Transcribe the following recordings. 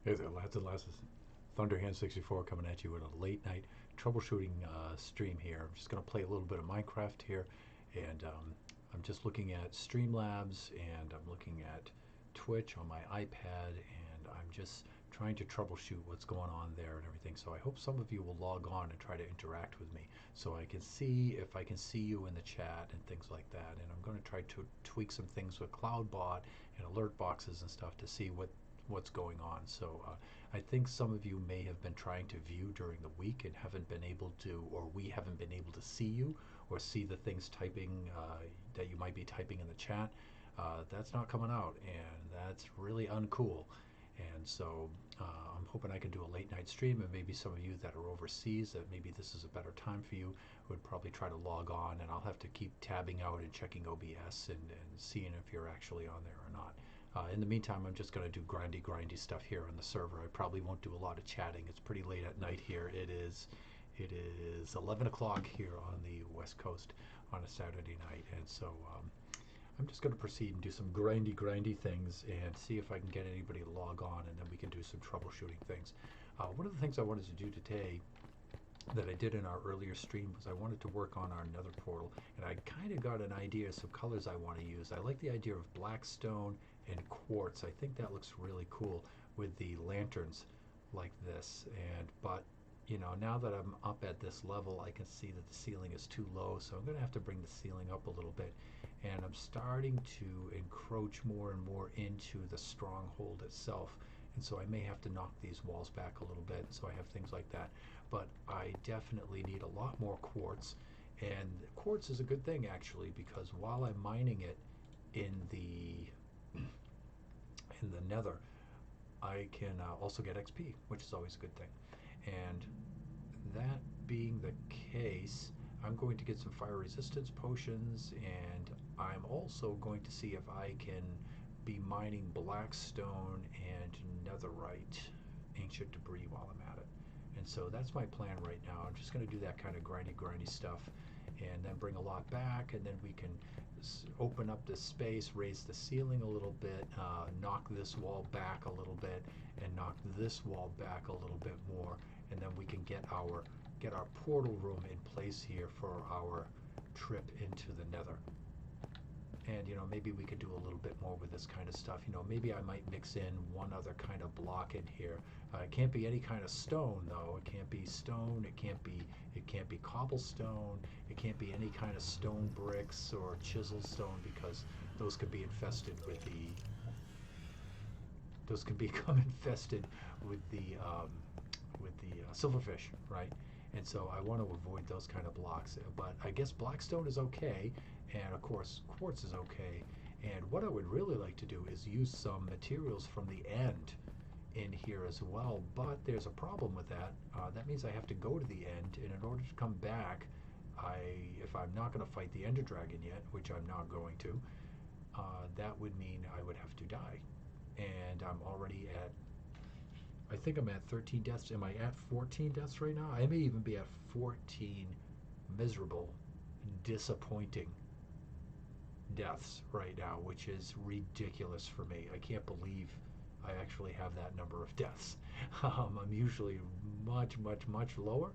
Hey there, lads and lasses. Thunderhand64 coming at you with a late night troubleshooting stream here. I'm just going to play a little bit of Minecraft here, and I'm just looking at Streamlabs and I'm looking at Twitch on my iPad, and I'm just trying to troubleshoot what's going on there and everything. So I hope some of you will log on and try to interact with me so I can see if I can see you in the chat and things like that. And I'm going to try to tweak some things with CloudBot and alert boxes and stuff to see what's going on. So I think some of you may have been trying to view during the week and haven't been able to, or we haven't been able to see you or see the things typing that you might be typing in the chat. That's not coming out, and that's really uncool. And so I'm hoping I can do a late night stream, and maybe some of you that are overseas, that maybe this is a better time for you, would probably try to log on, and I'll have to keep tabbing out and checking OBS and seeing if you're actually on there or not. In the meantime, I'm just going to do grindy stuff here on the server. I probably won't do a lot of chatting. It's pretty late at night here. It is 11 o'clock here on the West Coast on a Saturday night, and so I'm just going to proceed and do some grindy things and see if I can get anybody to log on, and then we can do some troubleshooting things. One of the things I wanted to do today that I did in our earlier stream was I wanted to work on our nether portal, and I kind of got an idea of some colors I want to use. I like the idea of black stone and quartz. I think that looks really cool with the lanterns like this. But you know, now that I'm up at this level, I can see that the ceiling is too low, so I'm going to have to bring the ceiling up a little bit, and I'm starting to encroach more and more into the stronghold itself, and so I may have to knock these walls back a little bit, so I have things like that. But I definitely need a lot more quartz, and quartz is a good thing actually, because while I'm mining it in the nether, I can also get XP, which is always a good thing. And that being the case, I'm going to get some fire resistance potions, and I'm also going to see if I can be mining blackstone and netherite, ancient debris, while I'm at it. And so that's my plan right now. I'm just going to do that kind of grindy stuff, and then bring a lot back, and then we can open up this space, raise the ceiling a little bit, knock this wall back a little bit, and knock this wall back a little bit more, and then we can get our portal room in place here for our trip into the nether. And you know, maybe we could do a little bit more with this kind of stuff. You know, maybe I might mix in one other kind of block in here. It can't be any kind of stone though. It can't be stone. It can't be cobblestone. It can't be any kind of stone bricks or chisel stone, because those could be infested with those can become infested with the silverfish, right? And so I want to avoid those kind of blocks. But I guess blackstone is okay, and of course quartz is okay. And what I would really like to do is use some materials from the end in here as well, but there's a problem with that. That means I have to go to the end, and in order to come back, if I'm not going to fight the ender dragon yet, which I'm not going to, that would mean I would have to die. And I'm already at, I think I'm at 13 deaths. Am I at 14 deaths right now? I may even be at 14 miserable, disappointing deaths right now, which is ridiculous for me. I can't believe I actually have that number of deaths. I'm usually much lower.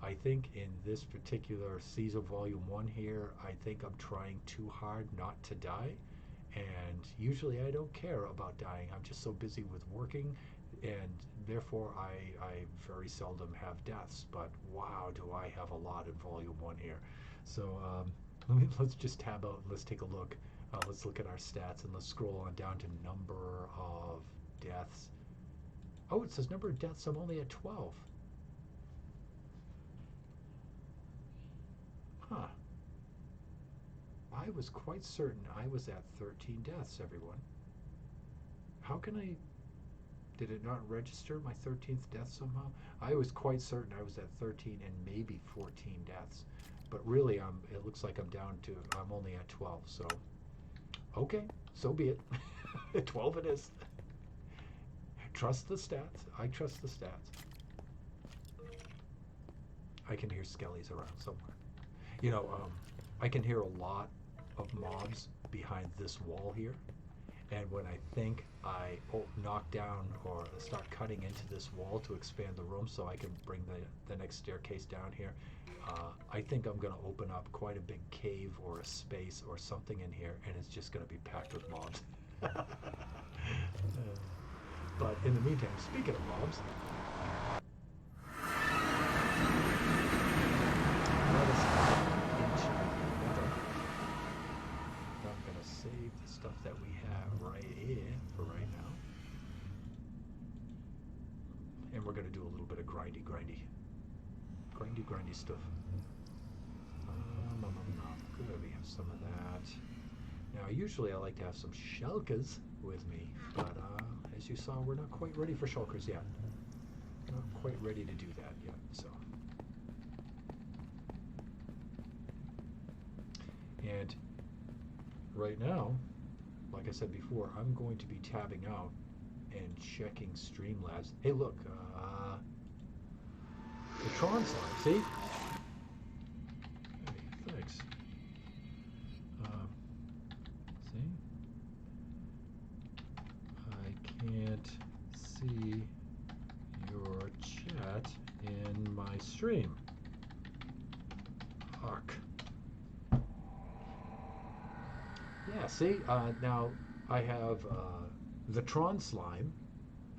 I think in this particular season volume 1 here, I think I'm trying too hard not to die, and usually I don't care about dying. I'm just so busy with working, and therefore I very seldom have deaths. But wow, do I have a lot in volume 1 here. So let's just tab out, let's take a look. Let's look at our stats, and let's scroll on down to number of deaths. Oh, it says number of deaths, I'm only at 12. Huh. I was quite certain I was at 13 deaths, everyone. How can I... Did it not register my 13th death somehow? I was quite certain I was at 13 and maybe 14 deaths. But really, it looks like I'm only at 12, so... Okay, so be it. 12 it is. Trust the stats. I trust the stats. I can hear skellies around somewhere. You know, I can hear a lot of mobs behind this wall here, And when I think I knock down or start cutting into this wall to expand the room so I can bring the next staircase down here, I think I'm going to open up quite a big cave or a space or something in here, and it's just going to be packed with mobs. But in the meantime, speaking of mobs, let us into another. I'm going to save the stuff that we have right here for right now. And we're going to do a little bit of grindy stuff. Good, we have some of that. Now, usually I like to have some shulkers with me, but as you saw, we're not quite ready for shulkers yet. Not quite ready to do that yet, so. And right now, like I said before, I'm going to be tabbing out and checking Streamlabs. Hey, look, the Tron slide, see? Hey, thanks. See? I can't see your chat in my stream. Fuck. Yeah, see? Now I have the Tron slime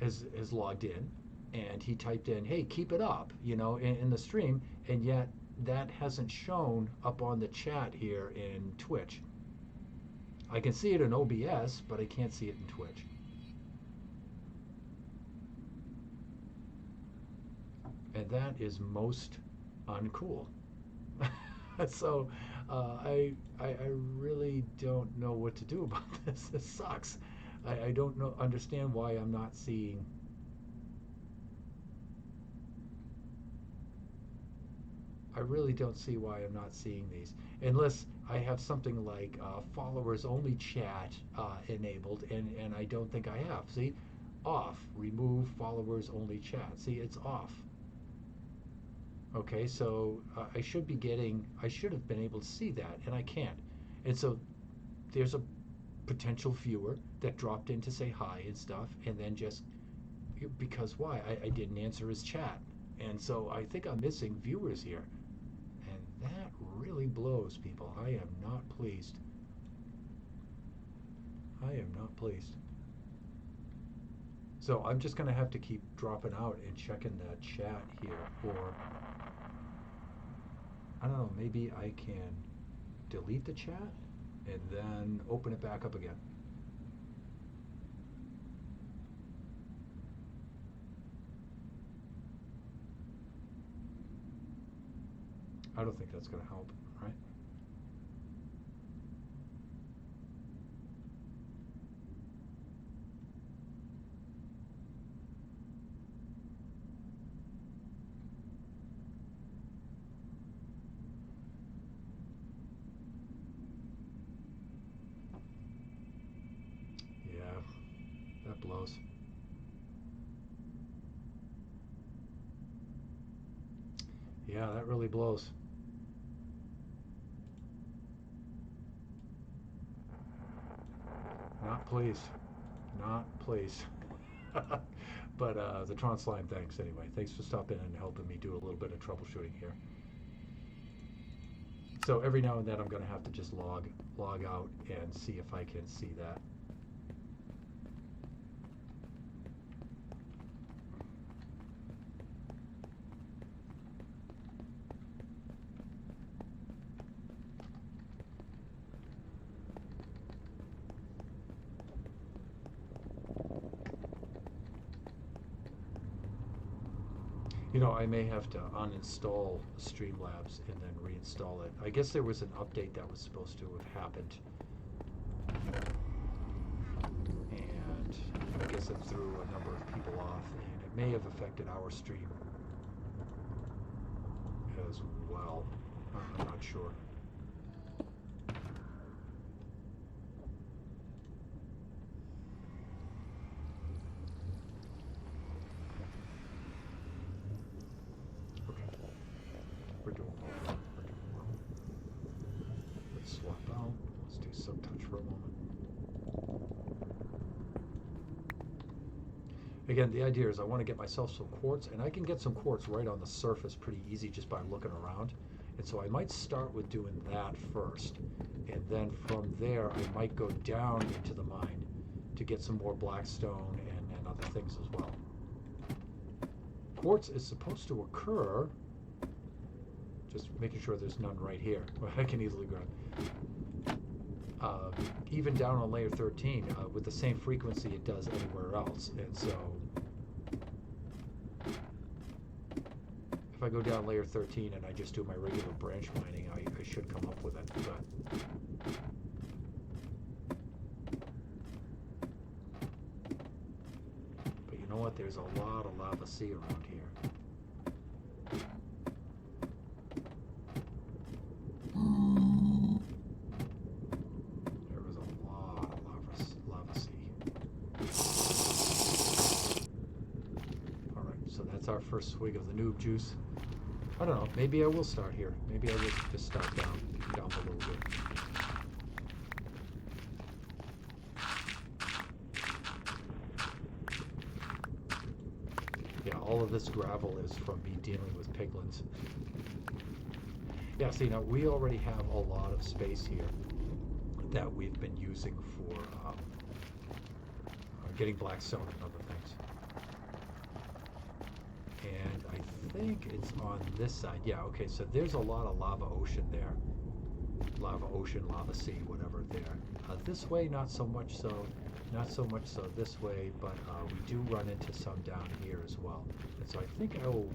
is logged in, and he typed in, hey, keep it up, you know, in the stream, and yet that hasn't shown up on the chat here in Twitch. I can see it in OBS, but I can't see it in Twitch. And that is most uncool. So I really don't know what to do about this. This sucks. I don't understand why I'm not seeing. I really don't see why I'm not seeing these, unless I have something like followers only chat enabled, and I don't think I have. See, off, remove followers only chat. See, it's off. Okay, so I should have been able to see that, and I can't. And so there's a potential viewer that dropped in to say hi and stuff, and then just, because why? I didn't answer his chat. And so I think I'm missing viewers here. And that really blows, people. I am not pleased. I am not pleased. So I'm just going to have to keep dropping out and checking that chat here, or I don't know, maybe I can delete the chat and then open it back up again. I don't think that's going to help, right? Yeah, that blows. Yeah, that really blows. Not pleased. Not pleased. But the Tron Slime, thanks anyway. Thanks for stopping and helping me do a little bit of troubleshooting here. So every now and then I'm going to have to just log out and see if I can see that. You know, I may have to uninstall Streamlabs and then reinstall it. I guess there was an update that was supposed to have happened. And I guess it threw a number of people off, and it may have affected our stream as well. I'm not sure. We're doing well. We're doing well. Let's swap out. Let's do sub touch for a moment. Again, the idea is I want to get myself some quartz, and I can get some quartz right on the surface pretty easy just by looking around. And so I might start with doing that first, and then from there I might go down into the mine to get some more blackstone and other things as well. Quartz is supposed to occur, just making sure there's none right here, where I can easily grab. Even down on layer 13 with the same frequency it does anywhere else. And so if I go down layer 13 and I just do my regular branch mining, I should come up with it. But you know what? There's a lot of lava sea around here. Our first swig of the noob juice. I don't know, maybe I will start here. Maybe I will just start down a little bit. Yeah, all of this gravel is from me dealing with piglins. Yeah, see, now we already have a lot of space here that we've been using for getting blackstone and other things. And I think it's on this side. Yeah, okay, so there's a lot of lava ocean there. Lava ocean, lava sea, whatever there. This way, not so much so. Not so much so this way, but we do run into some down here as well. And so I think I will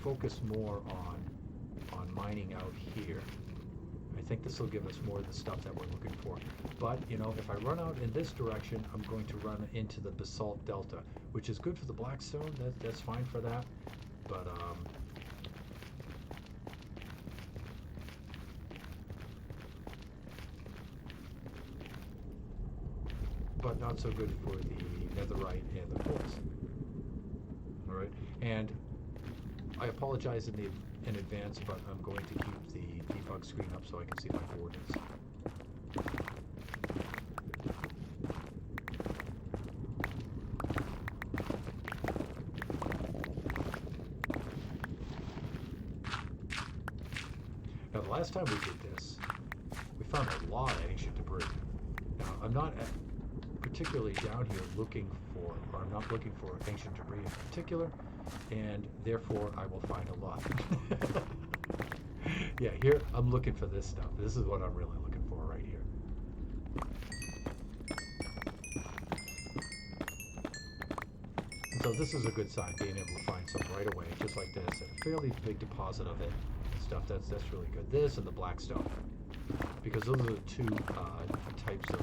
focus more on mining out here. I think this will give us more of the stuff that we're looking for. But, you know, if I run out in this direction, I'm going to run into the basalt delta, which is good for the blackstone. That's fine for that. But not so good for the netherite and the quartz. All right, and I apologize in advance, but I'm going to keep the debug screen up so I can see my coordinates. Now, the last time we did this, we found a lot of ancient debris. Now, I'm not particularly down here looking for, or I'm not looking for ancient debris in particular, and therefore I will find a lot. Yeah, here I'm looking for this stuff. This is what I'm really looking for right here. And so this is a good sign, being able to find some right away, just like this, and a fairly big deposit of it. Stuff that's really good. This and the blackstone, because those are the two types of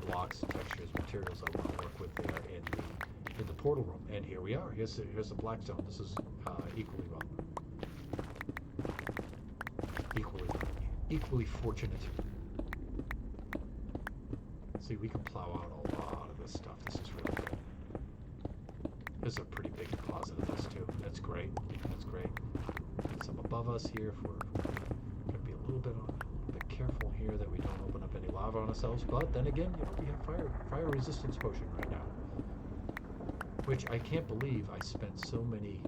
blocks, textures, materials I want to work with there in the portal room. And here we are. Here's the blackstone. This is equally fortunate. See, we can plow out a lot of this stuff. This is really good. There's a pretty big deposit of this too. That's great. That's great. Some above us here if we're going to be a little bit careful here that we don't open up any lava on ourselves. But then again, you know, we have fire resistance potion right now, which I can't believe I spent so many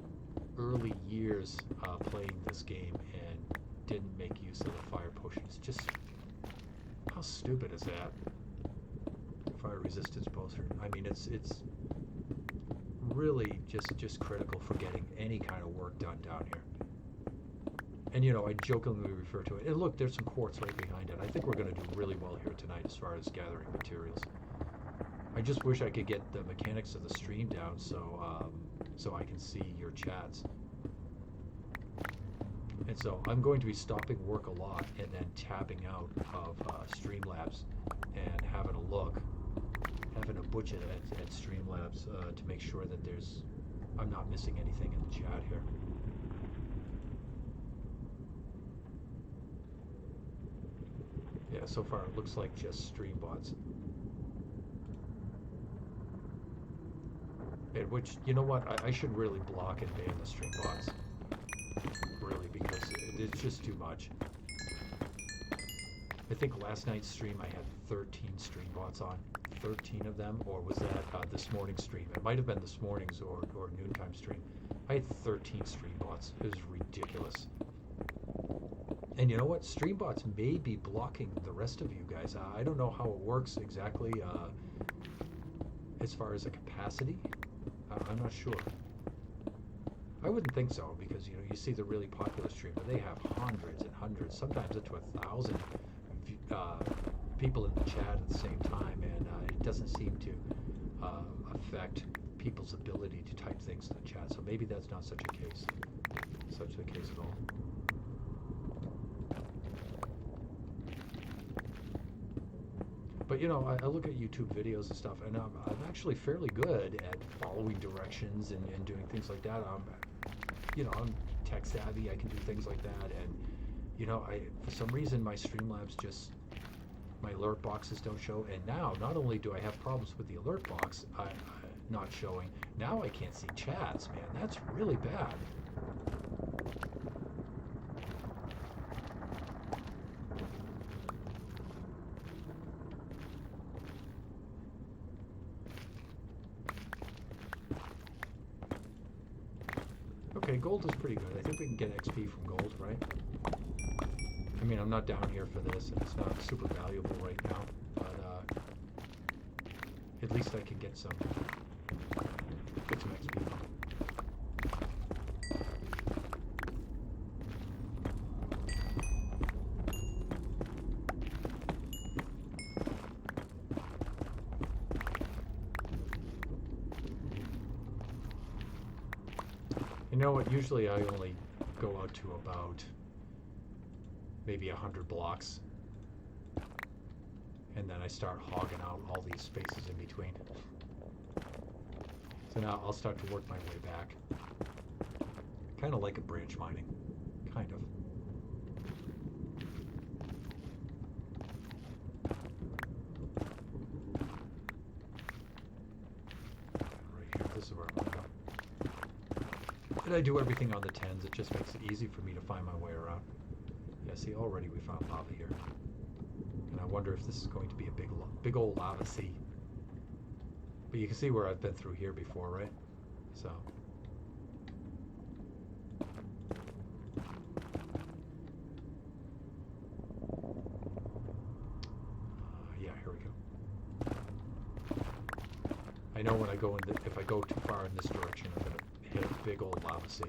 early years playing this game and didn't make use of the fire potions. Just how stupid is that? Fire resistance potion. I mean, it's really just critical for getting any kind of work done down here. And, you know, I jokingly refer to it. And look, there's some quartz right behind it. I think we're going to do really well here tonight as far as gathering materials. I just wish I could get the mechanics of the stream down so I can see your chats. And so I'm going to be stopping work a lot and then tapping out of Streamlabs and having a look, having a butch at Streamlabs to make sure that I'm not missing anything in the chat here. Yeah, so far it looks like just stream bots. And which, you know what, I should really block and ban the stream bots. Really, because it's just too much. I think last night's stream I had 13 stream bots on. 13 of them, or was that this morning's stream? It might have been this morning's or noontime stream. I had 13 stream bots. It was ridiculous. And you know what? Stream bots may be blocking the rest of you guys. I don't know how it works exactly as far as a capacity. I'm not sure. I wouldn't think so, because you know, you see the really popular streamer, they have hundreds and hundreds, sometimes up to 1,000 people in the chat at the same time, and it doesn't seem to affect people's ability to type things in the chat. So maybe that's not such the case at all. But you know, I look at YouTube videos and stuff, and I'm actually fairly good at following directions and doing things like that. You know, I'm tech savvy. I can do things like that, and you know, for some reason my Streamlabs my alert boxes don't show. And now, not only do I have problems with the alert box not showing, now I can't see chats. Man, that's really bad. Okay, gold is pretty good. I think we can get XP from gold, right? I mean, I'm not down here for this, and it's not super valuable right now, but at least I can get some XP from it. You know what, usually I only go out to about maybe 100 blocks, and then I start hogging out all these spaces in between. So now I'll start to work my way back. Kind of like a branch mining, kind of. Right here, this is where I'm going to go. And I do everything on the 10s. It just makes it easy for me to find my way around. Yeah, see, already we found lava here. And I wonder if this is going to be a big old lava sea. But you can see where I've been through here before, right? So. Yeah, here we go. I know when I go if I go too far in this direction, I'm going to hit a big old lava sea.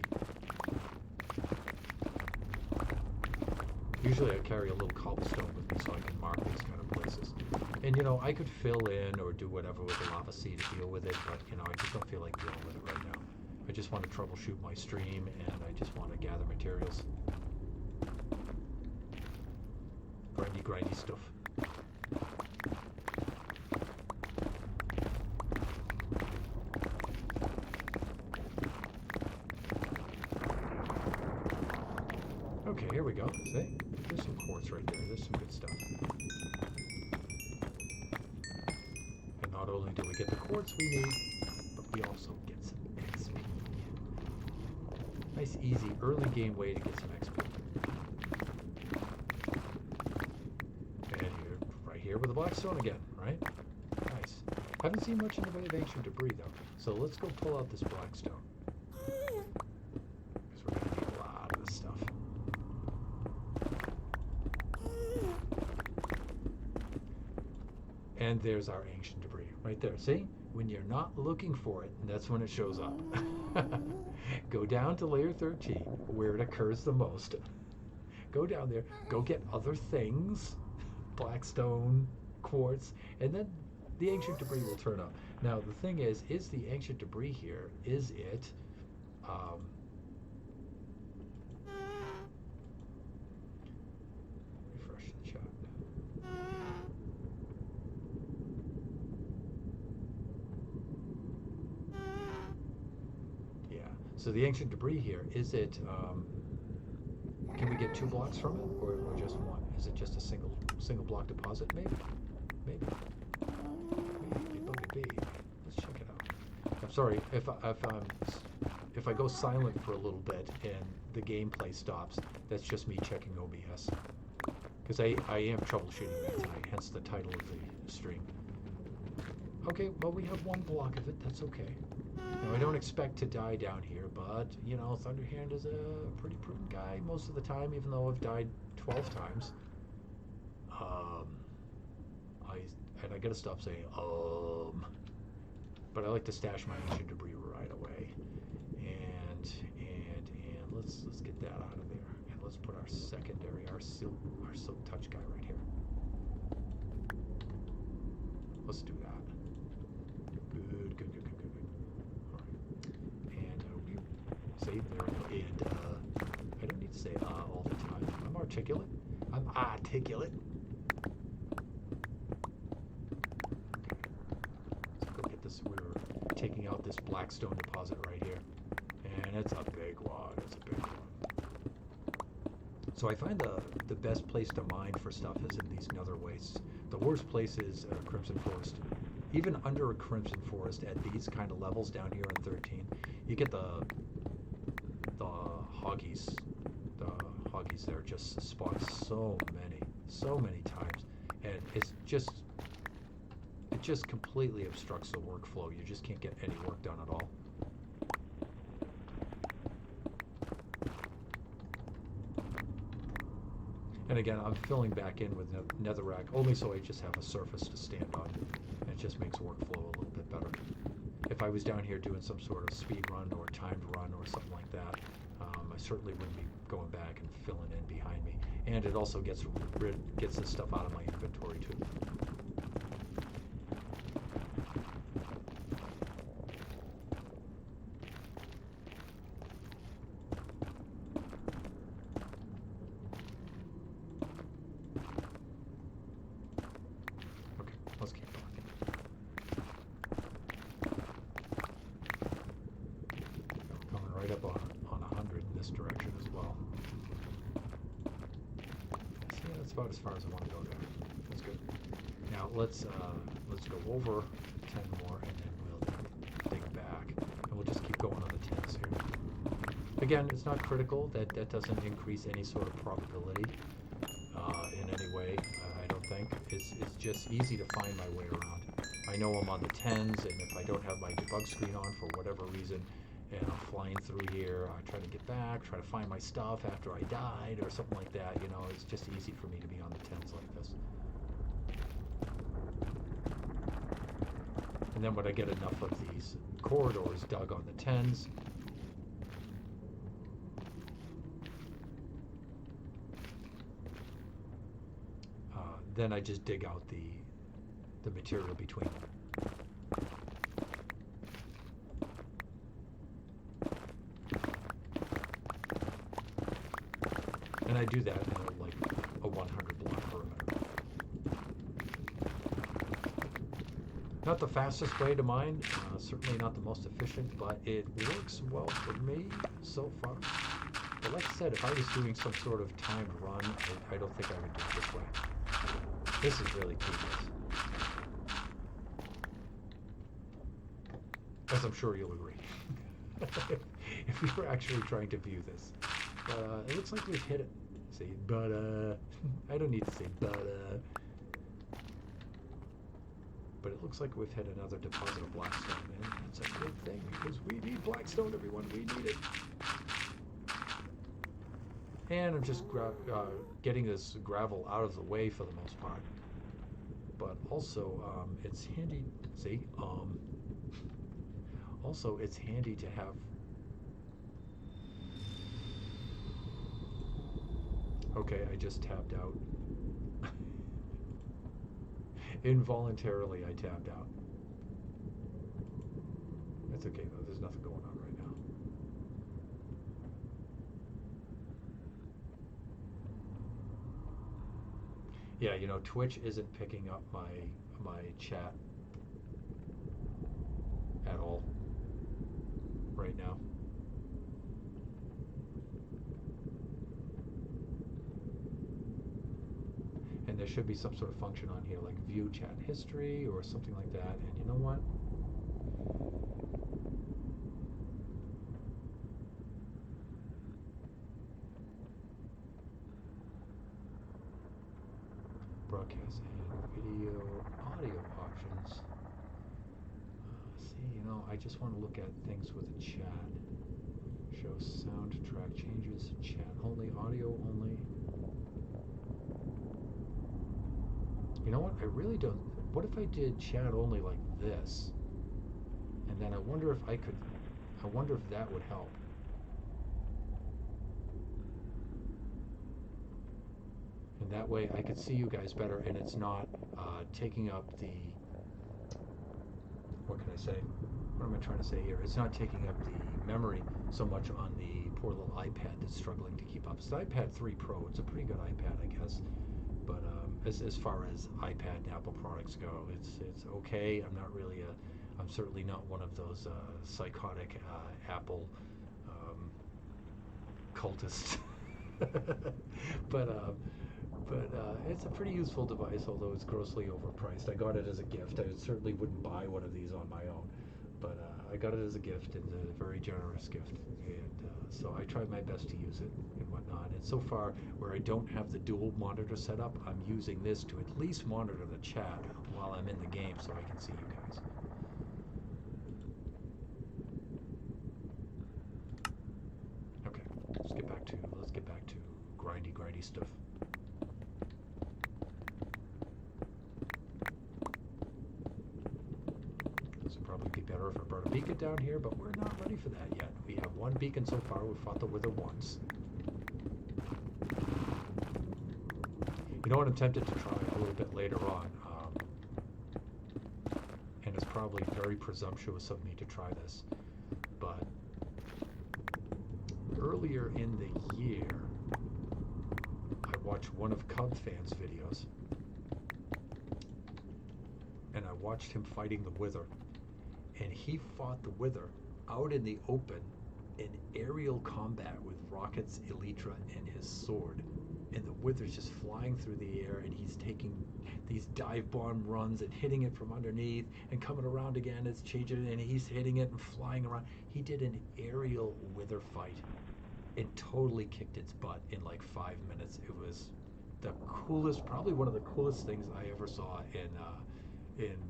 Usually I carry a little cobblestone with me so I can mark these kind of places. And you know, I could fill in or do whatever with the lava sea to deal with it, but you know, I just don't feel like dealing with it right now. I just want to troubleshoot my stream, and I just want to gather materials. Grindy stuff. Okay, here we go. See? There's some quartz right there. There's some good stuff. And not only do we get the quartz we need, but we also get some XP. Nice, easy, early game way to get some XP. And you're right here with the blackstone again, right? Nice. Haven't seen much in the way of ancient debris, though. So let's go pull out this blackstone. Because we're going to need a lot of this stuff. And there's our ancient debris right there. See? When you're not looking for it, that's when it shows up. Go down to layer 13, where it occurs the most. Go down there, go get other things, blackstone, quartz, and then the ancient debris will turn up. Now, the thing is the ancient debris here, is it... refresh the chat. So the ancient debris here, is it, can we get 2 blocks from it, or just 1? Is it just a single block deposit? Maybe. Let's check it out. I'm sorry if I go silent for a little bit and the gameplay stops. That's just me checking OBS, because I am troubleshooting that tonight. Hence the title of the stream. Okay, well, we have one block of it. That's okay. Now, I don't expect to die down here, but, you know, Thunderhand is a pretty prudent guy most of the time, even though I've died 12 times. Um, I and I gotta stop saying, but I like to stash my ancient debris right away. And let's get that out of there. And let's put our secondary, our silk touch guy right here. Let's do that. Good. All right. And we save there. And I don't need to say all the time. I'm articulate. I'm articulate. Let's go get this. We're taking out this blackstone deposit right here. And it's a big one. It's a big one. So I find the best place to mine for stuff is in these nether wastes. The worst place is Crimson Forest. Even under a Crimson Forest at these kind of levels down here in 13, you get the hoggies. The hoggies there just spawn so many times, and it just completely obstructs the workflow. You just can't get any work done at all. And again, I'm filling back in with netherrack only so I just have a surface to stand on. And it just makes workflow a little bit better. If I was down here doing some sort of speed run or timed run or something like that, I certainly wouldn't be going back and filling in behind me. And it also gets this stuff out of my inventory too. Let's keep going. Coming right up on 100 in this direction as well. See, that's about as far as I want to go there. That's good. Now let's go over 10 more and then we'll dig back. And we'll just keep going on the 10s here. Again, it's not critical. That doesn't increase any sort of probability in any way. I don't think. It's just easy to find my way around. I know I'm on the 10s, and if I don't have my debug screen on for whatever reason, and I'm flying through here, I try to get back, try to find my stuff after I died, or something like that. You know, it's just easy for me to be on the 10s like this. And then when I get enough of these corridors dug on the 10s, then I just dig out the material between them. And I do that in like a 100 block perimeter. Not the fastest way to mine, certainly not the most efficient, but it works well for me so far. But like I said, if I was doing some sort of timed run, I don't think I would do it this way. This is really tedious. As I'm sure you'll agree. If we were actually trying to view this. But it looks like we've hit it. See, but I don't need to say but it looks like we've hit another deposit of blackstone, and it's a good thing because we need blackstone, everyone. We need it. And I'm just getting this gravel out of the way for the most part. But also, it's handy. See, also it's handy to have. Okay, I just tabbed out. Involuntarily, I tabbed out. That's okay though. There's nothing going on right now. Yeah, you know, Twitch isn't picking up my chat at all right now. And there should be some sort of function on here like view chat history or something like that. And you know what? Broadcast and video audio options. No, I just want to look at things with a chat. Show soundtrack changes, chat only, audio only. You know what? I really don't. What if I did chat only like this? And then I wonder if I could. I wonder if that would help. And that way I could see you guys better, and it's not taking up the. What can I say? What am I trying to say here? It's not taking up the memory so much on the poor little iPad that's struggling to keep up. It's the iPad 3 Pro. It's a pretty good iPad, I guess. But as far as iPad and Apple products go, it's okay. I'm certainly not one of those psychotic Apple cultists. but it's a pretty useful device, although it's grossly overpriced. I got it as a gift. I certainly wouldn't buy one of these on my own, but I got it as a gift, and a very generous gift. And so I tried my best to use it and whatnot. And so far, where I don't have the dual monitor set up, I'm using this to at least monitor the chat while I'm in the game, so I can see you guys. Okay, let's get back to grindy stuff. Probably be better if I brought a beacon down here, but we're not ready for that yet. We have one beacon so far. We've fought the wither once. You know what I'm tempted to try a little bit later on, and it's probably very presumptuous of me to try this, but earlier in the year, I watched one of Cub fans' videos, and I watched him fighting the wither. And he fought the wither out in the open in aerial combat with rockets, elytra, and his sword. And the wither's just flying through the air, and he's taking these dive bomb runs and hitting it from underneath and coming around again. It's changing, and he's hitting it and flying around. He did an aerial wither fight and totally kicked its butt in like 5 minutes. It was the coolest, probably one of the coolest things I ever saw in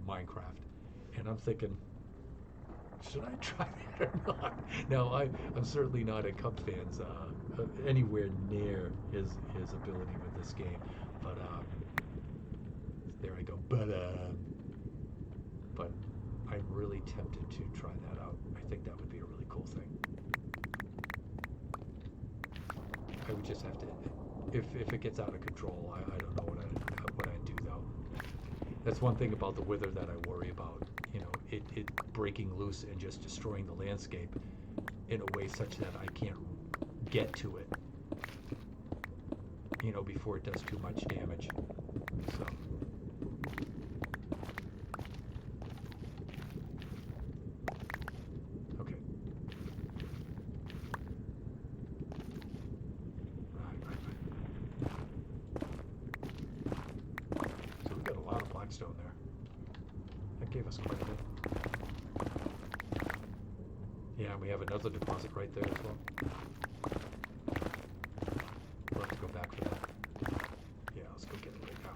Minecraft. And I'm thinking, should I try that or not? Now, I'm certainly not a Cub fan's anywhere near his ability with this game, but there I go. But I'm really tempted to try that out. I think that would be a really cool thing. I would just have to, if it gets out of control, I don't know what I'd do though. That's one thing about the wither that I worry about. You know, it breaking loose and just destroying the landscape in a way such that I can't get to it, you know, before it does too much damage. So. Okay. Right. So we got a lot of blackstone there. That gave us quite a bit. Yeah, we have another deposit right there as well. We'll have to go back for that. Yeah, let's go get it right now.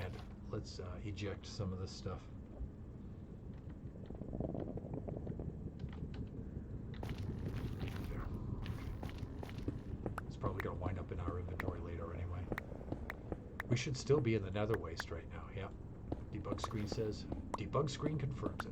And let's eject some of this stuff. There. It's probably going to wind up in our inventory later anyway. We should still be in the nether waste right now, yeah. Debug screen says, debug screen confirms it.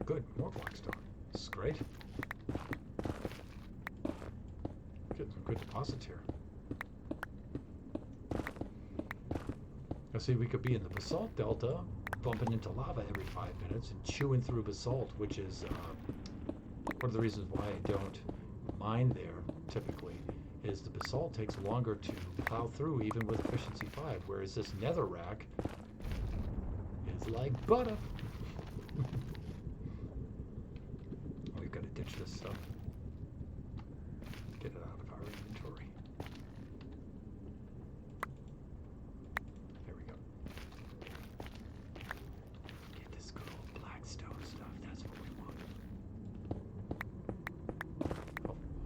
good. More blackstone. This is great. Getting some good deposits here. Now see, we could be in the basalt delta, bumping into lava every 5 minutes and chewing through basalt, which is one of the reasons why I don't mine there typically, is the basalt takes longer to plow through even with efficiency 5, whereas this netherrack is like butter. We've got to ditch this stuff. Get it out of our inventory. There we go. Get this good old blackstone stuff. That's what we want.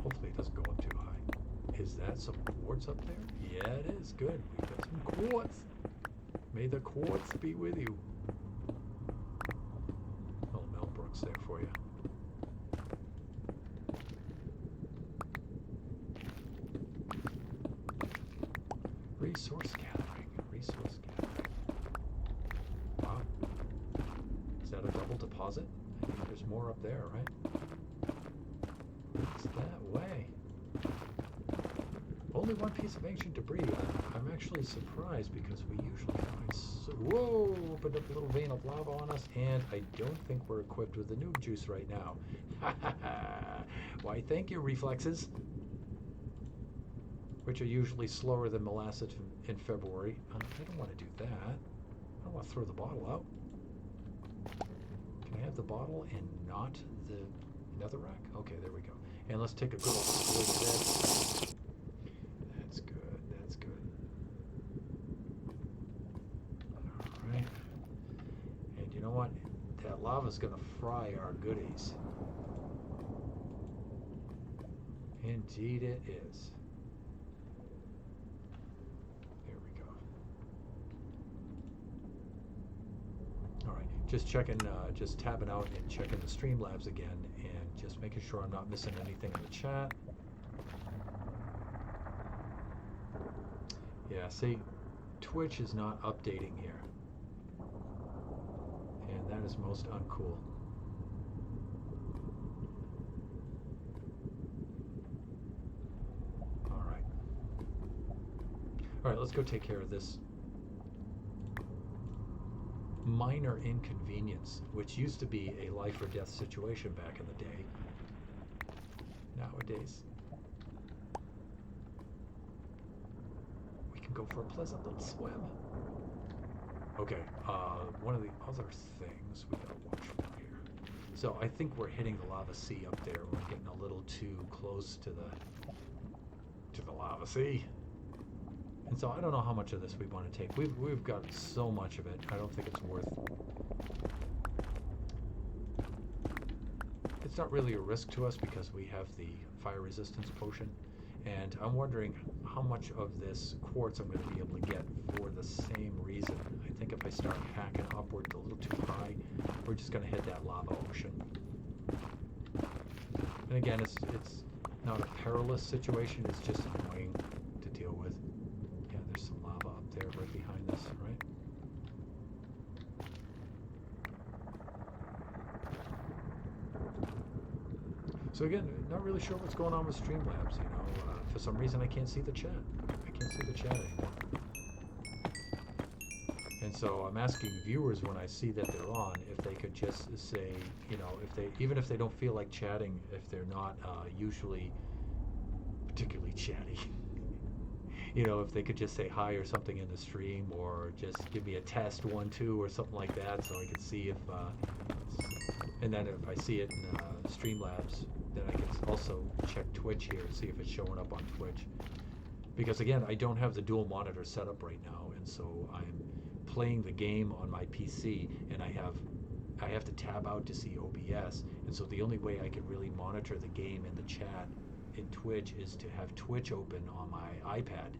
Hopefully it doesn't go up too high. Is that some quartz up there? Yeah, it is. Good. We've got some quartz. May the quartz be with you. Little Melbrooks there for you. Resource gathering. Resource gathering. Wow. Is that a double deposit? I think there's more up there, right? It's that way. Only one piece of ancient debris. I'm actually surprised because we usually find whoa! Opened up a little vein of lava on us, and I don't think we're equipped with the noob juice right now. Why, thank you, reflexes. Which are usually slower than molasses in February. I don't want to do that. I don't want to throw the bottle out. Can I have the bottle and not the netherrack? Okay, there we go. And let's take a good old swig of this. That's good. That's good. All right. And you know what? That lava's going to fry our goodies. Indeed it is. Just checking, just tabbing out and checking the Streamlabs again, and just making sure I'm not missing anything in the chat. Yeah, see, Twitch is not updating here, and that is most uncool. All right, let's go take care of this minor inconvenience, which used to be a life or death situation back in the day. Nowadays, we can go for a pleasant little swim. Okay, one of the other things we gotta watch for here. So I think we're hitting the lava sea up there. We're getting a little too close to the lava sea. And so I don't know how much of this we want to take. We've got so much of it. I don't think it's worth. It's not really a risk to us because we have the fire resistance potion, and I'm wondering how much of this quartz I'm going to be able to get for the same reason. I think if I start hacking upwards a little too high, we're just going to hit that lava ocean. And again, it's not a perilous situation. It's just annoying to deal with. There's some lava up there right behind us, right? So again, not really sure what's going on with Streamlabs, you know. For some reason I can't see the chat. I can't see the chat anymore. And so I'm asking viewers when I see that they're on, if they could just say, you know, even if they don't feel like chatting, if they're not usually particularly chatty. You know, if they could just say hi or something in the stream, or just give me a test 1, 2 or something like that, so I can see if, and then if I see it in Streamlabs, then I can also check Twitch here and see if it's showing up on Twitch. Because again, I don't have the dual monitor set up right now, and so I'm playing the game on my PC, and I have to tab out to see OBS, and so the only way I can really monitor the game in the chat in Twitch is to have Twitch open on my iPad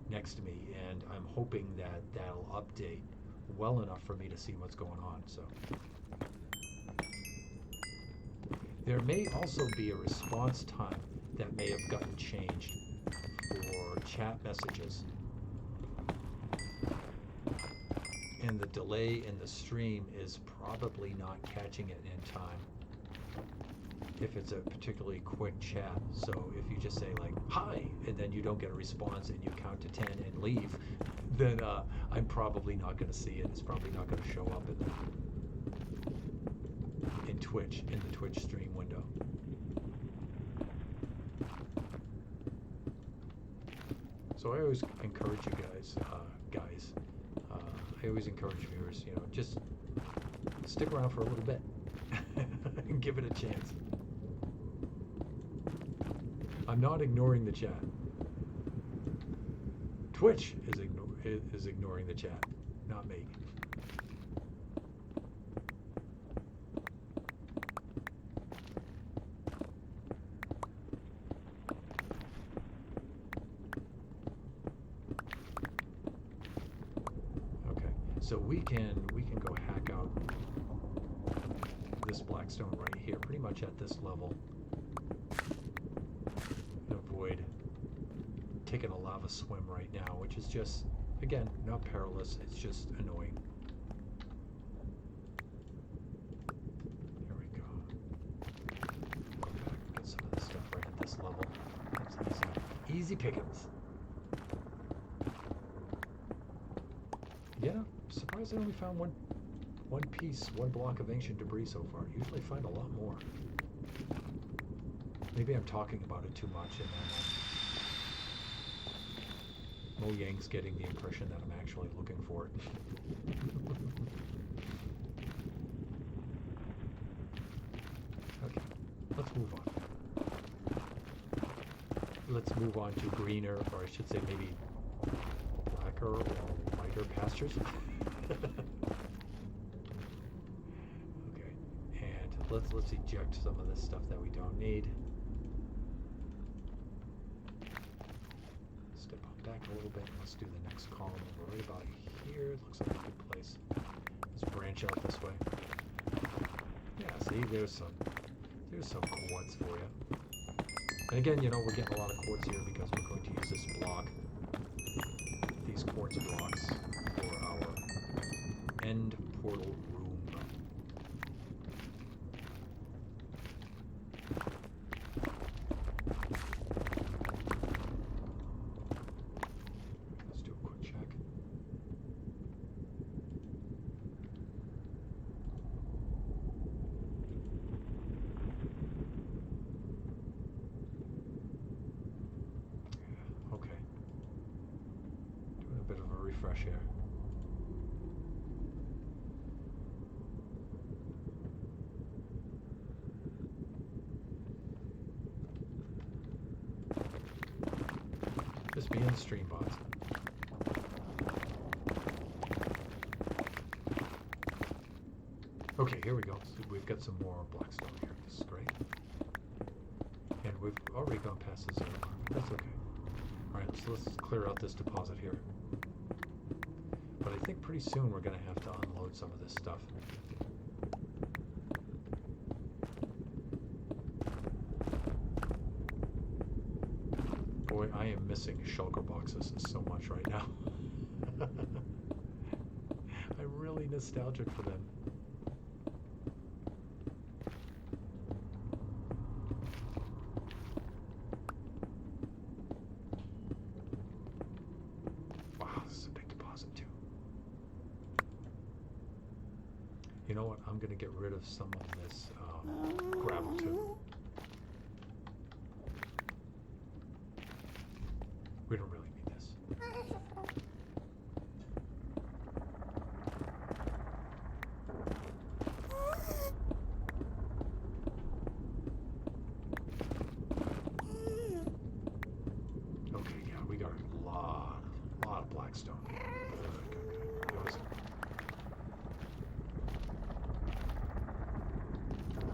next to me, and I'm hoping that that'll update well enough for me to see what's going on. So there may also be a response time that may have gotten changed for chat messages. and the delay in the stream is probably not catching it in time if it's a particularly quick chat. So if you just say like hi and then you don't get a response and you count to 10 and leave, then I'm probably not going to see it. It's probably not going to show up in Twitch, in the Twitch stream window. So I always encourage you guys, I always encourage viewers, you know, just stick around for a little bit and give it a chance. I'm not ignoring the chat. Twitch is ignoring the chat, not me. So we can go hack out this blackstone right here, pretty much at this level, and avoid taking a lava swim right now, which is just, again, not perilous, it's just annoying. Here we go. Go back and get some of this stuff right at this level. That's easy pickings. Yeah. Surprised I only found one block of ancient debris so far. Usually find a lot more. Maybe I'm talking about it too much and then Mo Yang's getting the impression that I'm actually looking for it. Okay, let's move on. Let's move on to greener, or I should say maybe blacker or lighter pastures. Okay, and let's eject some of this stuff that we don't need. Step on back a little bit. Let's do the next column over right about here. It looks like a good place. Let's branch out this way. Yeah, see, there's some quartz for you. And again, you know, we're getting a lot of quartz here because we're going to use this block, these quartz blocks, for our end portal room. Let's do a quick check. Okay. Doing a bit of a refresh here. Just be in the stream bots. Okay, here we go. So we've got some more blackstone here. This is great. And we've already gone past the 0 mark. That's okay. Alright, so let's clear out this deposit here. But I think pretty soon we're going to have to unload some of this stuff. Boy, I am missing shulker boxes so much right now. I'm really nostalgic for them. Wow, this is a big deposit too. You know what? I'm going to get rid of some of this gravel too. We don't really need this. Okay, yeah, we got a lot of blackstone. Good.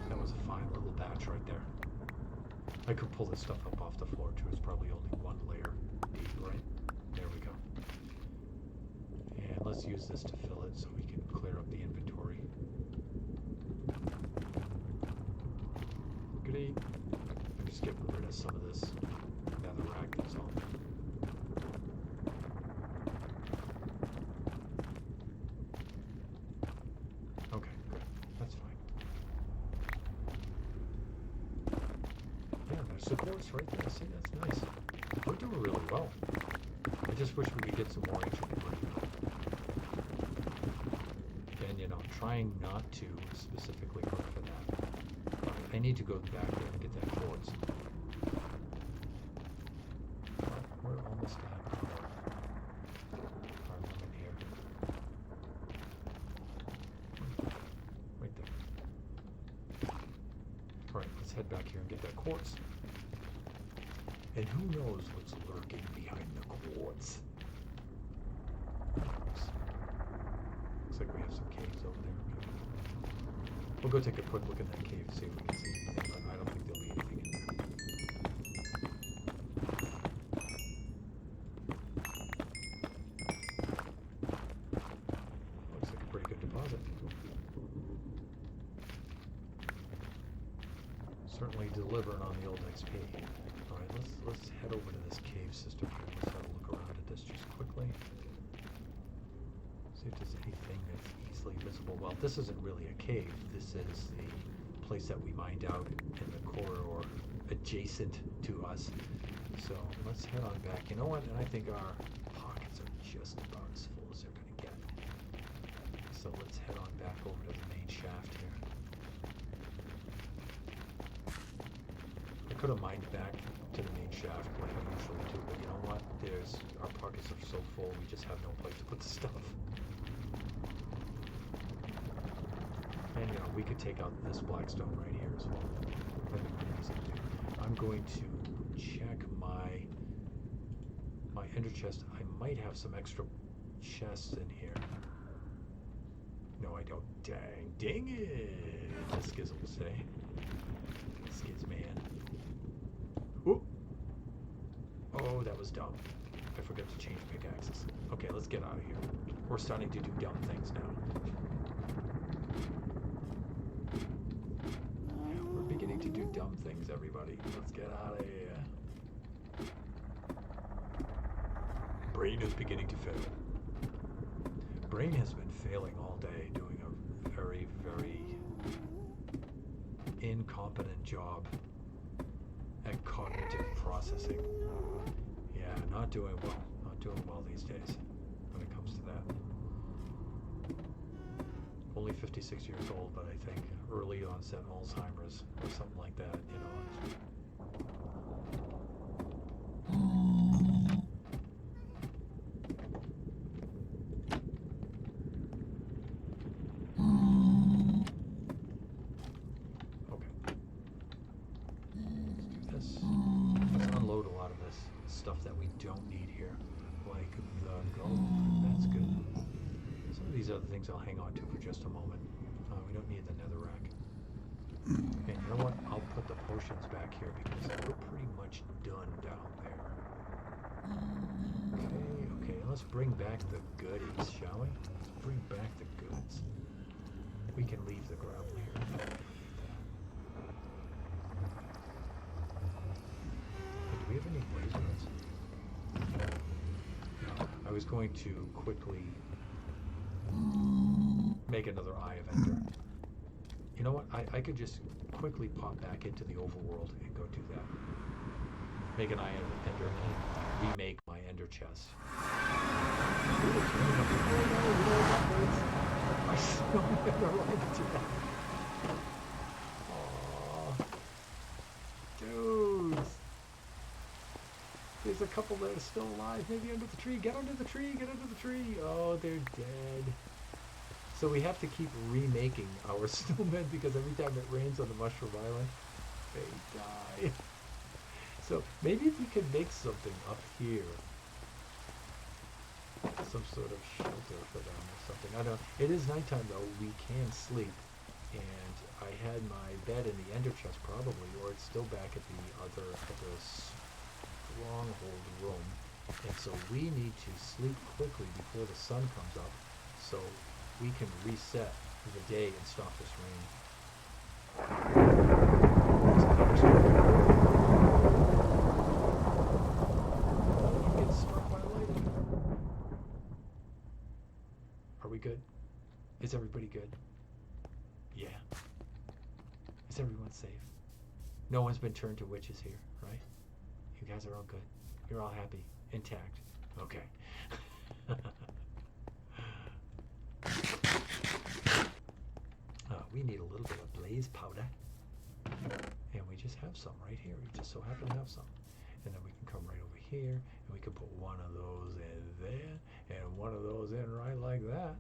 That was a fine little batch right there. I could pull this stuff up off the floor too. It's probably only one layer deep, right? There we go. And let's use this to fill it so we can clear up the inventory. Goody. I'm just getting rid of some of this netherrack, that's all. there's the quartz right there. See, that's nice. We're doing really well. I just wish we could get some more ancient wood. And, you know, trying not to specifically look for that. I need to go back there and get that quartz. We're almost at our limit here. Right there. Alright, let's head back here and get that quartz. And who knows what's lurking behind the quartz? Looks like we have some caves over there. We'll go take a quick look at that cave, see if we can see anything, but I don't think there'll be anything in there. Looks like a pretty good deposit. Certainly delivering on the old XP. Alright, let's head over to this cave system here. Let's have a look around at this just quickly. See if there's anything that's easily visible. Well, this isn't really a cave. This is the place that we mined out in the corridor adjacent to us. So let's head on back. You know what? And I think our pockets are just about as full as they're going to get. So let's head on back over to the main shaft here. I could have mined back to the main shaft like I usually do, but you know what? Our pockets are so full, we just have no place to put the stuff. And you know, we could take out this blackstone right here as well. That'd be pretty easy to do. I'm going to check my ender chest. I might have some extra chests in here. No, I don't. Dang it! The Skiz will say. Skiz man. Whoop! Oh, that was dumb. I forgot to change pickaxes. Okay, let's get out of here. We're starting to do dumb things now. Yeah, we're beginning to do dumb things, everybody. Let's get out of here. Brain is beginning to fail. Brain has been failing all day, doing a very, very incompetent job at cognitive processing. Yeah, not doing well. Not doing well these days when it comes to that. Only 56 years old, but I think early onset Alzheimer's or something like that, you know. Stuff that we don't need here, like the gold. That's good. Some of these other things I'll hang on to for just a moment. We don't need the netherrack. And you know what? I'll put the potions back here because we're pretty much done down there. Okay, let's bring back the goodies, shall we? Let's bring back the goods. We can leave the gravel here. Do we have any blaze rods? No. I was going to quickly make another Eye of Ender. You know what? I could just quickly pop back into the overworld and go do that. Make an Eye of Ender and remake my Ender chest. I still never wanted to do that. Dudes! There's a couple that are still alive, maybe under the tree. Get under the tree, get under the tree. Oh, they're dead. So we have to keep remaking our snowmen because every time it rains on the Mushroom Island, they die. So maybe if we could make something up here. Some sort of shelter for them or something. I don't know. It is nighttime though, we can sleep. And I had my bed in the Ender chest probably, or it's still back at the other stronghold room, and so we need to sleep quickly before the sun comes up so we can reset the day and stop this rain. Get struck by lightning. Are we good? Is everybody good? Yeah. Is everyone safe? No one's been turned to witches here, right? You guys are all good. You're all happy, intact. Okay. We need a little bit of blaze powder. And we just have some right here. We just so happen to have some. And then we can come right over here, and we can put one of those in there, and one of those in right like that.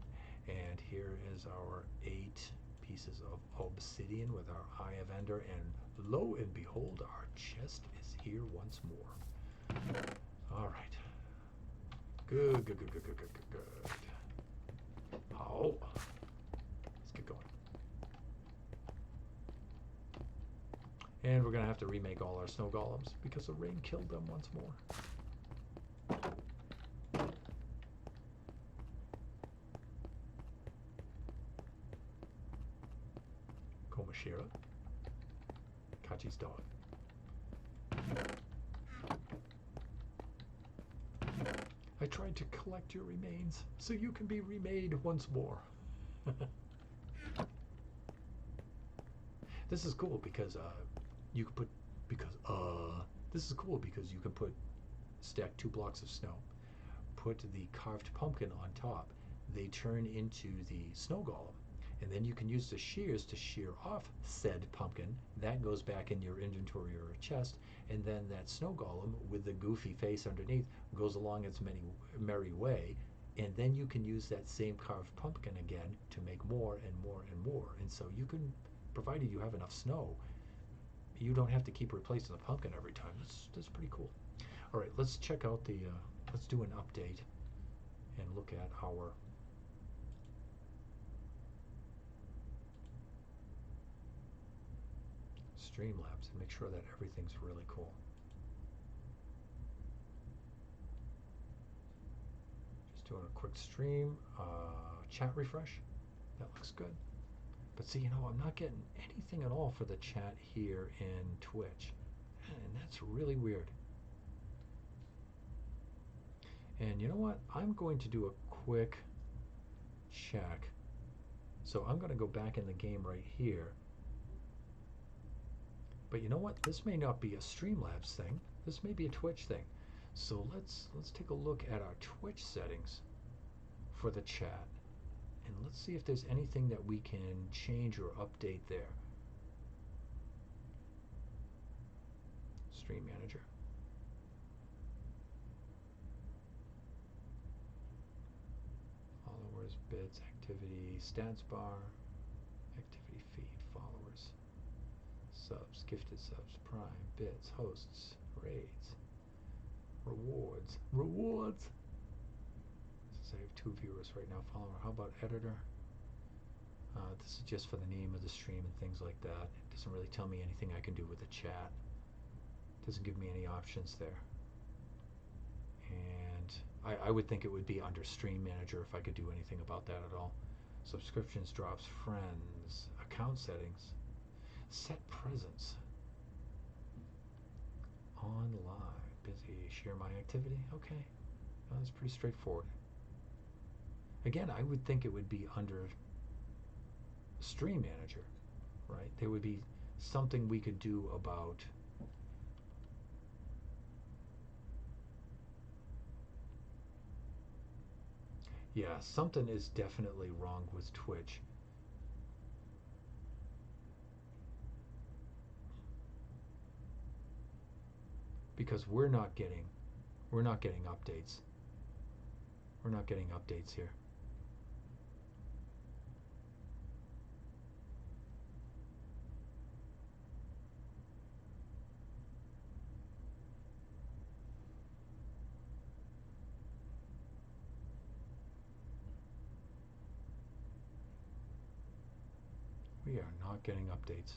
And here is our 8 pieces of obsidian with our Eye of Ender, and lo and behold, our chest is here once more. All right. Good, good, good, good, good, good, good, good. Oh, let's get going. And we're going to have to remake all our snow golems because the rain killed them once more. Komashira, Kachi's dog. I tried to collect your remains so you can be remade once more. This is cool because you can put this is cool because you can stack 2 blocks of snow, put the carved pumpkin on top. They turn into the snow golem, and then you can use the shears to shear off said pumpkin. That goes back in your inventory or chest, and then that snow golem with the goofy face underneath goes along its merry way, and then you can use that same carved pumpkin again to make more and more and more. And so you can, provided you have enough snow, you don't have to keep replacing the pumpkin every time. That's pretty cool. All right, let's check out the, let's do an update and look at our Streamlabs and make sure that everything's really cool. Just doing a quick stream, chat refresh. That looks good. But see, I'm not getting anything at all for the chat here in Twitch. And that's really weird. And you know what? I'm going to do a quick check. So I'm going to go back in the game right here. But you know what? This may not be a Streamlabs thing. This may be a Twitch thing. So let's take a look at our Twitch settings for the chat. And let's see if there's anything that we can change or update there. Stream Manager. Followers, bits, activity, stats bar, activity feed, followers, subs, gifted subs, prime, bits, hosts, raids, rewards. Rewards! I have 2 viewers right now. Follower. How about editor? This is just for the name of the stream and things like that. It doesn't really tell me anything I can do with the chat. It doesn't give me any options there. And I would think it would be under Stream Manager if I could do anything about that at all. Subscriptions, drops, friends, account settings, set presence, online, busy, share my activity. Okay, well, that's pretty straightforward. Again, I would think it would be under Stream Manager, right? There would be something we could do about yeah, something is definitely wrong with Twitch. Because we're not getting updates. We're not getting updates here. We are not getting updates.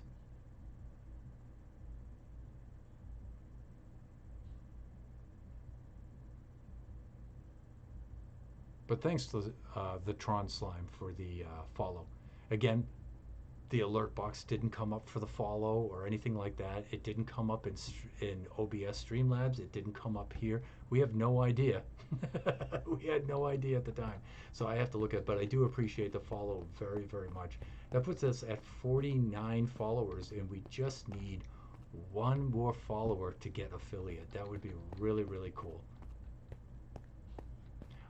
But thanks to the Tron Slime for the follow. Again, the alert box didn't come up for the follow or anything like that. It didn't come up in OBS Streamlabs. It didn't come up here. We have no idea. We had no idea at the time. So I have to look at, but I do appreciate the follow very, very much. That puts us at 49 followers, and we just need one more follower to get affiliate. That would be really, really cool.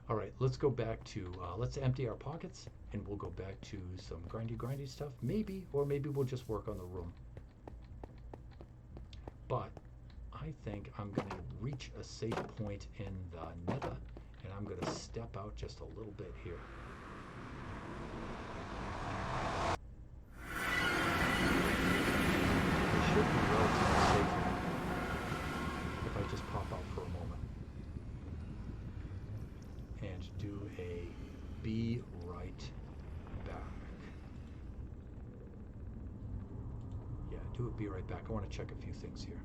All right, let's go back to, let's empty our pockets and we'll go back to some grindy stuff. Maybe, or maybe we'll just work on the room. But I think I'm going to reach a safe point in the nether, and I'm going to step out just a little bit here. It should be relatively safe if I just pop out for a moment and do a be right back. Yeah, do a be right back. I want to check a few things here.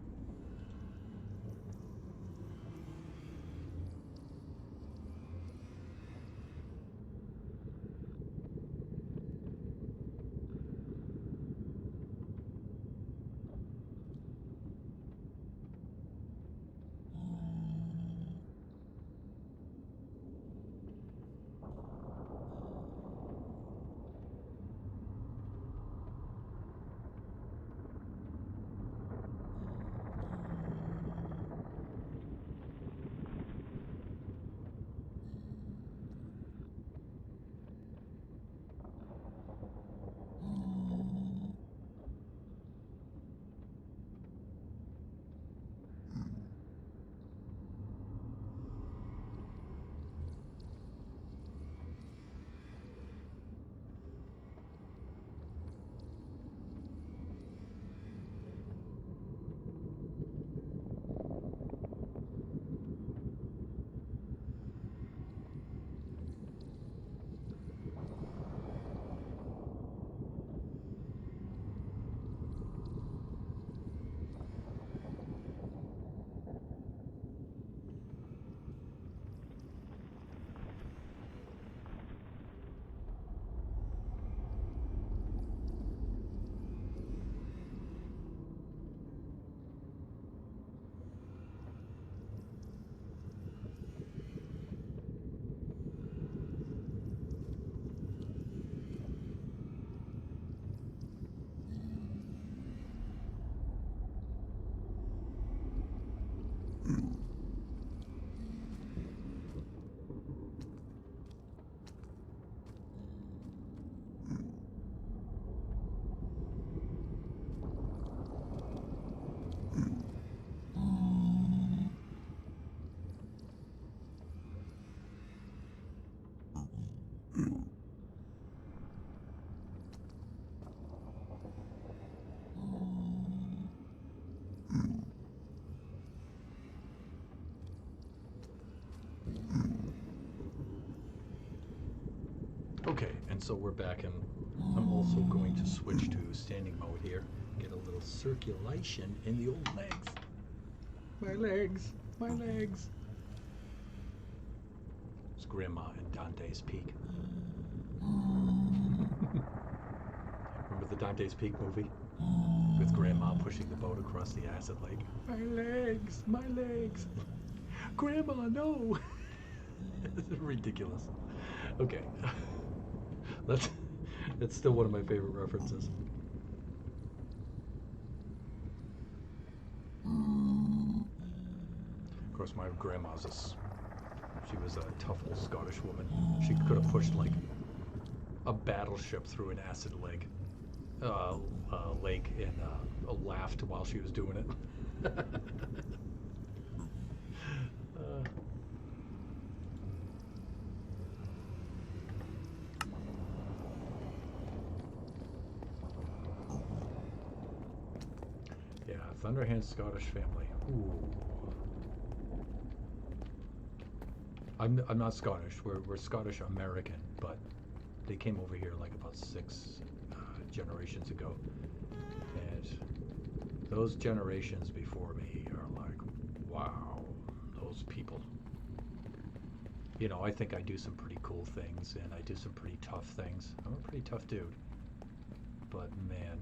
Okay, and so we're back, and I'm also going to switch to standing mode here. Get a little circulation in the old legs. My legs, my legs. It's Grandma in Dante's Peak. Remember the Dante's Peak movie? With Grandma pushing the boat across the acid lake. My legs, my legs. Grandma, no. This is ridiculous. Okay. That's still one of my favorite references. Of course, my grandma's she was a tough old Scottish woman. She could have pushed like a battleship through an acid lake and laughed while she was doing it. Yeah, Thunderhand Scottish family. Ooh. I'm not Scottish. We're Scottish American, but they came over here like about 6 generations ago, and those generations before me are like, wow, those people. You know, I think I do some pretty cool things, and I do some pretty tough things. I'm a pretty tough dude, but man,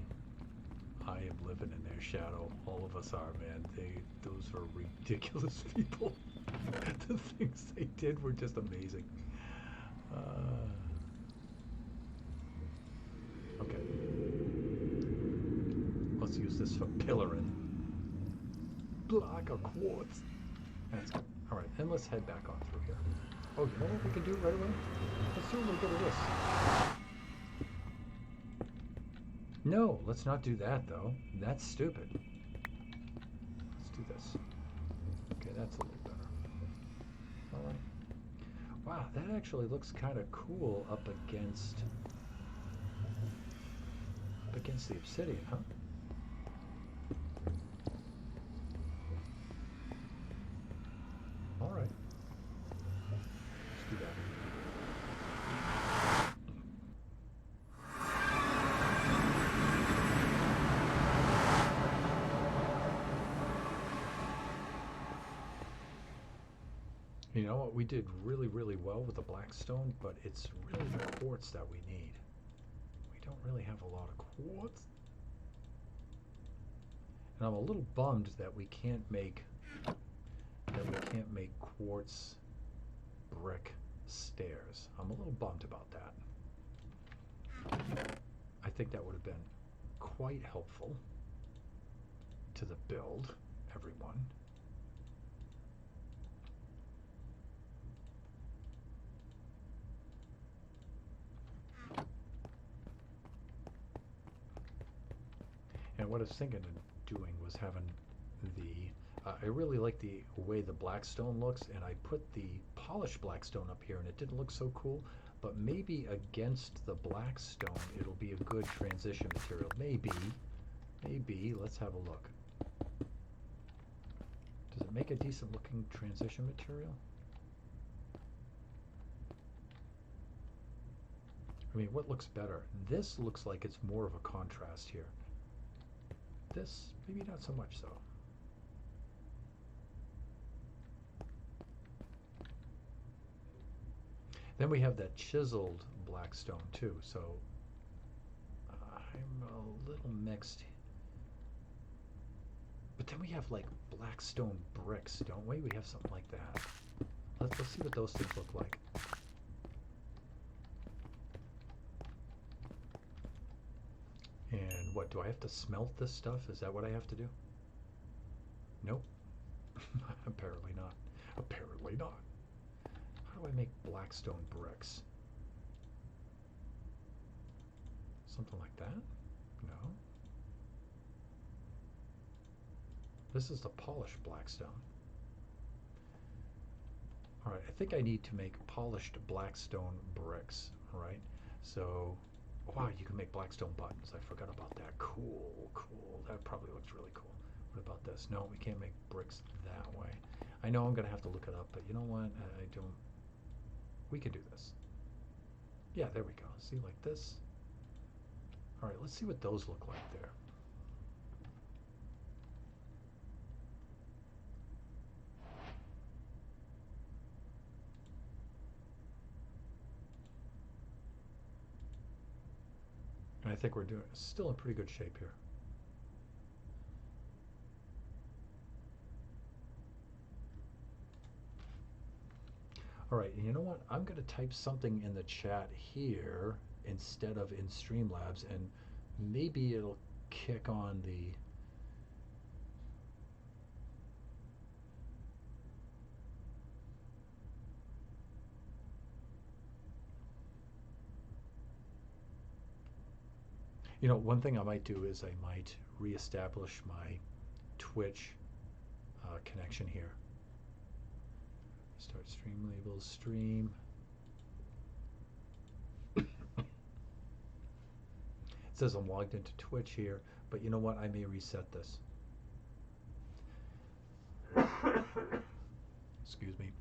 I am living in their shadow. All of us are, man. Those are ridiculous people. The things they did were just amazing. Okay. Let's use this for pillaring. block of quartz. That's good. All right, and let's head back on through here. Oh, you know what we can do right away? Let's do a little bit of this. No, let's not do that, though. That's stupid. Let's do this. Okay, that's a little better. All right. Wow, that actually looks kind of cool up against the obsidian, huh? All right. Let's do that. You know what? We did really, really well with the blackstone, but it's really the quartz that we need. We don't really have a lot of quartz. And I'm a little bummed that we can't make quartz brick stairs. I'm a little bummed about that. I think that would have been quite helpful to the build, everyone. And what I was thinking of doing was having I really like the way the blackstone looks, and I put the polished blackstone up here, and it didn't look so cool, but maybe against the blackstone it'll be a good transition material. Maybe, let's have a look. Does it make a decent looking transition material? I mean, what looks better? This looks like it's more of a contrast here. This, maybe not so much so. Then we have that chiseled blackstone too, so I'm a little mixed. But then we have like blackstone bricks, don't we? We have something like that. Let's see what those things look like. And what, do I have to smelt this stuff? Is that what I have to do? Nope. Apparently not. Apparently not. How do I make blackstone bricks? Something like that? No. This is the polished blackstone. All right, I think I need to make polished blackstone bricks, right? So, wow, you can make blackstone buttons. I forgot about that. Cool, cool. That probably looks really cool. What about this? No, we can't make bricks that way. I know I'm going to have to look it up, but you know what? I don't. We can do this. Yeah, there we go. See, like this. All right, let's see what those look like there. And I think we're doing still in pretty good shape here. All right, and you know what? I'm going to type something in the chat here instead of in Streamlabs, and maybe it'll kick on the... You know, one thing I might do is I might reestablish my Twitch connection here. Start stream labels, stream. It says I'm logged into Twitch here, but you know what? I may reset this. Excuse me.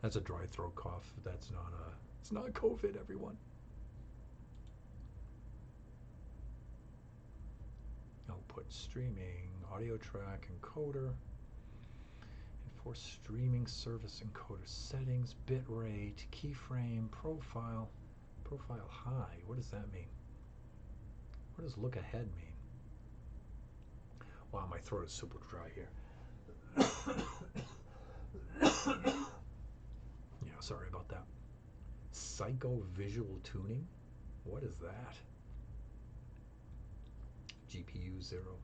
That's a dry throat cough. That's not a... It's not COVID, everyone. Output streaming, audio track encoder. For streaming service encoder settings, bitrate, keyframe, profile high. What does that mean? What does look ahead mean? Wow, my throat is super dry here. Yeah, sorry about that. Psycho visual tuning? What is that? GPU 0.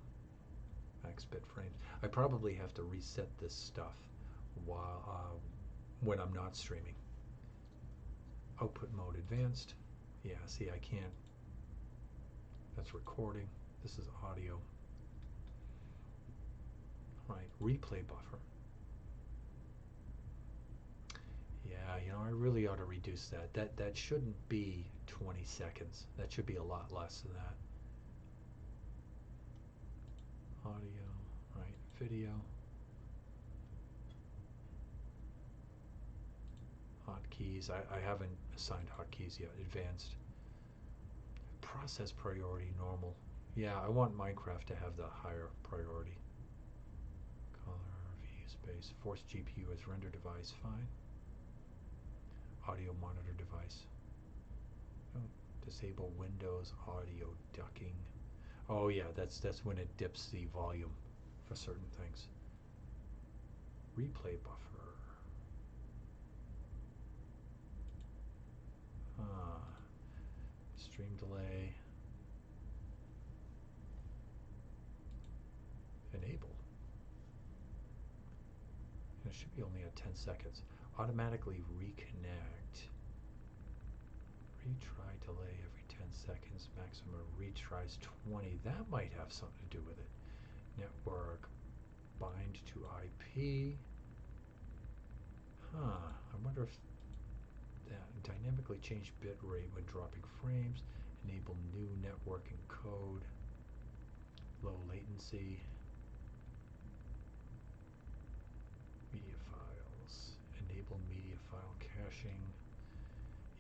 max bit frames. I probably have to reset this stuff while when I'm not streaming. Output mode advanced. Yeah, see, I can't. That's recording. This is audio. Right, replay buffer. Yeah, you know, I really ought to reduce that. That shouldn't be 20 seconds. That should be a lot less than that. Audio, right, video. Hotkeys. I haven't assigned hotkeys yet. Advanced. Process priority normal. Yeah, I want Minecraft to have the higher priority. Color, view space, force GPU as render device, fine. Audio monitor device. Oh, disable Windows audio ducking. Oh yeah, that's when it dips the volume for certain things. Replay buffer. Stream delay. Enable. And it should be only at 10 seconds. Automatically reconnect. Retry delay every 10 seconds. Maximum retries 20. That might have something to do with it. Network. Bind to IP. I wonder if that dynamically change bit rate when dropping frames. Enable new networking code. Low latency. Media files. Enable media file caching.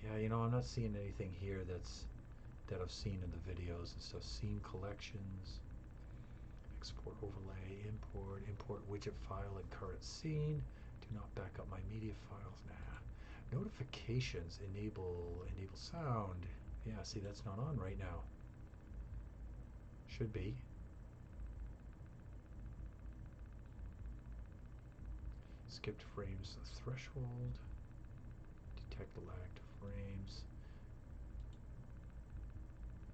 Yeah, you know, I'm not seeing anything here that I've seen in the videos and stuff. Scene collections. Export overlay. Import widget file and current scene. Do not back up my media files. Nah. Notifications. Enable sound. Yeah, see, that's not on right now. Should be. Skipped frames threshold. Detect lagged frames.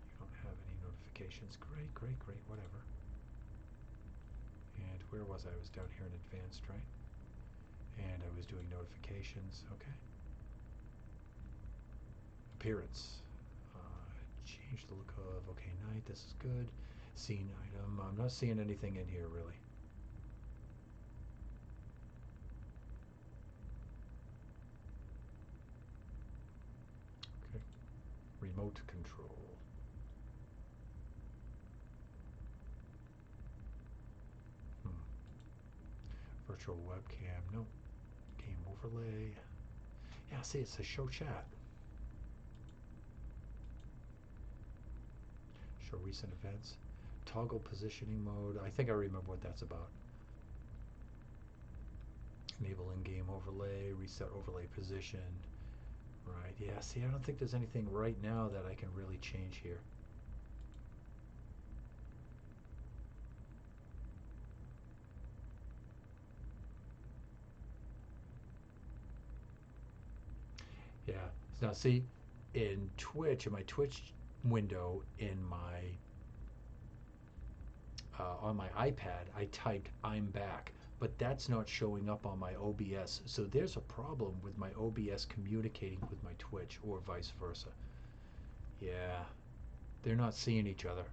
You don't have any notifications. Great, whatever. And where was I? I was down here in advanced, right? And I was doing notifications. Okay. Appearance. Change the look of OK night. This is good. Scene item. I'm not seeing anything in here really. Okay. Remote control. Virtual webcam. Nope. Game overlay. Yeah, see, it says show chat. Show recent events. Toggle positioning mode. I think I remember what that's about. Enable in-game overlay. Reset overlay position. Right, yeah, see, I don't think there's anything right now that I can really change here. Yeah, now see, in Twitch, in my Twitch window, in my on my iPad, I typed "I'm back," but that's not showing up on my OBS. So there's a problem with my OBS communicating with my Twitch, or vice versa. Yeah, they're not seeing each other.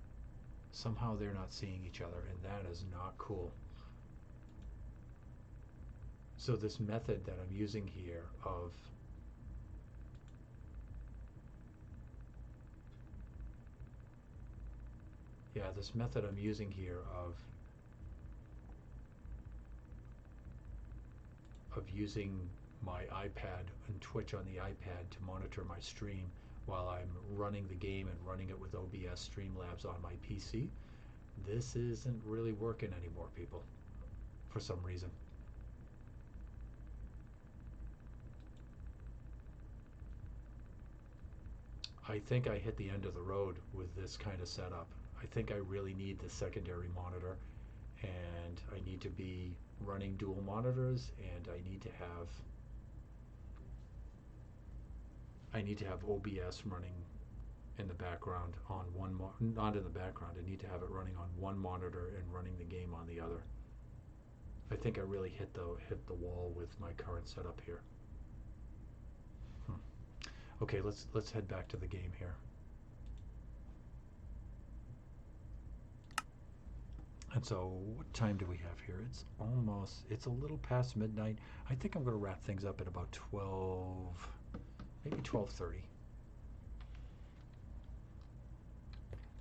Somehow they're not seeing each other, and that is not cool. So this method that I'm using here of this method I'm using here of using my iPad and Twitch on the iPad to monitor my stream while I'm running the game and running it with OBS Streamlabs on my PC. This isn't really working anymore, people, for some reason. I think I hit the end of the road with this kind of setup. I think I really need the secondary monitor, and I need to be running dual monitors, and I need to have OBS running in the background on one, not in the background, I need to have it running on one monitor and running the game on the other. I think I really hit the wall with my current setup here. Okay, let's head back to the game here. And so what time do we have here? It's a little past midnight. I think I'm going to wrap things up at about 12, maybe 12:30.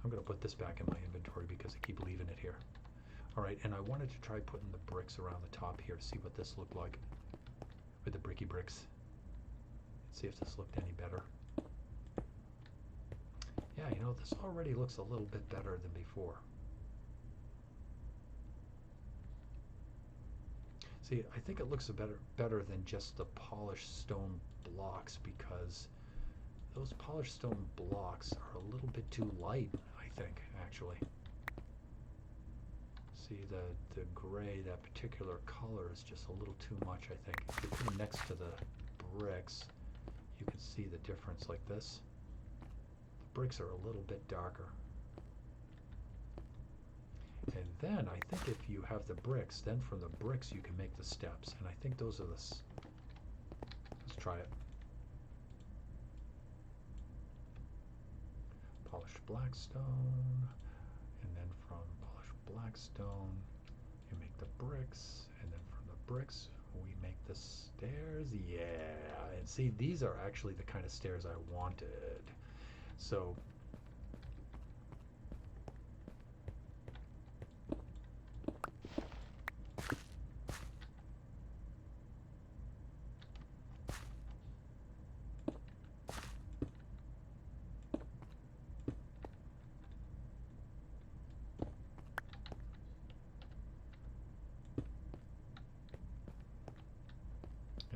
I'm going to put this back in my inventory because I keep leaving it here. All right, and I wanted to try putting the bricks around the top here to see what this looked like with the bricky bricks. See if this looked any better. Yeah, you know, this already looks a little bit better than before. See, I think it looks better than just the polished stone blocks, because those polished stone blocks are a little bit too light, I think, actually. See, the gray, that particular color is just a little too much, I think. If you put them next to the bricks, you can see the difference like this. The bricks are a little bit darker. And then I think if you have the bricks, then from the bricks you can make the steps. And I think those are let's try it. Polished black stone, and then from polished black stone you make the bricks, and then from the bricks we make the stairs. Yeah, and see, these are actually the kind of stairs I wanted. So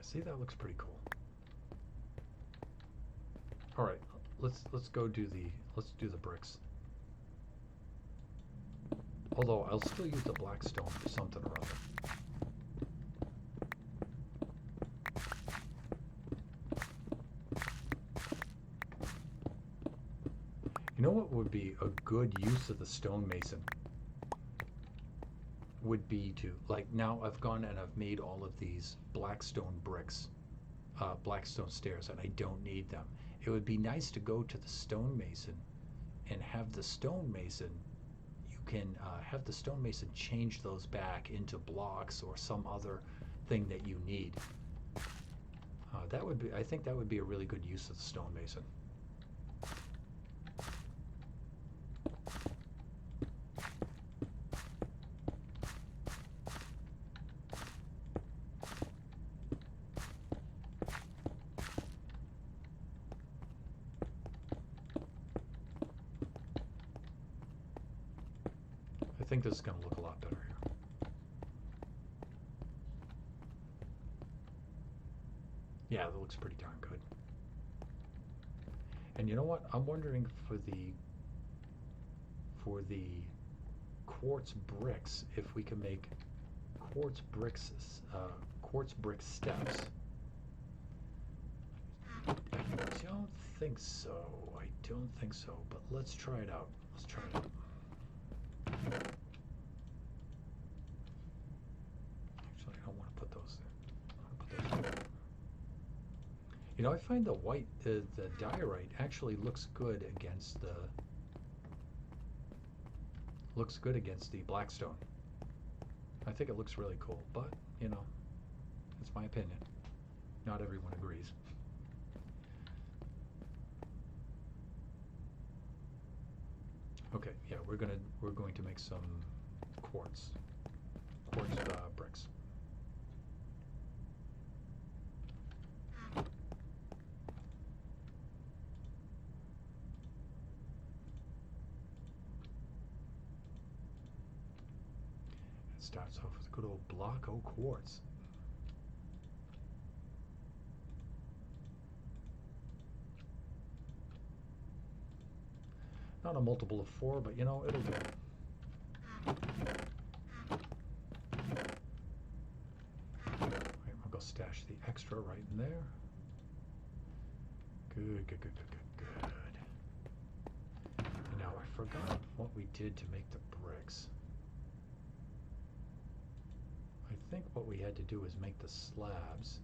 see, that looks pretty cool. All right, let's do the bricks. Although I'll still use the black stone for something or other. You know what would be a good use of the stonemason? Would be to, like, now I've gone and I've made all of these blackstone bricks, blackstone stairs, and I don't need them. It would be nice to go to the stonemason and have the stonemason, you can have the stonemason change those back into blocks or some other thing that you need. That would be, I think that would be a really good use of the stonemason. I think this is going to look a lot better here. Yeah, that looks pretty darn good. And you know what? I'm wondering for the quartz bricks, if we can make quartz bricks, quartz brick steps. I don't think so. I don't think so. But let's try it out. Let's try it out. Actually, I don't want to put those there. I want to put those there. You know, I find the white, the diorite actually looks good against the blackstone. I think it looks really cool, but you know, it's my opinion. Not everyone agrees. Okay, yeah, we're going to make some quartz bricks. It starts off with a good old block of quartz. Not a multiple of 4, but you know, it'll do. Right, we'll go stash the extra right in there. Good, good, good, good, good, good. forgot what we did to make the bricks. I think what we had to do is make the slabs,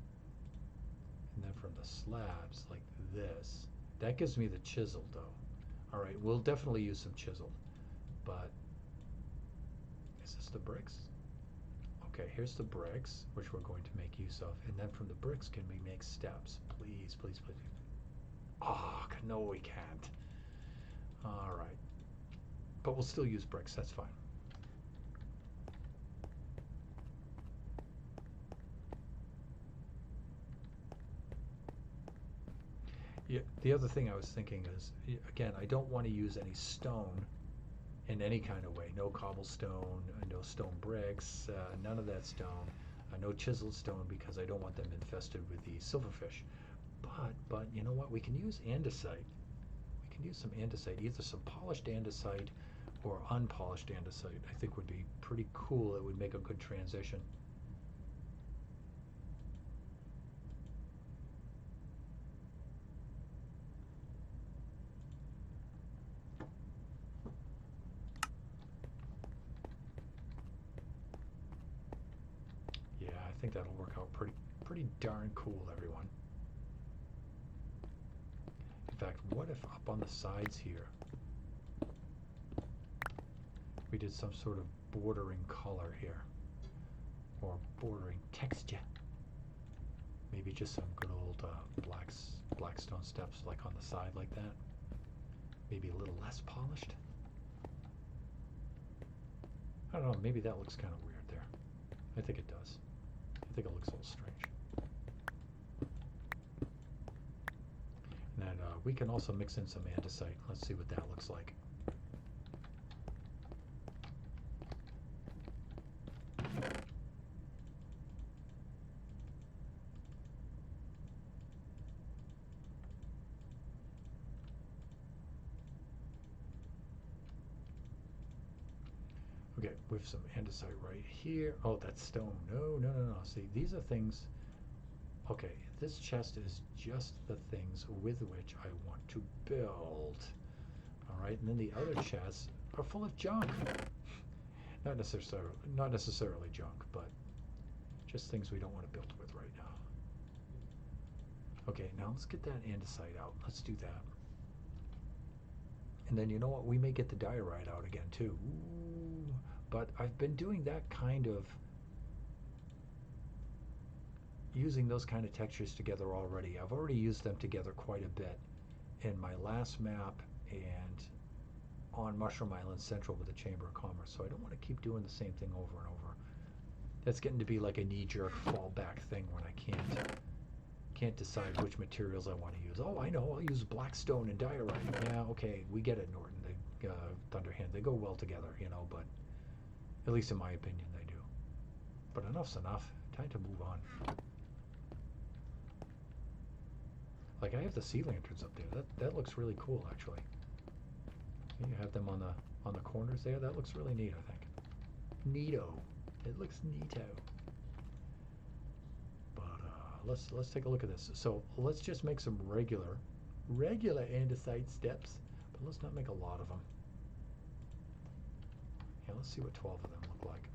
and then from the slabs, like this. That gives me the chisel, though. All right, we'll definitely use some chisel, but is this the bricks? Okay, here's the bricks, which we're going to make use of, and then from the bricks, can we make steps? Please, please, please. Oh, no, we can't. All right, but we'll still use bricks. That's fine. Yeah, the other thing I was thinking is, again, I don't want to use any stone in any kind of way. No cobblestone, no stone bricks, none of that stone, no chiseled stone, because I don't want them infested with the silverfish. But you know what? We can use andesite. We can use some andesite, either some polished andesite or unpolished andesite. I think would be pretty cool. It would make a good transition. Yeah, I think that'll work out pretty darn cool, everyone. In fact, what if up on the sides here we did some sort of bordering color here, or bordering texture? Maybe just some good old blackstone steps, like on the side like that. Maybe a little less polished. I don't know, maybe that looks kind of weird there. I think it does. I think it looks a little strange. And then we can also mix in some andesite. Let's see what that looks like. Okay, with some andesite right here. Oh, that's stone. No, no, no, no. See, these are things. Okay, this chest is just the things with which I want to build. All right, and then the other chests are full of junk. Not necessarily junk, but just things we don't want to build with right now. Okay, now let's get that andesite out. Let's do that. And then you know what? We may get the diorite out again too. Ooh, but I've been doing that kind of, using those kind of textures together already. I've already used them together quite a bit in my last map and on Mushroom Island Central with the Chamber of Commerce. So I don't want to keep doing the same thing over and over. That's getting to be like a knee-jerk fallback thing when I can't decide which materials I want to use. Oh, I know, I'll use blackstone and diorite. Yeah, okay, we get it, Norton. Thunderhand, they go well together, you know, but at least in my opinion they do. But enough's enough. Time to move on. Like, I have the sea lanterns up there. That looks really cool, actually. You have them on the corners there. That looks really neat, I think. Neato. It looks neato. But let's take a look at this. So let's just make some regular andesite steps, but let's not make a lot of them. Yeah, let's see what 12 of them look like.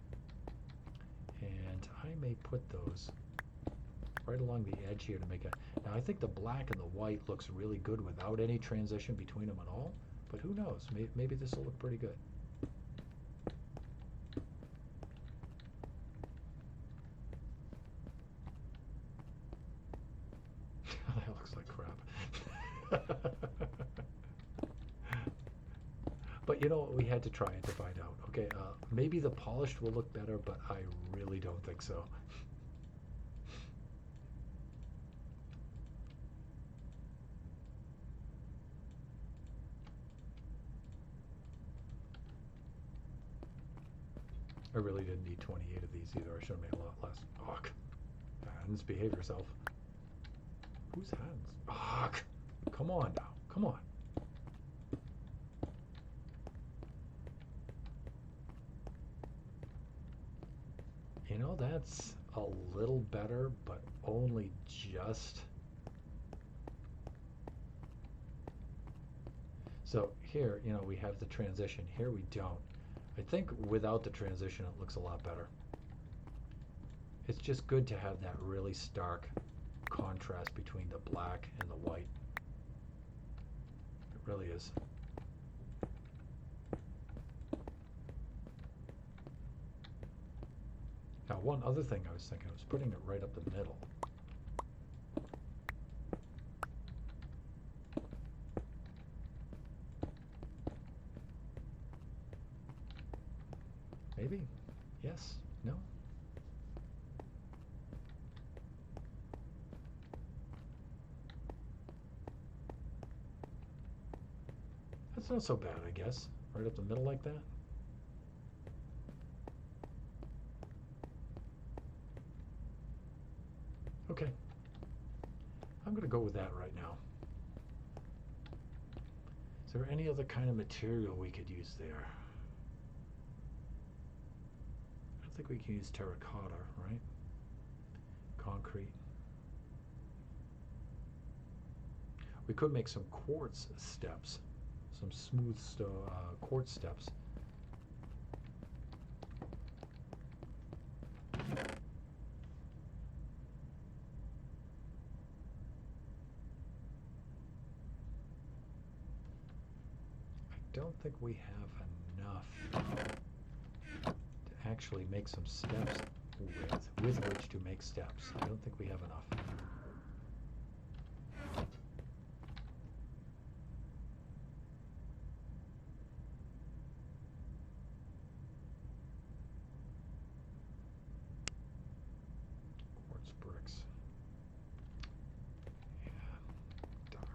And I may put those right along the edge here to make a... Now, I think the black and the white looks really good without any transition between them at all, but who knows? Maybe this will look pretty good. That looks like crap. But you know what? We had to try it to find out. Okay, maybe the polished will look better, but I really don't think so. I really didn't need 28 of these either. I should have made a lot less. Ugh. Hands, behave yourself. Whose hands? Ugh. Come on now. Come on. You know, that's a little better, but only just. So here, you know, we have the transition. Here we don't. I think without the transition it looks a lot better. It's just good to have that really stark contrast between the black and the white. It really is. Now, one other thing I was thinking, I was putting it right up the middle. Maybe? Yes? No? That's not so bad, I guess. Right up the middle like that. Okay. I'm going to go with that right now. Is there any other kind of material we could use there? I don't think we can use terracotta, right? Concrete. We could make some quartz steps, some smooth quartz steps. I don't think we have enough to actually make some steps with which to make steps. I don't think we have enough. Quartz bricks. Yeah, darn.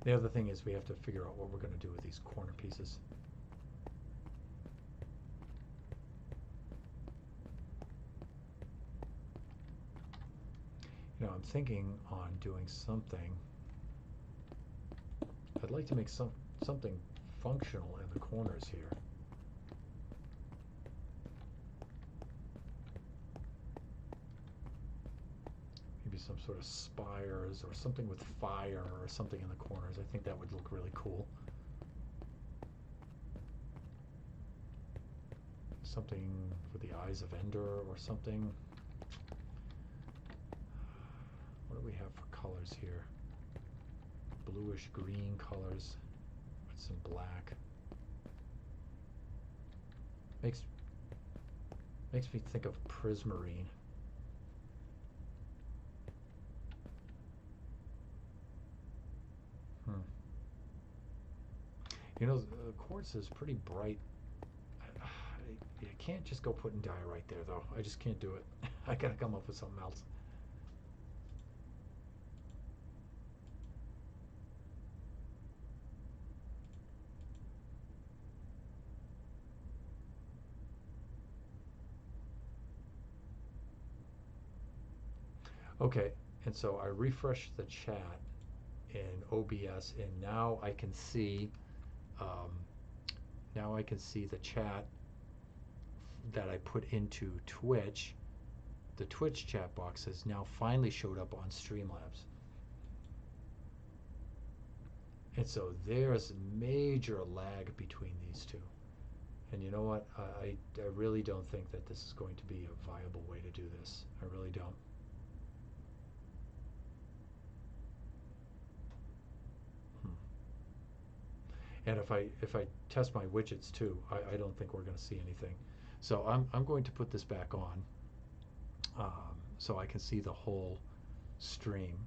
The other thing is we have to figure out what we're going to do with these corner pieces. You know, I'm thinking on doing something. I'd like to make something functional in the corners here. Maybe some sort of spires or something with fire or something in the corners. I think that would look really cool. Something for the eyes of Ender or something. What do we have for colors here? Bluish green colors with some black. Makes me think of prismarine. You know, quartz is pretty bright. I can't just go putting dye right there, though. I just can't do it. I gotta come up with something else. Okay, and so I refreshed the chat in OBS, and now I can see the chat that I put into Twitch. The Twitch chat box has now finally showed up on Streamlabs. And so there's major lag between these two. And you know what? I really don't think that this is going to be a viable way to do this. I really don't. And if I test my widgets too, I don't think we're going to see anything. So I'm going to put this back on so I can see the whole stream.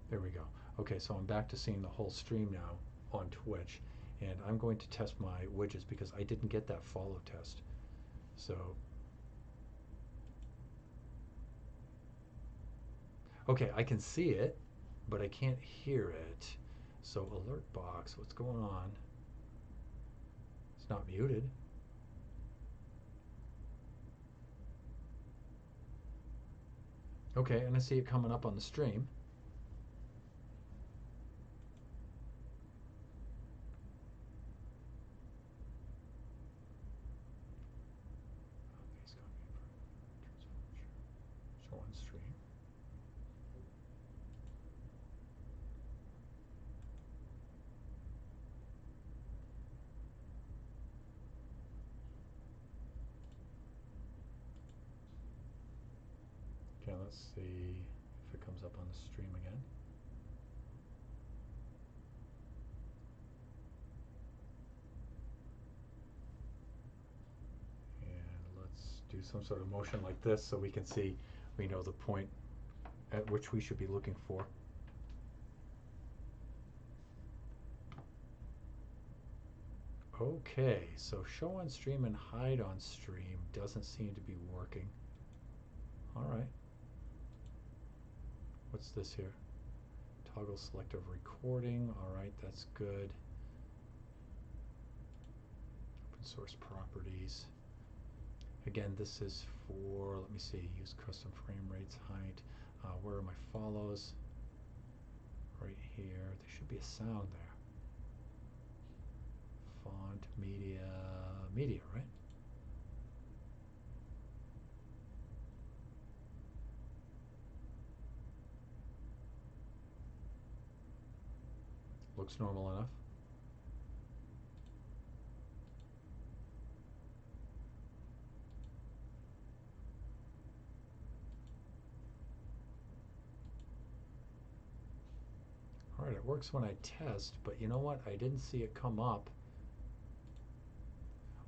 There we go. Okay, so I'm back to seeing the whole stream now on Twitch, and I'm going to test my widgets because I didn't get that follow test. So okay, I can see it, but I can't hear it. So alert box, what's going on? It's not muted. Okay, and I see it coming up on the stream. on stream. Okay, let's see if it comes up on the stream again. And let's do some sort of motion like this so we can see, we know the point at which we should be looking for. Okay, so show on stream and hide on stream doesn't seem to be working. All right. What's this here? Toggle selective recording. All right, that's good. Open source properties. Again, this is for, let me see, use custom frame rates, height. Where are my follows? Right here. There should be a sound there. Font, media, right? Looks normal enough. All right, it works when I test, but you know what? I didn't see it come up.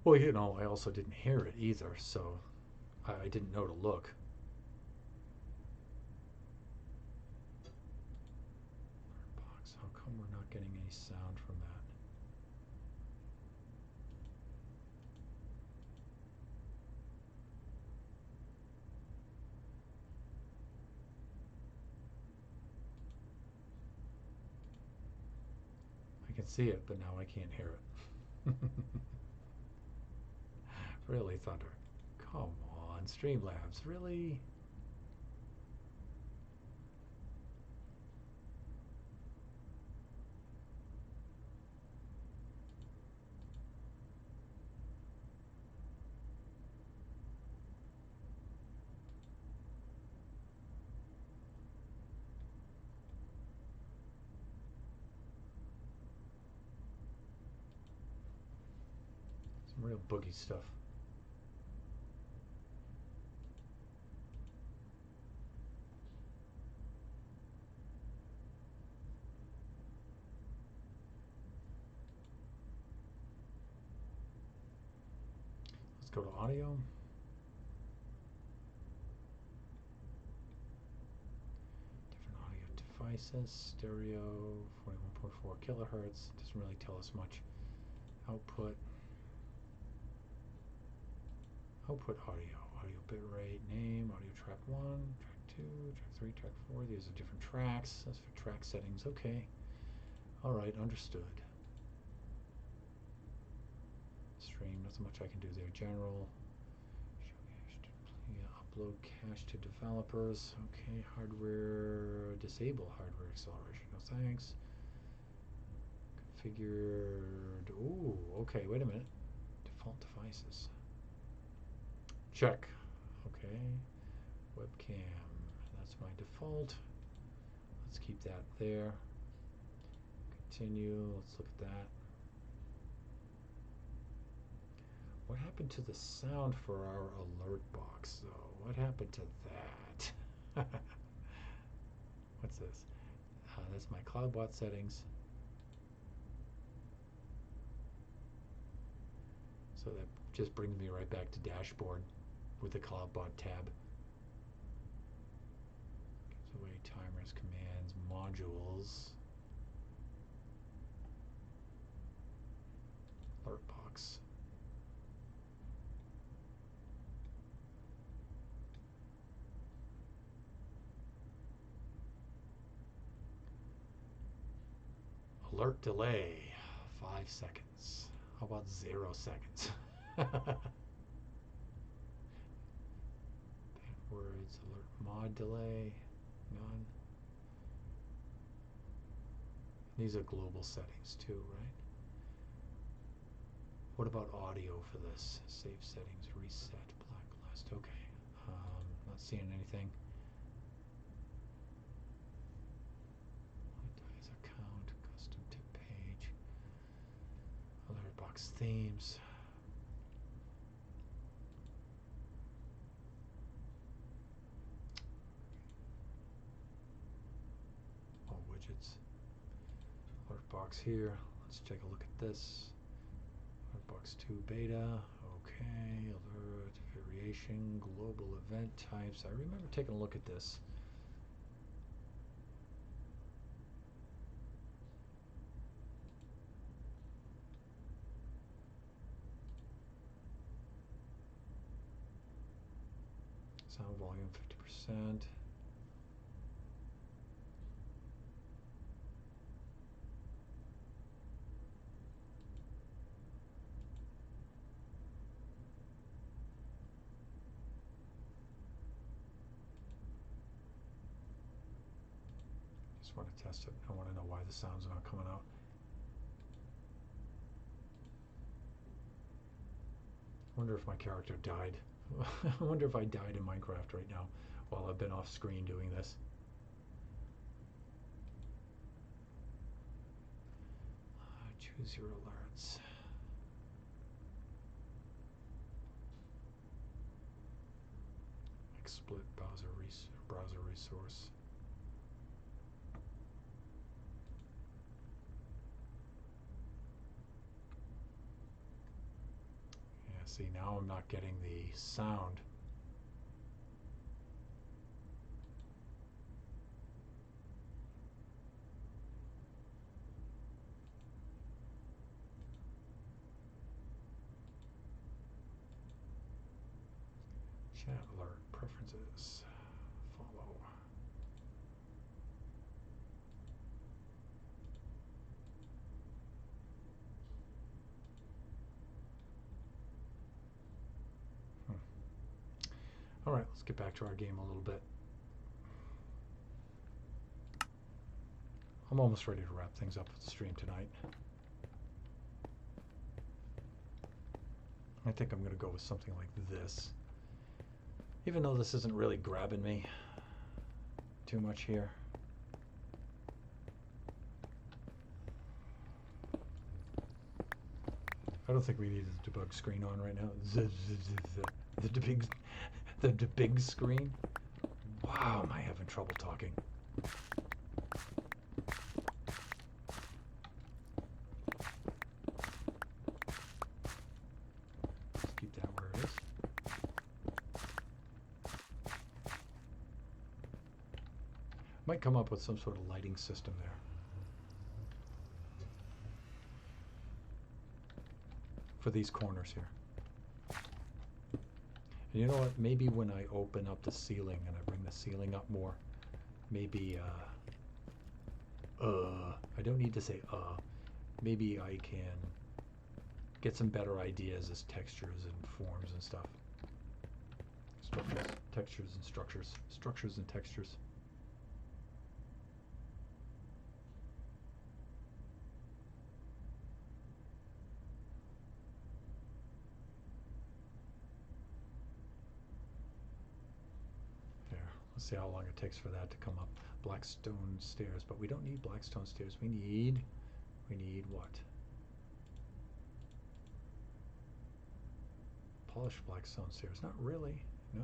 Well, you know, I also didn't hear it either, so I didn't know to look. Box, how come we're not getting any sound from that? I can see it, but now I can't hear it. Really, Thunder? Come on, Streamlabs, really? Some real boogie stuff. Let's go to audio. Different audio devices. Stereo, 41.4 kilohertz. Doesn't really tell us much. Output. Output audio. Audio bitrate, name, audio track 1, track 2, track 3, track 4. These are different tracks. That's for track settings. Okay. All right, understood. Stream, nothing much I can do there. General. Upload cache to developers. Okay, hardware, disable hardware acceleration. No thanks. Configured. Ooh, okay, wait a minute. Default devices. Check. Okay. Webcam. That's my default. Let's keep that there. Continue. Let's look at that. What happened to the sound for our alert box, though? What happened to that? What's this? That's my CloudBot settings. So that just brings me right back to dashboard with the CloudBot tab. Gives away timers, commands, modules. Alert box. Alert delay, 5 seconds. How about 0 seconds? Words, alert mod delay, none. These are global settings too, right? What about audio for this? Save settings, reset, blacklist. Okay, not seeing anything. themes. All widgets. Alert box here. Let's take a look at this. Alert box 2 beta. Okay. Alert variation. Global event types. I remember taking a look at this. Sound volume 50%. Just want to test it. I want to know why the sound's not coming out. I wonder if my character died. I wonder if I died in Minecraft right now while I've been off screen doing this. Choose your alerts. Split browser resource. Yeah, see, now I'm not getting the sound. Chat alert preferences. Follow. All right, let's get back to our game a little bit. I'm almost ready to wrap things up with the stream tonight. I think I'm going to go with something like this. Even though this isn't really grabbing me too much here. I don't think we need the debug screen on right now. The debug screen. Wow, am I having trouble talking? Let's keep that where it is. Might come up with some sort of lighting system there. For these corners here. And you know what? Maybe when I open up the ceiling and I bring the ceiling up more, maybe, I don't need to say, maybe I can get some better ideas as textures and forms and stuff. Structures, textures and structures. Structures and textures. Let's see how long it takes for that to come up. Blackstone stairs, but we don't need blackstone stairs. We need what? Polished blackstone stairs. Not really. No.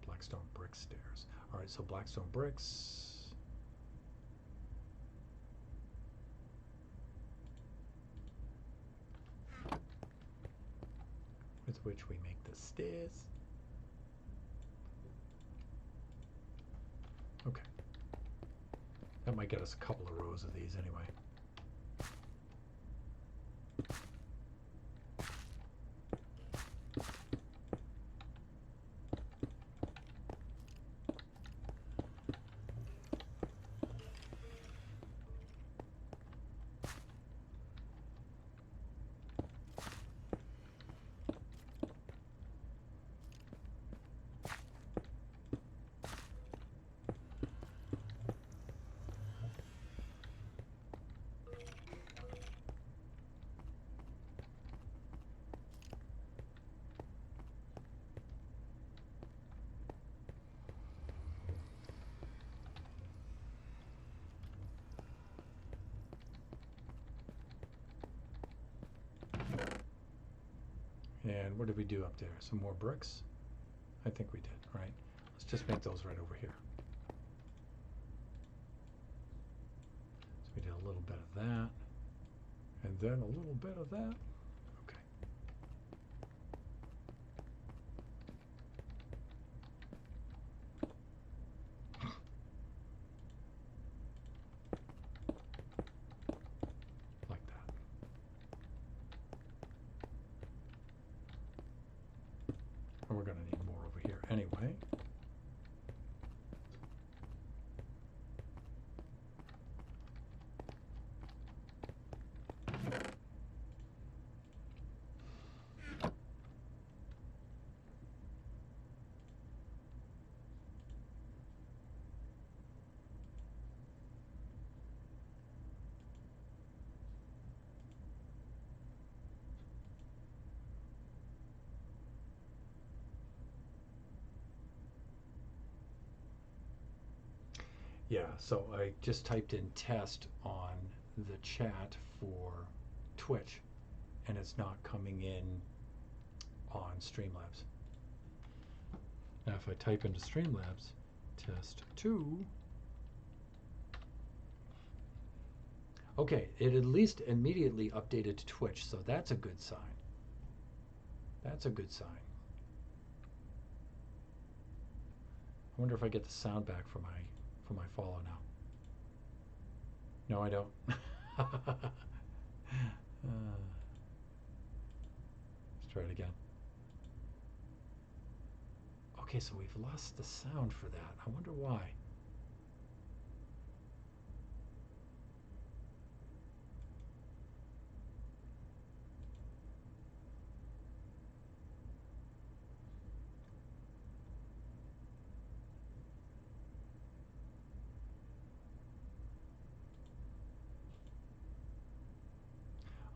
Blackstone brick stairs. All right, so blackstone bricks. With which we make the stairs. Okay. That might get us a couple of rows of these anyway. And what did we do up there? Some more bricks? I think we did, right? Let's just make those right over here. So we did a little bit of that, and then a little bit of that. Okay. Like that. And we're going to need more over here anyway. Yeah, so I just typed in test on the chat for Twitch, and it's not coming in on Streamlabs. Now if I type into Streamlabs, test 2, okay, it at least immediately updated to Twitch, so that's a good sign. That's a good sign. I wonder if I get the sound back for my follow now. No, I don't. Let's try it again. Okay, so we've lost the sound for that. I wonder why.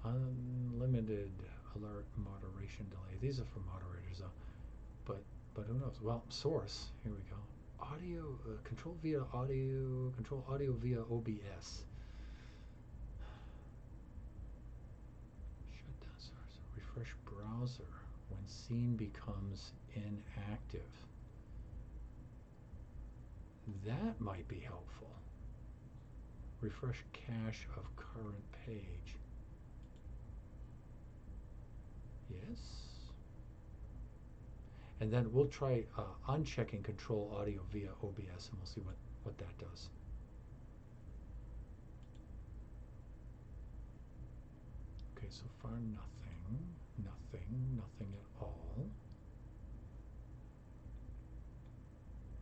Unlimited alert moderation delay. These are for moderators though, but who knows? Well, source. Here we go. Audio control audio via OBS. Shut down source. Refresh browser when scene becomes inactive. That might be helpful. Refresh cache of current page. Yes. And then we'll try unchecking control audio via OBS, and we'll see what that does. Okay, so far nothing at all.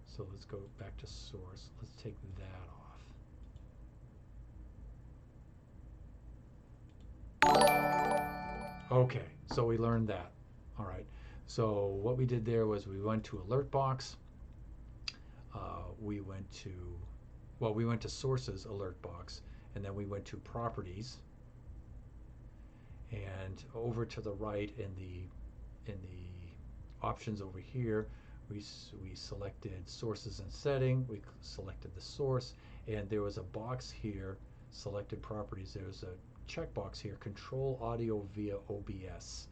So let's go back to source. Let's take that off. Okay, so we learned that. All right. So what we did there was we went to alert box. We went to sources alert box, and then we went to properties, and over to the right in the options over here, we selected sources and setting. We selected the source, and there was a box here, selected properties. There's a checkbox here, control audio via OBS,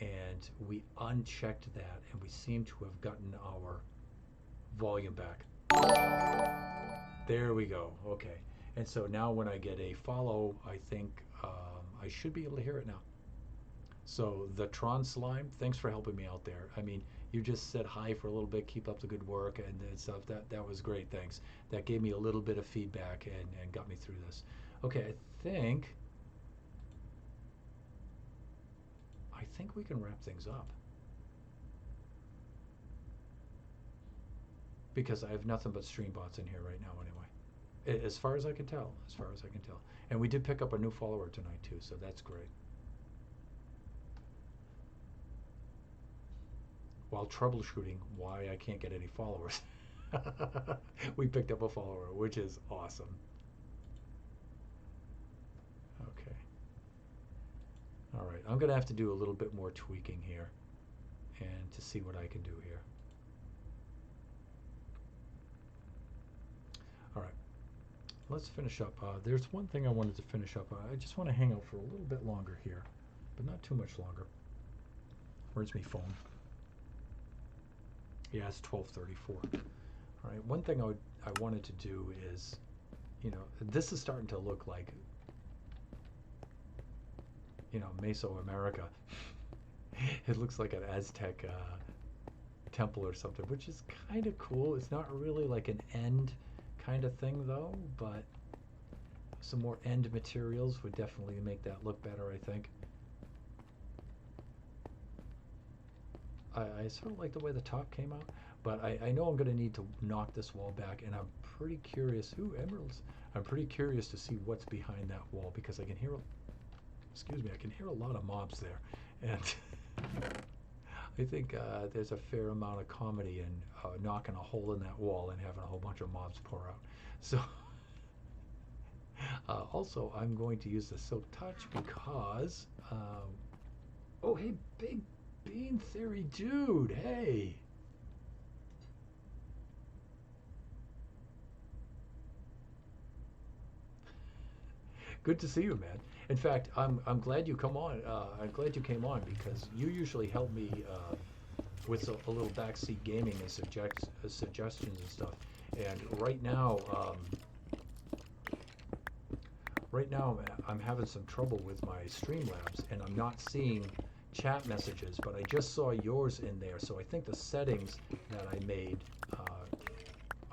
and we unchecked that, and we seem to have gotten our volume back. There we go. Okay, and so now when I get a follow, I think I should be able to hear it now. So the Tron Slime, thanks for helping me out there. I mean, you just said hi for a little bit, keep up the good work and stuff. That was great, thanks. That gave me a little bit of feedback and got me through this. Okay, I think we can wrap things up. Because I have nothing but streambots in here right now anyway. As far as I can tell, And we did pick up a new follower tonight too, so that's great. While troubleshooting why I can't get any followers, we picked up a follower, which is awesome. Okay. All right, I'm gonna have to do a little bit more tweaking here and to see what I can do here. All right, let's finish up. There's one thing I wanted to finish up. I just want to hang out for a little bit longer here, but not too much longer. Where's my phone? Yeah, it's 12:34. All right. One thing I wanted to do is, this is starting to look like, Mesoamerica. It looks like an Aztec temple or something, which is kind of cool. It's not really like an end kind of thing though, but some more end materials would definitely make that look better, I think. I sort of like the way the top came out, but I know I'm going to need to knock this wall back, and I'm pretty curious. Ooh, emeralds. I'm pretty curious to see what's behind that wall, because I can hear, excuse me, I can hear a lot of mobs there, and I think there's a fair amount of comedy in knocking a hole in that wall and having a whole bunch of mobs pour out. So, also, I'm going to use the Silk Touch because, oh, hey, Big Bean Theory dude, hey. Good to see you, man. In fact, I'm glad you come on. I'm glad you came on because you usually help me with a little backseat gaming and suggestions and stuff. And right now, I'm having some trouble with my Streamlabs, and I'm not seeing chat messages. But I just saw yours in there, so I think the settings that I made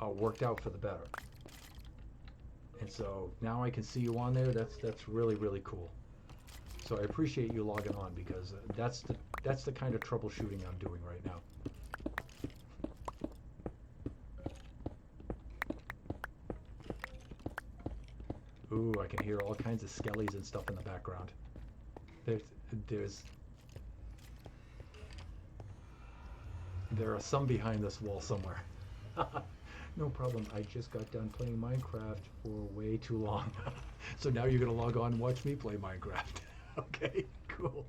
worked out for the better. And so now I can see you on there. That's really, really cool. So I appreciate you logging on because that's the kind of troubleshooting I'm doing right now. Ooh, I can hear all kinds of skellies and stuff in the background. There are some behind this wall somewhere. No problem. I just got done playing Minecraft for way too long. So now you're going to log on and watch me play Minecraft. Okay, cool.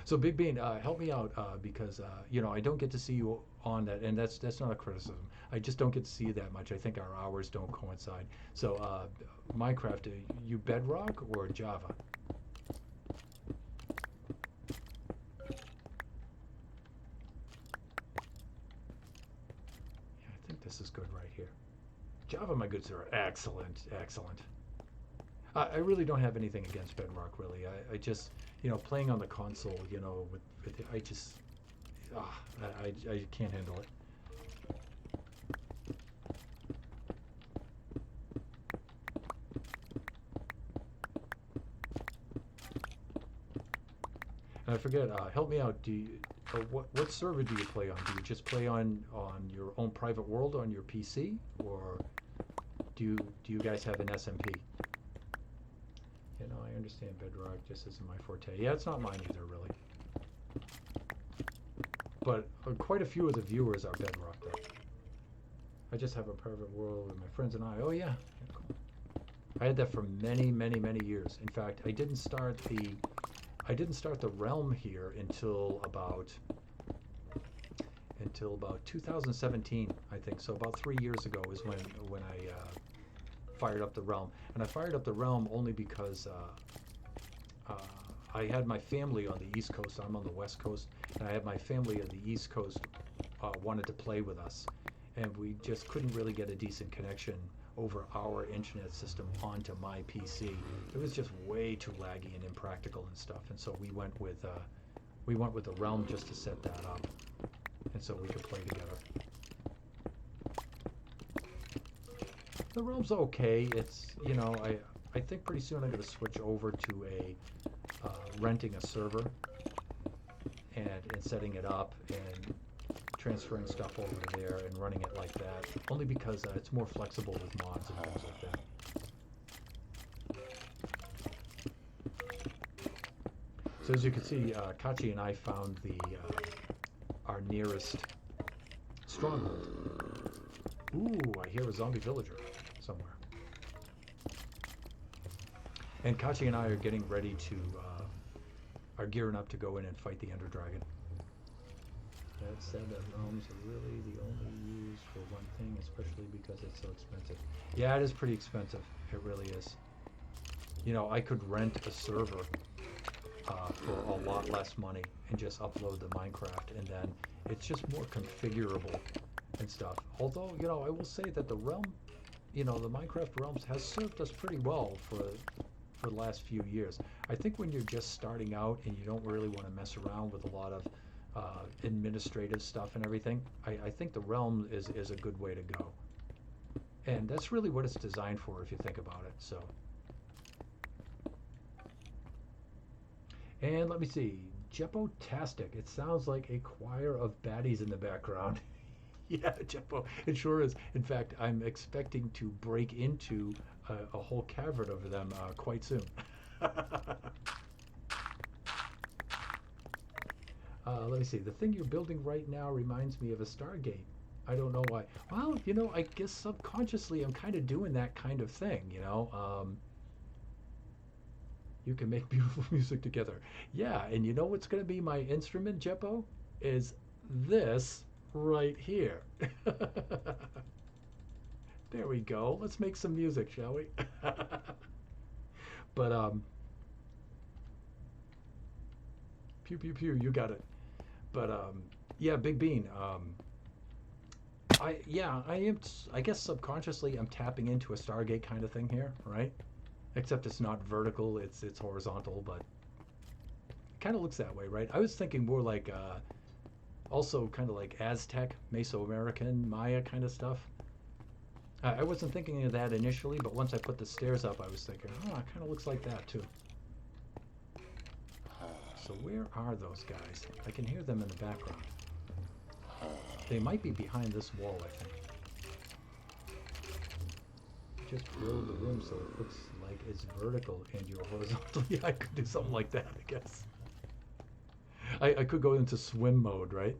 So Big Bean, help me out because I don't get to see you on that, and that's not a criticism. I just don't get to see you that much. I think our hours don't coincide. So Minecraft, you Bedrock or Java? This is good right here. Java, my good sir. Excellent, excellent. I really don't have anything against Bedrock, really. I just, playing on the console, I just, I can't handle it. And I forget, help me out. What server do you play on? Do you just play on your own private world on your PC, or do you guys have an SMP? I understand Bedrock just isn't my forte. Yeah, it's not mine either, really. But quite a few of the viewers are Bedrock, though. I just have a private world with my friends and I. Oh yeah, cool. I had that for many, many, many years. In fact, I didn't start the realm here until about 2017, I think. So about 3 years ago is when I fired up the realm, and I fired up the realm only because I had my family on the East Coast. I'm on the West Coast, and I had my family on the East Coast wanted to play with us, and we just couldn't really get a decent connection over our internet system onto my PC. It was just way too laggy and impractical and stuff, and so we went with the realm just to set that up, and so we could play together. The realm's okay. It's I think pretty soon I'm going to switch over to renting a server and setting it up and transferring stuff over to there and running it like that, only because it's more flexible with mods and things like that. So as you can see, Kachi and I found our nearest stronghold. Ooh, I hear a zombie villager somewhere. And Kachi and I are getting ready are gearing up to go in and fight the Ender Dragon. That said, that realms are really the only use for one thing, especially because it's so expensive. Yeah, it is pretty expensive. It really is. I could rent a server for a lot less money and just upload the Minecraft, and then it's just more configurable and stuff. Although, you know, I will say that the realm, you know, the Minecraft realms has served us pretty well for the last few years. I think when you're just starting out and you don't really want to mess around with a lot of administrative stuff and everything, I think the realm is a good way to go. And that's really what it's designed for if you think about it. So, and let me see, Jeppo-tastic. It sounds like a choir of baddies in the background. Yeah, Jeppo, it sure is. In fact, I'm expecting to break into a whole cavern of them quite soon. Let me see. The thing you're building right now reminds me of a Stargate. I don't know why. Well, you know, I guess subconsciously I'm kind of doing that kind of thing, you know. You can make beautiful music together. Yeah, and you know what's going to be my instrument, Jeppo? Is this right here. There we go. Let's make some music, shall we? But pew pew pew, you got it. But yeah, Big Bean. I am. I guess subconsciously I'm tapping into a Stargate kind of thing here, right? Except it's not vertical; it's horizontal, but it kind of looks that way, right? I was thinking more like also kind of like Aztec, Mesoamerican, Maya kind of stuff. I wasn't thinking of that initially, but once I put the stairs up, I was thinking, oh, it kind of looks like that too. So where are those guys? I can hear them in the background. They might be behind this wall, I think. Just build the room so it looks like it's vertical and you're horizontal. Yeah, I could do something like that, I guess. I could go into swim mode, right?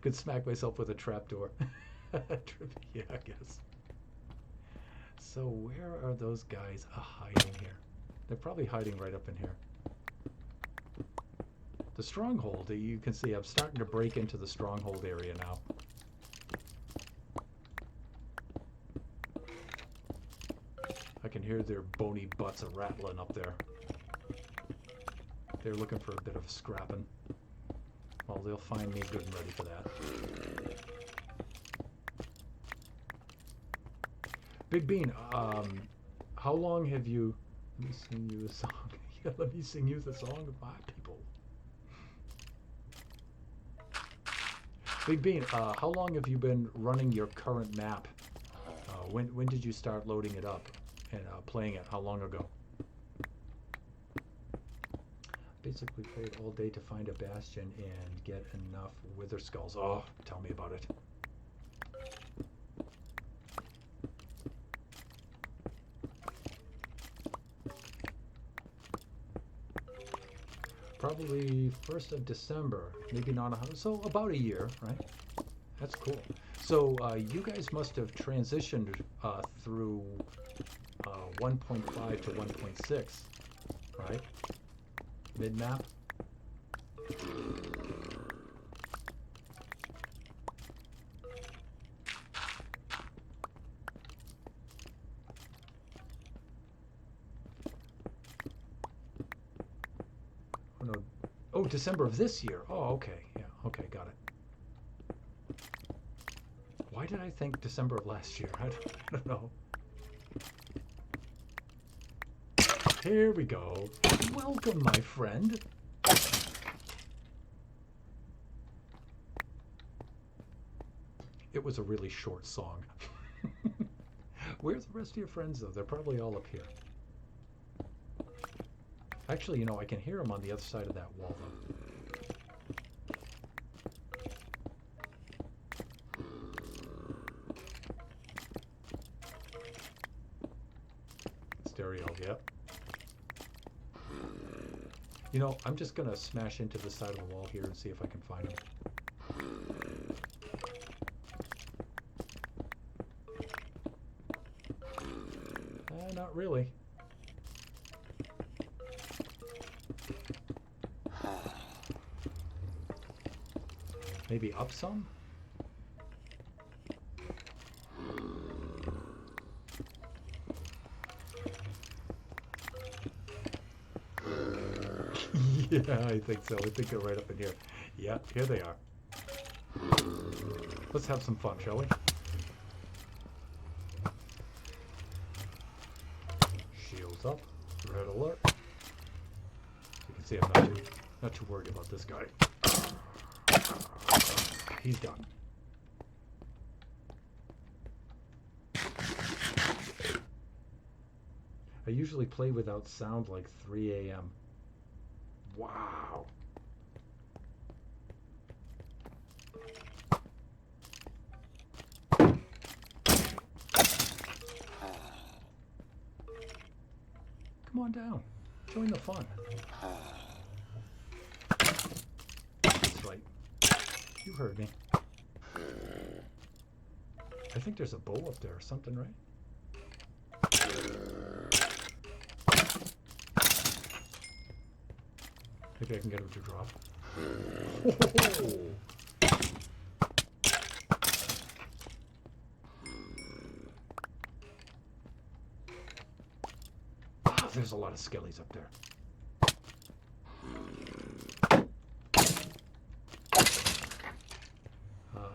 Could smack myself with a trapdoor. Yeah, I guess. So where are those guys hiding here? They're probably hiding right up in here. The stronghold, you can see I'm starting to break into the stronghold area now. I can hear their bony butts rattling up there. They're looking for a bit of a scrapping. Well, they'll find me good and ready for that. Big Bean, how long have you... Let me sing you a song. Yeah, let me sing you the song of my people. Big Bean, how long have you been running your current map? When did you start loading it up and playing it? How long ago? Basically played all day to find a bastion and get enough wither skulls. Oh, tell me about it. Probably 1st of December, maybe not 100, so about a year, right? That's cool. So you guys must have transitioned through 1.5 to 1.6, right? Mid-map. Oh, no. Oh, December of this year. Oh, okay. Yeah, okay, got it. Why did I think December of last year? I don't know. Here we go. Welcome, my friend. It was a really short song. Where's the rest of your friends, though? They're probably all up here. Actually, you know, I can hear them on the other side of that wall, though. Stereo, yep. You know, I'm just going to smash into the side of the wall here and see if I can find them. Not really. Maybe up some? Yeah, I think so. I think they're right up in here. Yeah, here they are. Let's have some fun, shall we? Shields up. Red alert. You can see I'm not too worried about this guy. He's done. I usually play without sound like 3 a.m. Wow. Come on down. Join the fun. That's right. You heard me. I think there's a bow up there or something, right? Maybe I can get him to drop. Oh, there's a lot of skellies up there.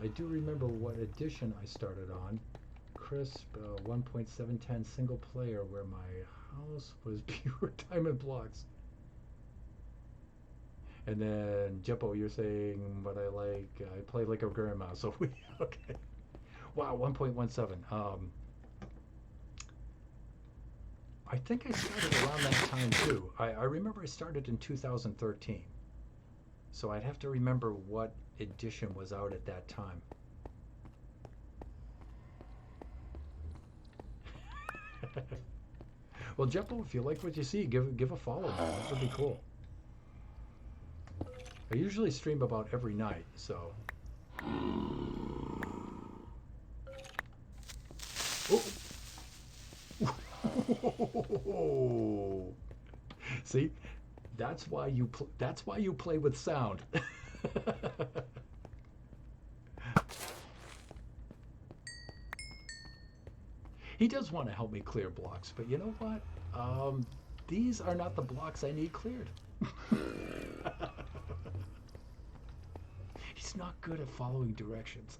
I do remember what edition I started on. Crisp 1.710 single player where my house was pure diamond blocks. And then Jeppo, you're saying what I like. I play like a grandma. So we okay. Wow, 1.17. I think I started around that time too. I remember I started in 2013. So I'd have to remember what edition was out at that time. Well, Jeppo, if you like what you see, give a follow. That would be cool. I usually stream about every night, so. Oh. See, that's why you play with sound. He does want to help me clear blocks, but you know what? These are not the blocks I need cleared. He's not good at following directions.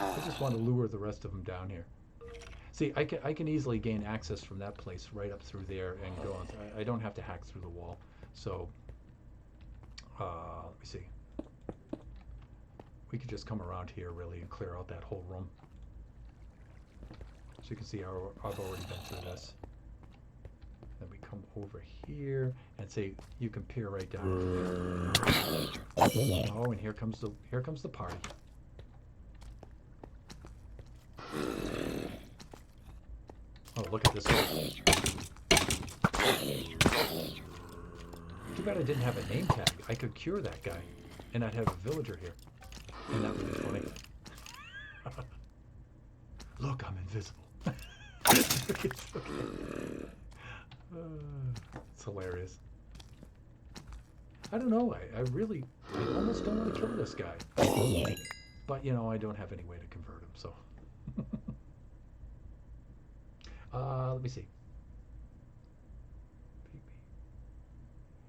I just want to lure the rest of them down here. See, I can easily gain access from that place right up through there and go on. I don't have to hack through the wall. So, let me see. We could just come around here really and clear out that whole room. So you can see how I've already been through this. Then we come over here and say you can peer right down. Oh, and here comes the party. Oh, look at this one. Too bad I didn't have a name tag. I could cure that guy, and I'd have a villager here. And that would be funny. Look, I'm invisible. It's hilarious. I don't know. I almost don't want to kill this guy. But, you know, I don't have any way to convert him, so. Let me see.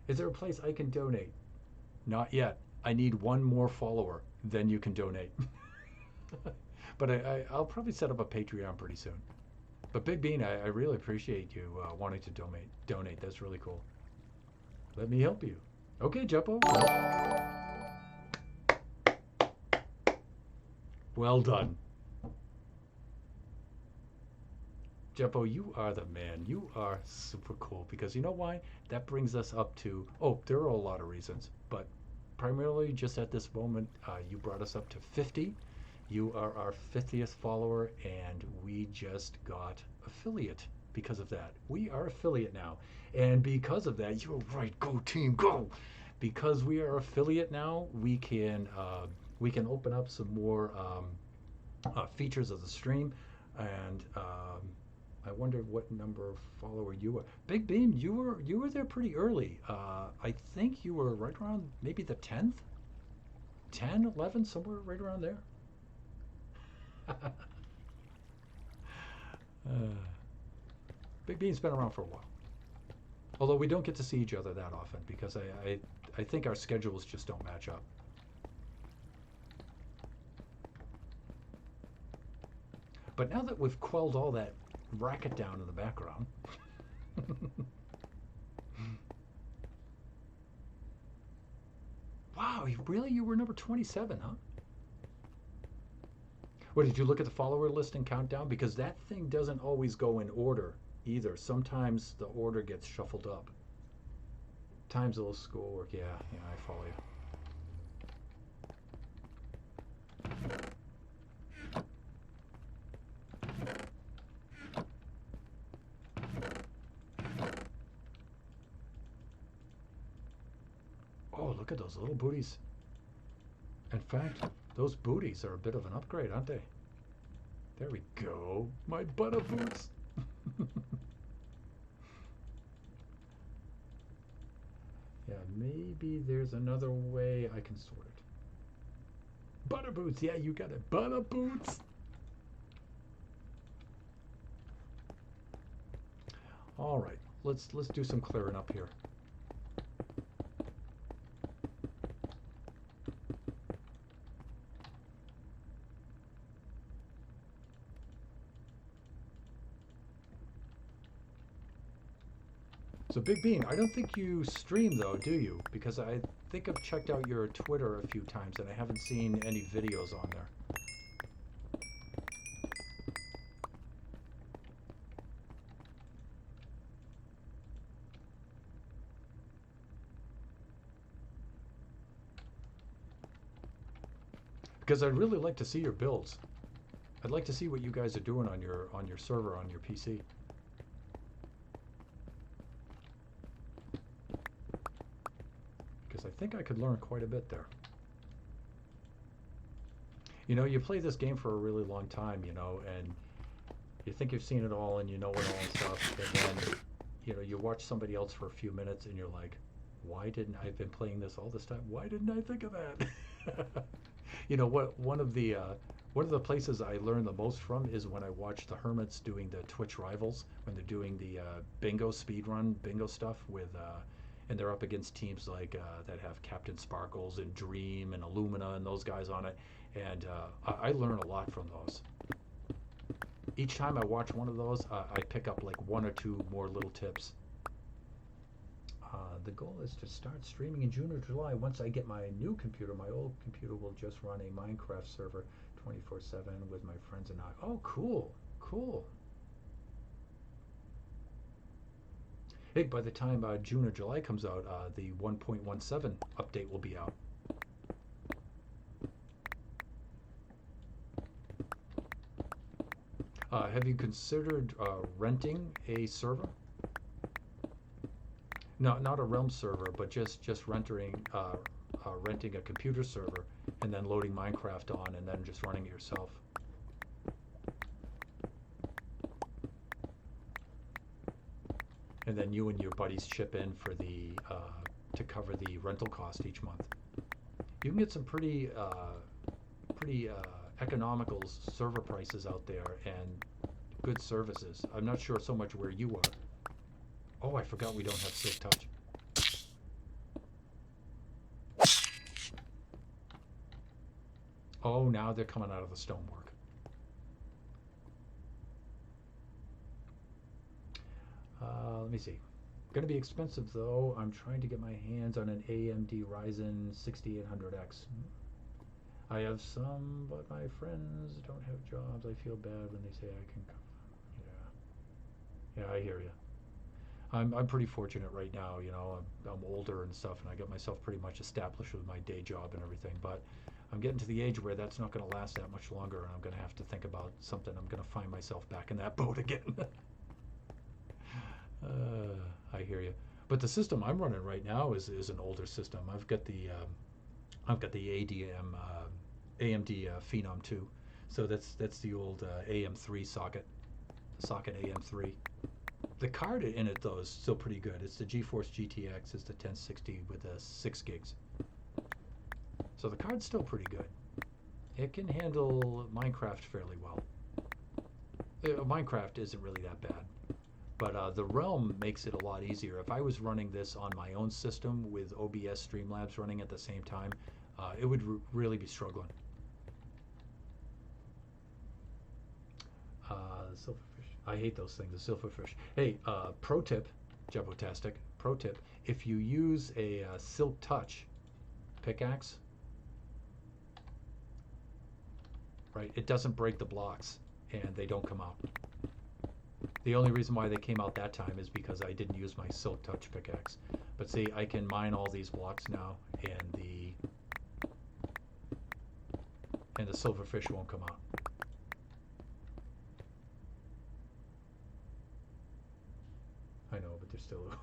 Is there a place I can donate? Not yet. I need one more follower, then you can donate. But I'll probably set up a Patreon pretty soon. But Big Bean, I really appreciate you wanting to donate. That's really cool. Let me help you. Okay, Jeppo. Well done. Jeppo, you are the man. You are super cool. Because you know why? That brings us up to... Oh, there are a lot of reasons. But primarily just at this moment, you brought us up to 50. You are our 50th follower, and we just got affiliate because of that. We are affiliate now. And because of that, you're right, go team, go! Because we are affiliate now, we can open up some more features of the stream. And I wonder what number of follower you are. Big Beam, you were there pretty early. I think you were right around maybe the 10th? 10, 11, somewhere right around there. Big Bean's been around for a while. Although we don't get to see each other that often because I think our schedules just don't match up. But now that we've quelled all that racket down in the background, wow, really? You were number 27, huh? What, did you look at the follower list and count down? Because that thing doesn't always go in order either. Sometimes the order gets shuffled up. Times a little schoolwork. Yeah, I follow you. Oh, look at those little booties. In fact, those booties are a bit of an upgrade, aren't they? There we go. My butter boots. Yeah, maybe there's another way I can sort it. Butter boots. Yeah, you got it. Butter boots. All right. Let's do some clearing up here. So Big Bean, I don't think you stream though, do you? Because I think I've checked out your Twitter a few times and I haven't seen any videos on there. Because I'd really like to see your builds. I'd like to see what you guys are doing on your server on your PC. Because I think I could learn quite a bit there. You know, you play this game for a really long time, you know, and you think you've seen it all and you know it all and stuff, and then, you know, you watch somebody else for a few minutes and you're like, why didn't I've been playing this all this time? Why didn't I think of that? You know what? One of the places I learn the most from is when I watch the Hermits doing the Twitch Rivals, when they're doing the bingo speedrun bingo stuff with, and they're up against teams like that have Captain Sparkles and Dream and Illumina and those guys on it, and I learn a lot from those. Each time I watch one of those, I pick up like one or two more little tips. The goal is to start streaming in June or July. Once I get my new computer, my old computer will just run a Minecraft server 24/7 with my friends and I. Oh, cool, cool. Hey, by the time June or July comes out, the 1.17 update will be out. Have you considered renting a server? No, not a Realm server, but just renting a computer server and then loading Minecraft on and then just running it yourself. And then you and your buddies chip in for the to cover the rental cost each month. You can get some pretty economical server prices out there and good services. I'm not sure so much where you are. Oh, I forgot we don't have Silk Touch. Oh, now they're coming out of the stonework. Let me see. Going to be expensive though. I'm trying to get my hands on an AMD Ryzen 6800X. I have some, but my friends don't have jobs. I feel bad when they say I can cover them. Yeah, I hear you. I'm pretty fortunate right now, you know, I'm older and stuff, and I got myself pretty much established with my day job and everything, but I'm getting to the age where that's not going to last that much longer, and I'm going to have to think about something. I'm going to find myself back in that boat again. I hear you. But the system I'm running right now is an older system. I've got the AMD Phenom 2, so that's the old AM3 socket AM3. The card in it though is still pretty good. It's the GeForce GTX. It's the 1060 with 6 gigs. So the card's still pretty good. It can handle Minecraft fairly well. Minecraft isn't really that bad. But the Realm makes it a lot easier. If I was running this on my own system with OBS Streamlabs running at the same time, it would really be struggling. Silverfish. I hate those things, the silverfish. Hey, pro tip, Jebotastic, pro tip, if you use a Silk Touch pickaxe, right, it doesn't break the blocks and they don't come out. The only reason why they came out that time is because I didn't use my Silk Touch pickaxe. But see, I can mine all these blocks now, and the silverfish won't come out. I know, but they're still...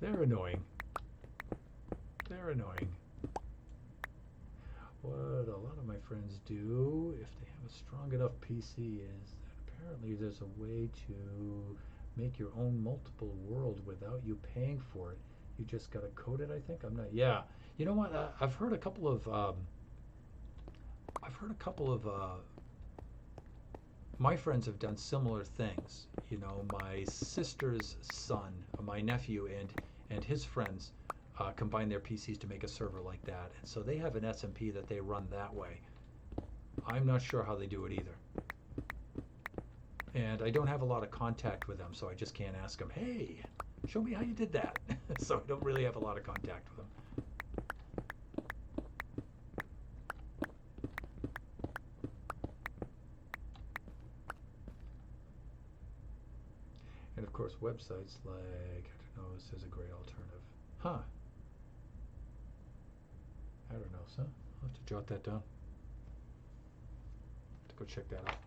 They're annoying. They're annoying. What a lot of my friends do, if they have a strong enough PC, is that apparently there's a way to make your own multiple world without you paying for it. You just gotta code it, I think. I'm not. Yeah. You know what? I've heard a couple of. My friends have done similar things. You know, my sister's son, my nephew, and his friends combine their PCs to make a server like that, and so they have an SMP that they run that way. I'm not sure how they do it either, and I don't have a lot of contact with them, so I just can't ask them, hey, show me how you did that. So I don't really have a lot of contact with them. And of course websites like, I don't know, this is a great alternative. Huh. I don't know, so I'll have to jot that down. Have to go check that out.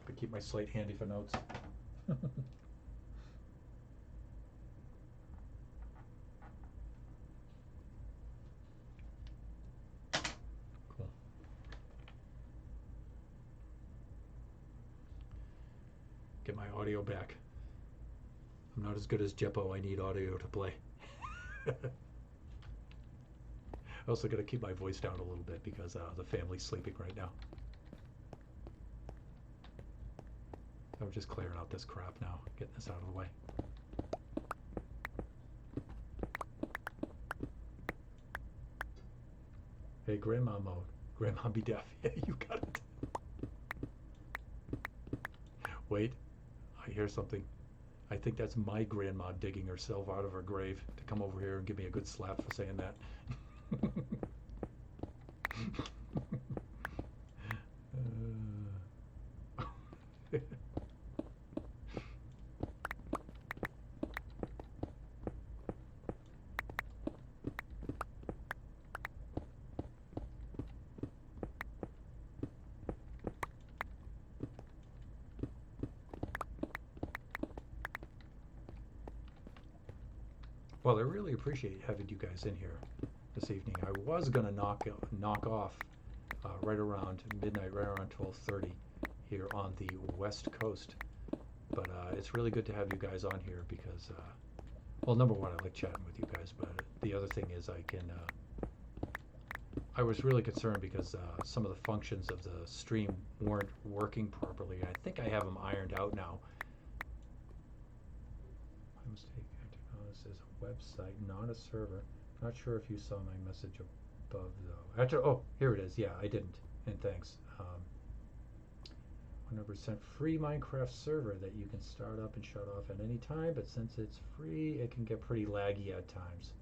But keep my slate handy for notes. Cool. Get my audio back. I'm not as good as Jeppo. I need audio to play. I also got to keep my voice down a little bit because the family's sleeping right now. I'm just clearing out this crap now, getting this out of the way. Hey, grandma mode. Grandma be deaf. Yeah, you got it. Wait, I hear something. I think that's my grandma digging herself out of her grave to come over here and give me a good slap for saying that. Well, I really appreciate having you guys in here this evening. I was going to knock off right around midnight, right around 12:30 here on the West Coast. But it's really good to have you guys on here because, well, number one, I like chatting with you guys. But the other thing is I was really concerned because some of the functions of the stream weren't working properly. I think I have them ironed out now. My mistake. This is a website, not a server. Not sure if you saw my message above though. Oh, here it is. Yeah, I didn't. And thanks. 100% free Minecraft server that you can start up and shut off at any time, but since it's free, it can get pretty laggy at times.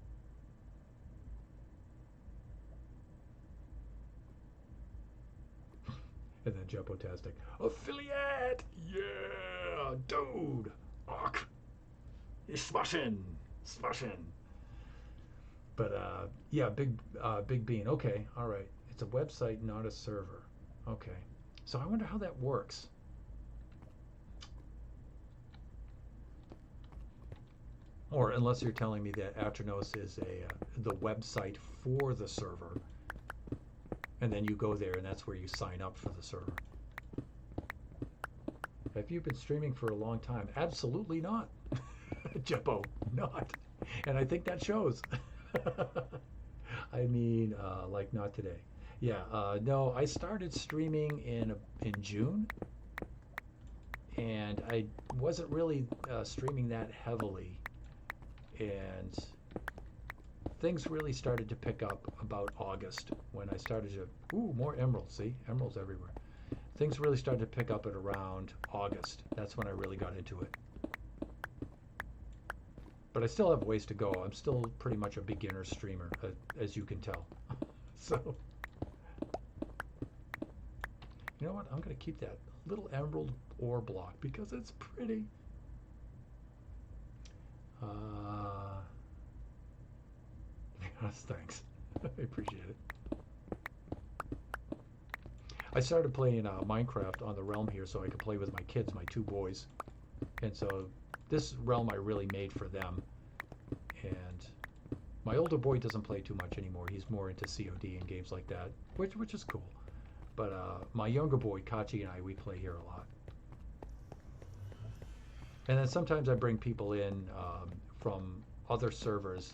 And then Jumpotastic. Affiliate! Yeah! Dude! Fuck! He's smashing! Smashing! But, yeah, Big Bean. Okay, alright. It's a website, not a server. Okay. So I wonder how that works. Or unless you're telling me that Aternos is the website for the server, and then you go there and that's where you sign up for the server. Have you been streaming for a long time? Absolutely not. Jeppo, not. And I think that shows. I mean, like not today. Yeah, no, I started streaming in June, and I wasn't really streaming that heavily, and things really started to pick up about August when I started to, ooh, more emeralds, see? Emeralds everywhere. Things really started to pick up at around August. That's when I really got into it. But I still have ways to go. I'm still pretty much a beginner streamer, as you can tell. So, you know what? I'm going to keep that little emerald ore block because it's pretty. Yes, thanks. I appreciate it. I started playing Minecraft on the realm here so I could play with my kids, my two boys. And so this realm I really made for them. And my older boy doesn't play too much anymore. He's more into COD and games like that, which is cool. But my younger boy, Kachi, and we play here a lot. And then sometimes I bring people in from other servers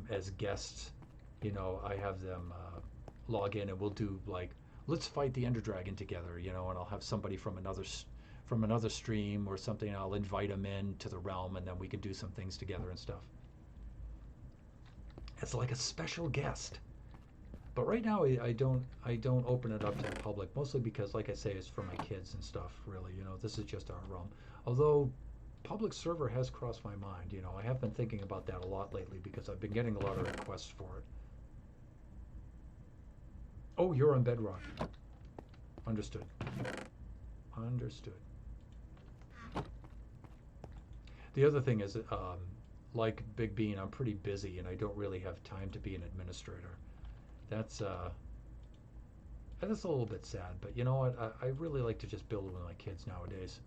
as guests. You know, I have them log in and we'll do like, let's fight the Ender Dragon together, you know, and I'll have somebody from another stream or something. And I'll invite them in to the realm, and then we can do some things together and stuff. It's like a special guest. But right now I don't open it up to the public, mostly because, like I say, it's for my kids and stuff. Really, you know, this is just our realm. Although public server has crossed my mind. You know, I have been thinking about that a lot lately because I've been getting a lot of requests for it. Oh, you're on Bedrock. Understood. Understood. The other thing is, like Big Bean, I'm pretty busy and I don't really have time to be an administrator. That's a little bit sad, but you know what? I really like to just build with my kids nowadays.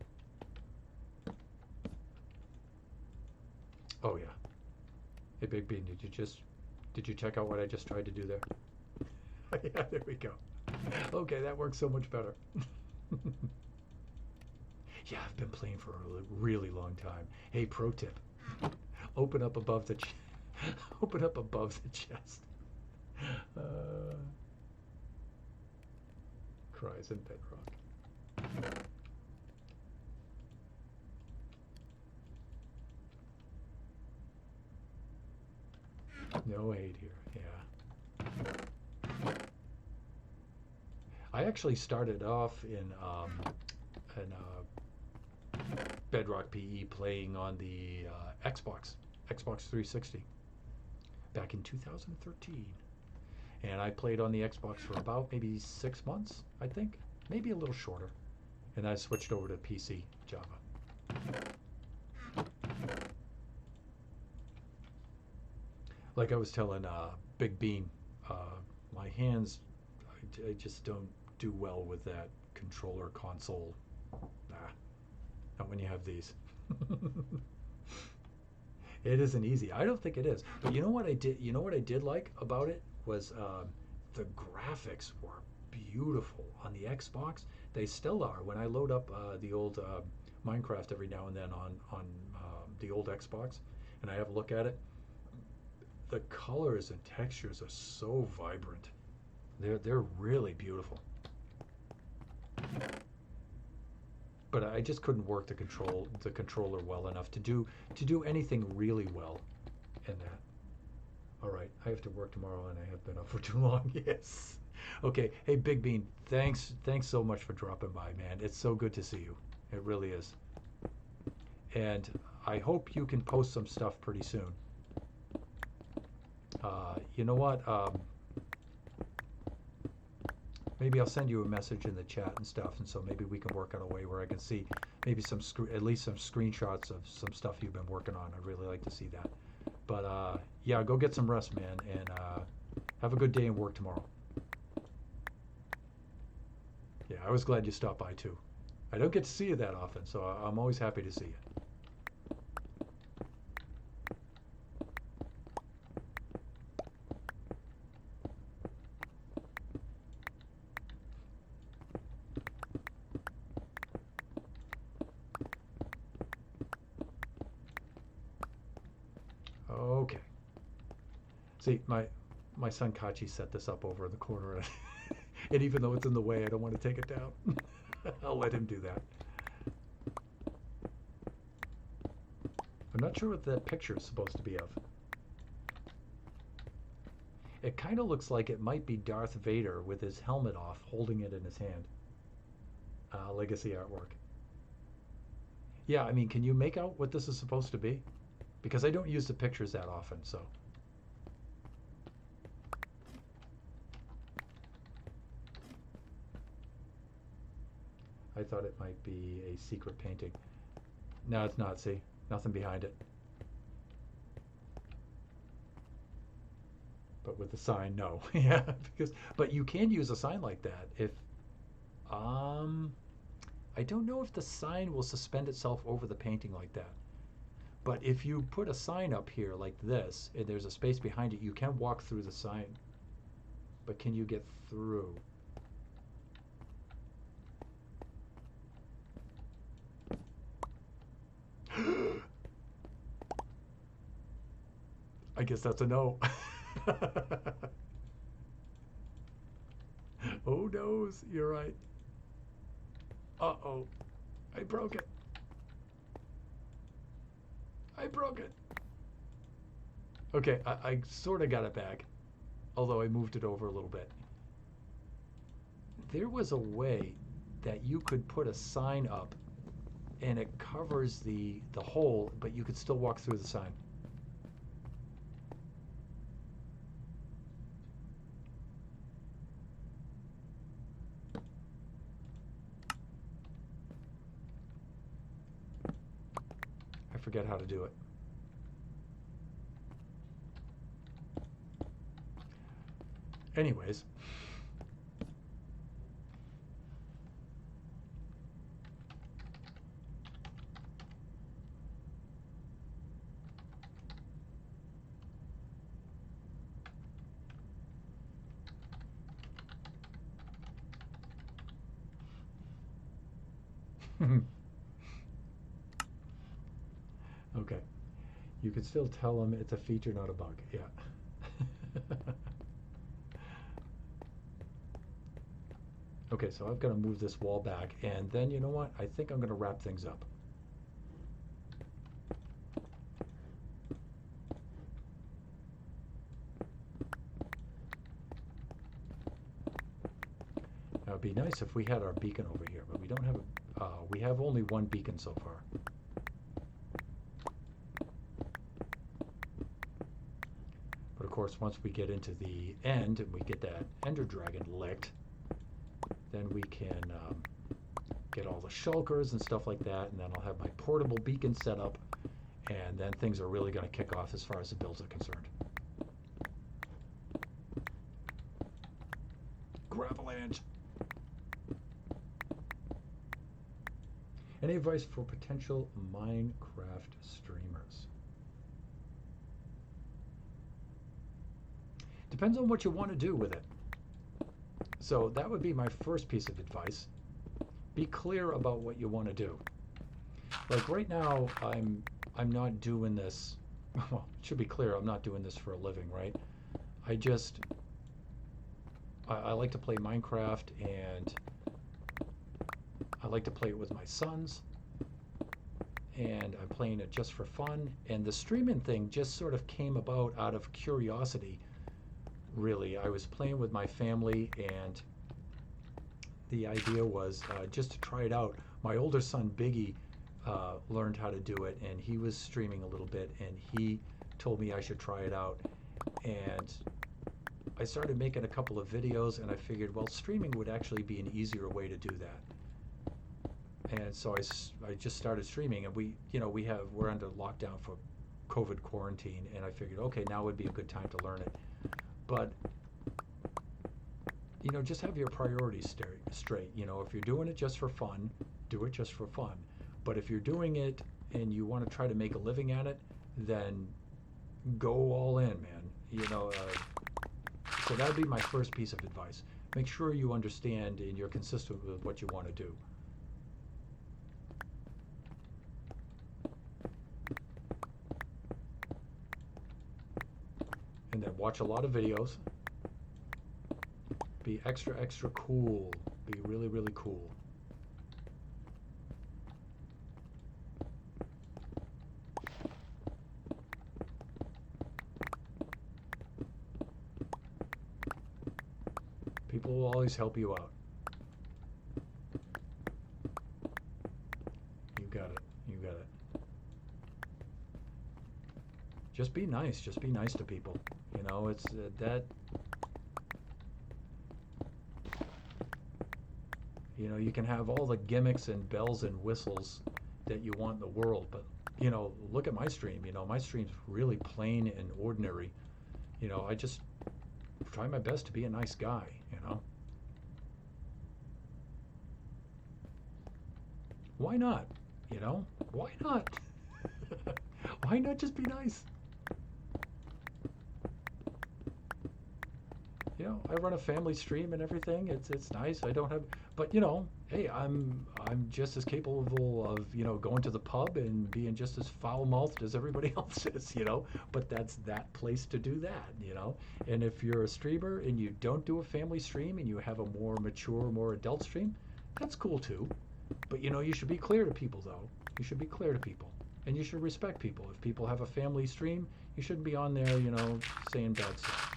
Oh yeah. Hey Big Bean, did you check out what I just tried to do there? Yeah, there we go. Okay, that works so much better. Yeah, I've been playing for a really long time. Hey, pro tip: open up above the open up above the chest. Cries in Bedrock. No hate here. Yeah. I actually started off in Bedrock PE playing on the Xbox 360 back in 2013. And I played on the Xbox for about maybe 6 months, I think, maybe a little shorter. And I switched over to PC Java. Like I was telling Big Bean, my hands, I just don't do well with that controller console. Nah, not when you have these. It isn't easy. I don't think it is. But you know what I did? You know what I did like about it was the graphics were beautiful on the Xbox. They still are. When I load up the old Minecraft every now and then on the old Xbox, and I have a look at it, the colors and textures are so vibrant. They're really beautiful. But I just couldn't work the controller well enough to do anything really well in that. All right, I have to work tomorrow and I have been up for too long. Yes. Okay. Hey, Big Bean, thanks so much for dropping by, man. It's so good to see you. It really is. And I hope you can post some stuff pretty soon. You know what? Maybe I'll send you a message in the chat and stuff, and so maybe we can work out a way where I can see maybe at least some screenshots of some stuff you've been working on. I'd really like to see that. But yeah, go get some rest, man, and have a good day and work tomorrow. Yeah, I was glad you stopped by too. I don't get to see you that often, so I'm always happy to see you. Okay. See, my son Kachi set this up over in the corner, and even though it's in the way, I don't want to take it down. I'll let him do that. I'm not sure what that picture is supposed to be of. It kind of looks like it might be Darth Vader with his helmet off, holding it in his hand. Legacy artwork. Yeah, I mean, can you make out what this is supposed to be? Because I don't use the pictures that often, so. I thought it might be a secret painting. No, it's not, see? Nothing behind it. But with the sign, no. Yeah, but you can use a sign like that if I don't know if the sign will suspend itself over the painting like that. But if you put a sign up here like this and there's a space behind it, you can walk through the sign. But can you get through? I guess that's a no. Oh, noes, you're right. Uh-oh, I broke it. I broke it. Okay, I sort of got it back, although I moved it over a little bit. There was a way that you could put a sign up and it covers the hole, but you could still walk through the sign. I forget how to do it. Anyways. Okay. You can still tell them it's a feature, not a bug. Yeah. Okay, so I've got to move this wall back, and then you know what? I think I'm going to wrap things up. Now it'd be nice if we had our beacon over here, but we don't have we have only one beacon so far. But of course, once we get into the end and we get that Ender Dragon licked, then we can get all the shulkers and stuff like that, and then I'll have my portable beacon set up, and then things are really going to kick off as far as the builds are concerned. Gravelange! Any advice for potential Minecraft streamers? Depends on what you want to do with it. So that would be my first piece of advice. Be clear about what you want to do. Like right now, I'm not doing this. Well, it should be clear. I'm not doing this for a living, right? I like to play Minecraft, and I like to play it with my sons, and I'm playing it just for fun. And the streaming thing just sort of came about out of curiosity. Really, I was playing with my family, and the idea was just to try it out. My older son Biggie learned how to do it, and he was streaming a little bit, and he told me I should try it out. And I started making a couple of videos, and I figured, well, streaming would actually be an easier way to do that. And so I just started streaming, and we're under lockdown for COVID quarantine, and I figured, okay, now would be a good time to learn it. But just have your priorities straight. If you're doing it just for fun, do it just for fun. But if you're doing it and you want to try to make a living at it, then go all in, man. So that would be my first piece of advice. Make sure you understand and you're consistent with what you want to do. And then watch a lot of videos. Be extra, extra cool. Be really, really cool. People will always help you out. You got it. You got it. Just be nice. Just be nice to people. You know, it's that. You know, you can have all the gimmicks and bells and whistles that you want in the world, but, you know, look at my stream. You know, my stream's really plain and ordinary. You know, I just try my best to be a nice guy, you know. Why not? You know, why not? Why not just be nice? You know, I run a family stream and everything. It's nice. I don't have, but you know, hey, I'm just as capable of, you know, going to the pub and being just as foul-mouthed as everybody else is, you know. But that's that place to do that, you know. And if you're a streamer and you don't do a family stream and you have a more mature, more adult stream, that's cool too. But you know, you should be clear to people though. You should be clear to people. And you should respect people. If people have a family stream, you shouldn't be on there, you know, saying bad stuff.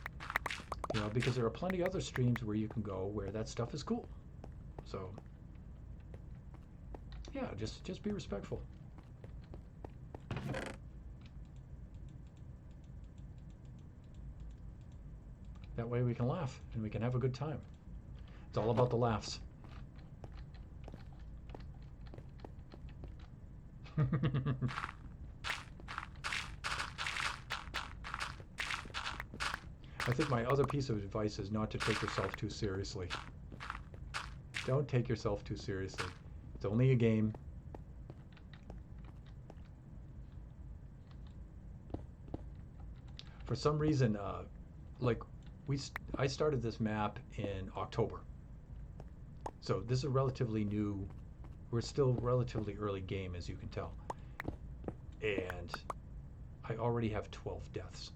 You know, because there are plenty of other streams where you can go where that stuff is cool. So, yeah, just be respectful. That way we can laugh and we can have a good time. It's all about the laughs. I think my other piece of advice is not to take yourself too seriously. Don't take yourself too seriously. It's only a game. For some reason, like I started this map in October. So this is a relatively new, we're still relatively early game, as you can tell. And I already have 12 deaths.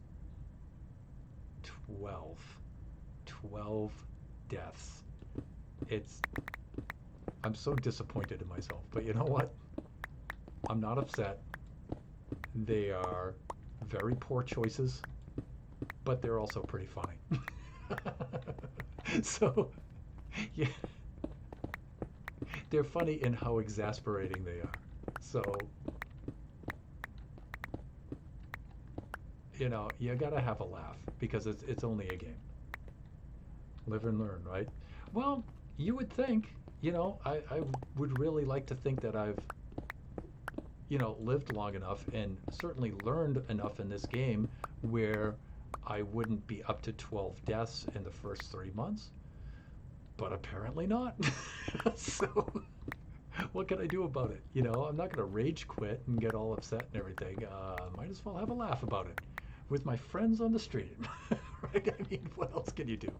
12 deaths. I'm so disappointed in myself, but you know what? I'm not upset. They are very poor choices, but they're also pretty funny. So, yeah, they're funny in how exasperating they are. So, you know, you gotta have a laugh because it's only a game. Live and learn, right? Well, you would think, you know, I would really like to think that I've, you know, lived long enough and certainly learned enough in this game where I wouldn't be up to 12 deaths in the first 3 months. But apparently not. So, what can I do about it? You know, I'm not going to rage quit and get all upset and everything. Might as well have a laugh about it with my friends on the stream. Right? I mean, what else can you do?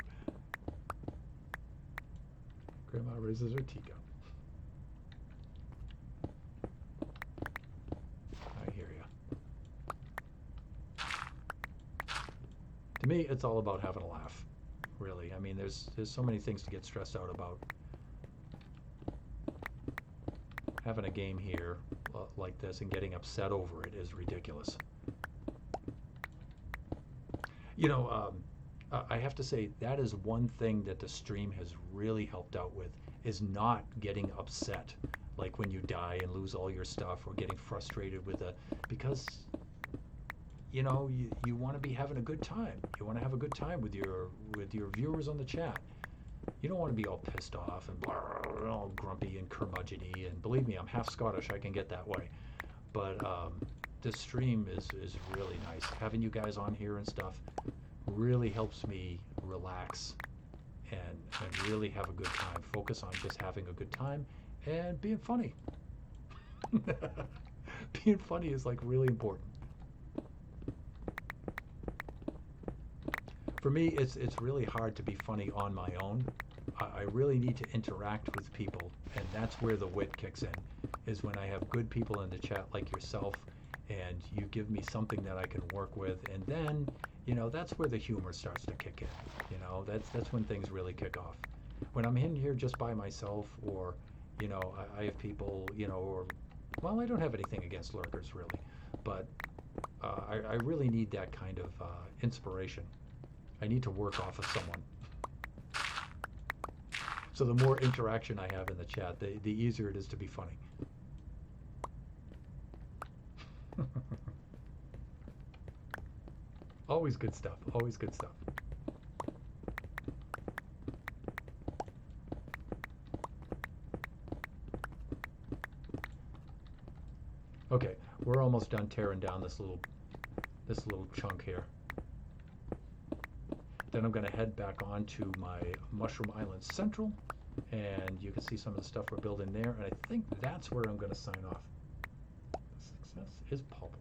Grandma raises her teacup. I hear you. To me, it's all about having a laugh. Really, I mean, there's so many things to get stressed out about. Having a game here like this and getting upset over it is ridiculous. You know, I have to say that is one thing that the stream has really helped out with, is not getting upset, like when you die and lose all your stuff, or getting frustrated with because you know, you want to be having a good time. You want to have a good time with your viewers on the chat. You don't want to be all pissed off and blah, all grumpy and curmudgeon-y. And believe me, I'm half Scottish. I can get that way. But this stream is really nice. Having you guys on here and stuff really helps me relax and really have a good time. Focus on just having a good time and being funny. Being funny is like really important. For me, it's really hard to be funny on my own. I really need to interact with people, and that's where the wit kicks in, is when I have good people in the chat like yourself, and you give me something that I can work with, and then that's where the humor starts to kick in. That's when things really kick off. When I'm in here just by myself, or I have people, or well, I don't have anything against lurkers really, but I really need that kind of inspiration. I need to work off of someone. So the more interaction I have in the chat, the easier it is to be funny. Always good stuff. Always good stuff. Okay, we're almost done tearing down this little chunk here. Then I'm going to head back onto my Mushroom Island Central, and you can see some of the stuff we're building there, and I think that's where I'm going to sign off. Success is palpable.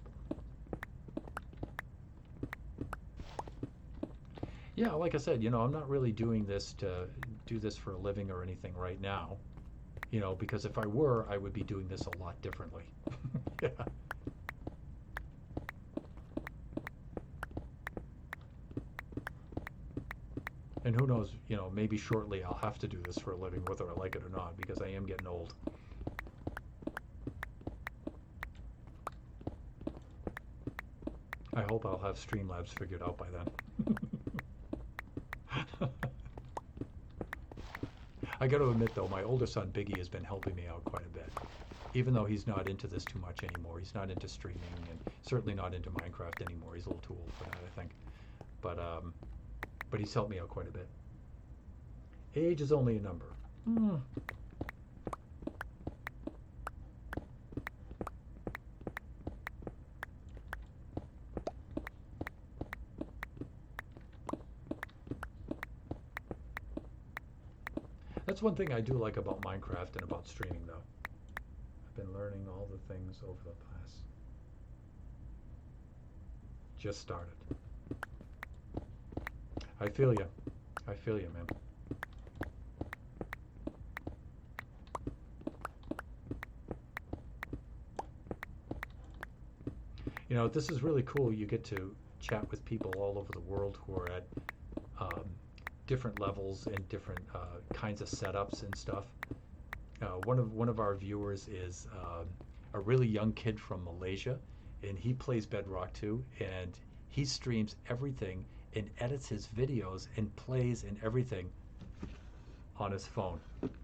Yeah, like I said, I'm not really doing this to do this for a living or anything right now, because if I were, I would be doing this a lot differently. Yeah. And who knows, maybe shortly I'll have to do this for a living, whether I like it or not, because I am getting old. I hope I'll have Streamlabs figured out by then. I got to admit, though, my older son, Biggie, has been helping me out quite a bit. Even though he's not into this too much anymore. He's not into streaming, and certainly not into Minecraft anymore. He's a little too old for that, I think. But he's helped me out quite a bit. Age is only a number. That's one thing I do like about Minecraft and about streaming, though. I've been learning all the things over the past. Just started. I feel you. I feel you, man. This is really cool. You get to chat with people all over the world who are at different levels and different kinds of setups and stuff. One of our viewers is a really young kid from Malaysia, and he plays Bedrock too, and he streams everything and edits his videos and plays and everything on his phone.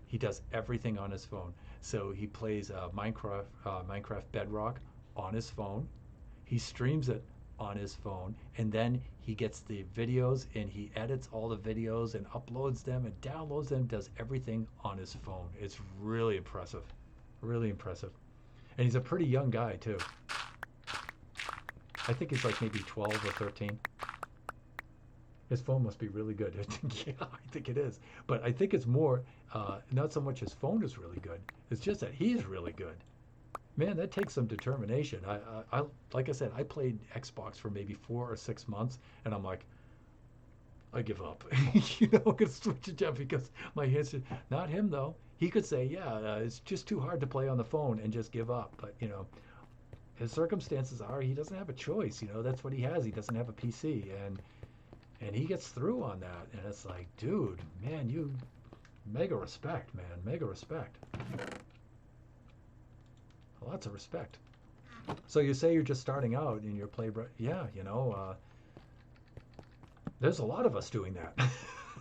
He does everything on his phone. So he plays Minecraft Bedrock on his phone. He streams it on his phone, and then he gets the videos and he edits all the videos and uploads them and downloads them, does everything on his phone. It's really impressive. Really impressive. And he's a pretty young guy too. I think he's like maybe 12 or 13. His phone must be really good. Yeah, I think it is. But I think it's more, not so much his phone is really good. It's just that he's really good. Man, that takes some determination. I like I said, I played Xbox for maybe 4 or 6 months, and I'm like, I give up. I'm gonna switch it down because my hands. Not him though. He could say, yeah, it's just too hard to play on the phone and just give up. But his circumstances are he doesn't have a choice. That's what he has. He doesn't have a PC, and he gets through on that. And it's like, dude, man, you mega respect, man, mega respect. Lots of respect. So you say you're just starting out in your play, yeah, there's a lot of us doing that.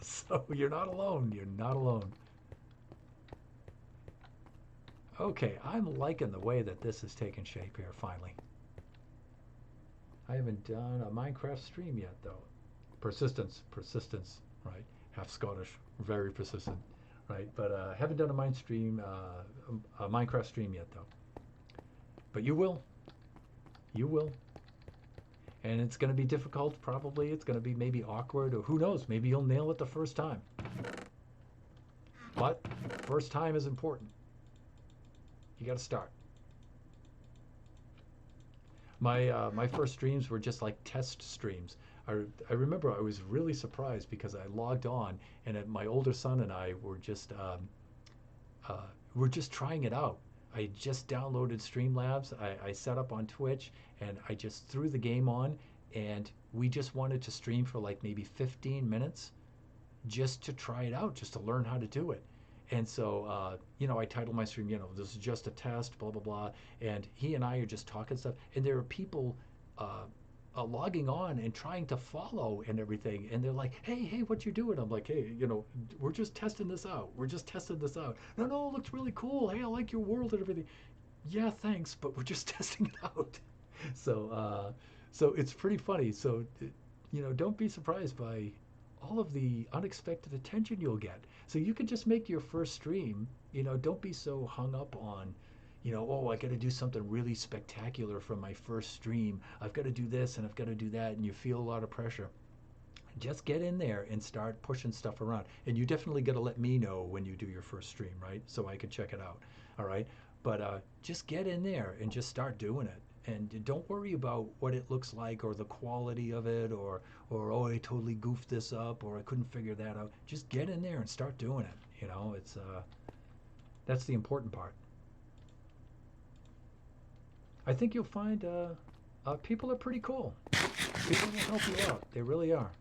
So you're not alone. You're not alone. Okay, I'm liking the way that this is taking shape here, finally. I haven't done a Minecraft stream yet, though. Persistence, right? Half Scottish, very persistent, right? But haven't done a Minecraft stream yet, though. But you will. You will. And it's going to be difficult, probably. It's going to be maybe awkward, or who knows, maybe you'll nail it the first time. But first time is important. You got to start. My first streams were just like test streams. I remember I was really surprised because I logged on, and my older son and I were just trying it out. I just downloaded Streamlabs. I set up on Twitch, and I just threw the game on, and we just wanted to stream for like maybe 15 minutes just to try it out, just to learn how to do it. And so, I titled my stream, this is just a test, blah, blah, blah. And he and I are just talking stuff. And there are people uh, logging on and trying to follow and everything. And they're like, hey, what you doing? I'm like, hey, we're just testing this out. We're just testing this out. No, it looks really cool. Hey, I like your world and everything. Yeah, thanks, but we're just testing it out. So it's pretty funny. So, don't be surprised by all of the unexpected attention you'll get. So you can just make your first stream, don't be so hung up on, oh, I got to do something really spectacular for my first stream. I've got to do this and I've got to do that, and you feel a lot of pressure. Just get in there and start pushing stuff around. And you definitely got to let me know when you do your first stream, right? So I can check it out. All right. But just get in there and just start doing it. And don't worry about what it looks like or the quality of it or oh, I totally goofed this up or I couldn't figure that out. Just get in there and start doing it. It's that's the important part. I think you'll find people are pretty cool. People will help you out. They really are.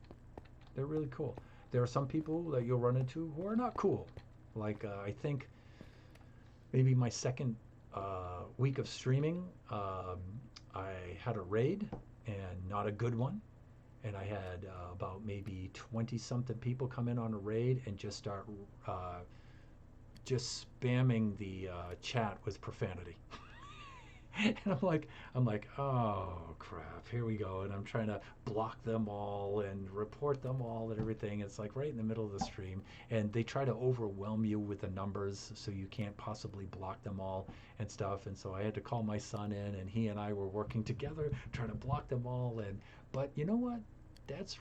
They're really cool. There are some people that you'll run into who are not cool. Like I think maybe my second week of streaming, I had a raid and not a good one. And I had about maybe 20 something people come in on a raid and just start just spamming the chat with profanity. And I'm like, oh crap, here we go. And I'm trying to block them all and report them all and everything. It's like right in the middle of the stream. And they try to overwhelm you with the numbers so you can't possibly block them all and stuff. And so I had to call my son in, and he and I were working together trying to block them all. But you know what? That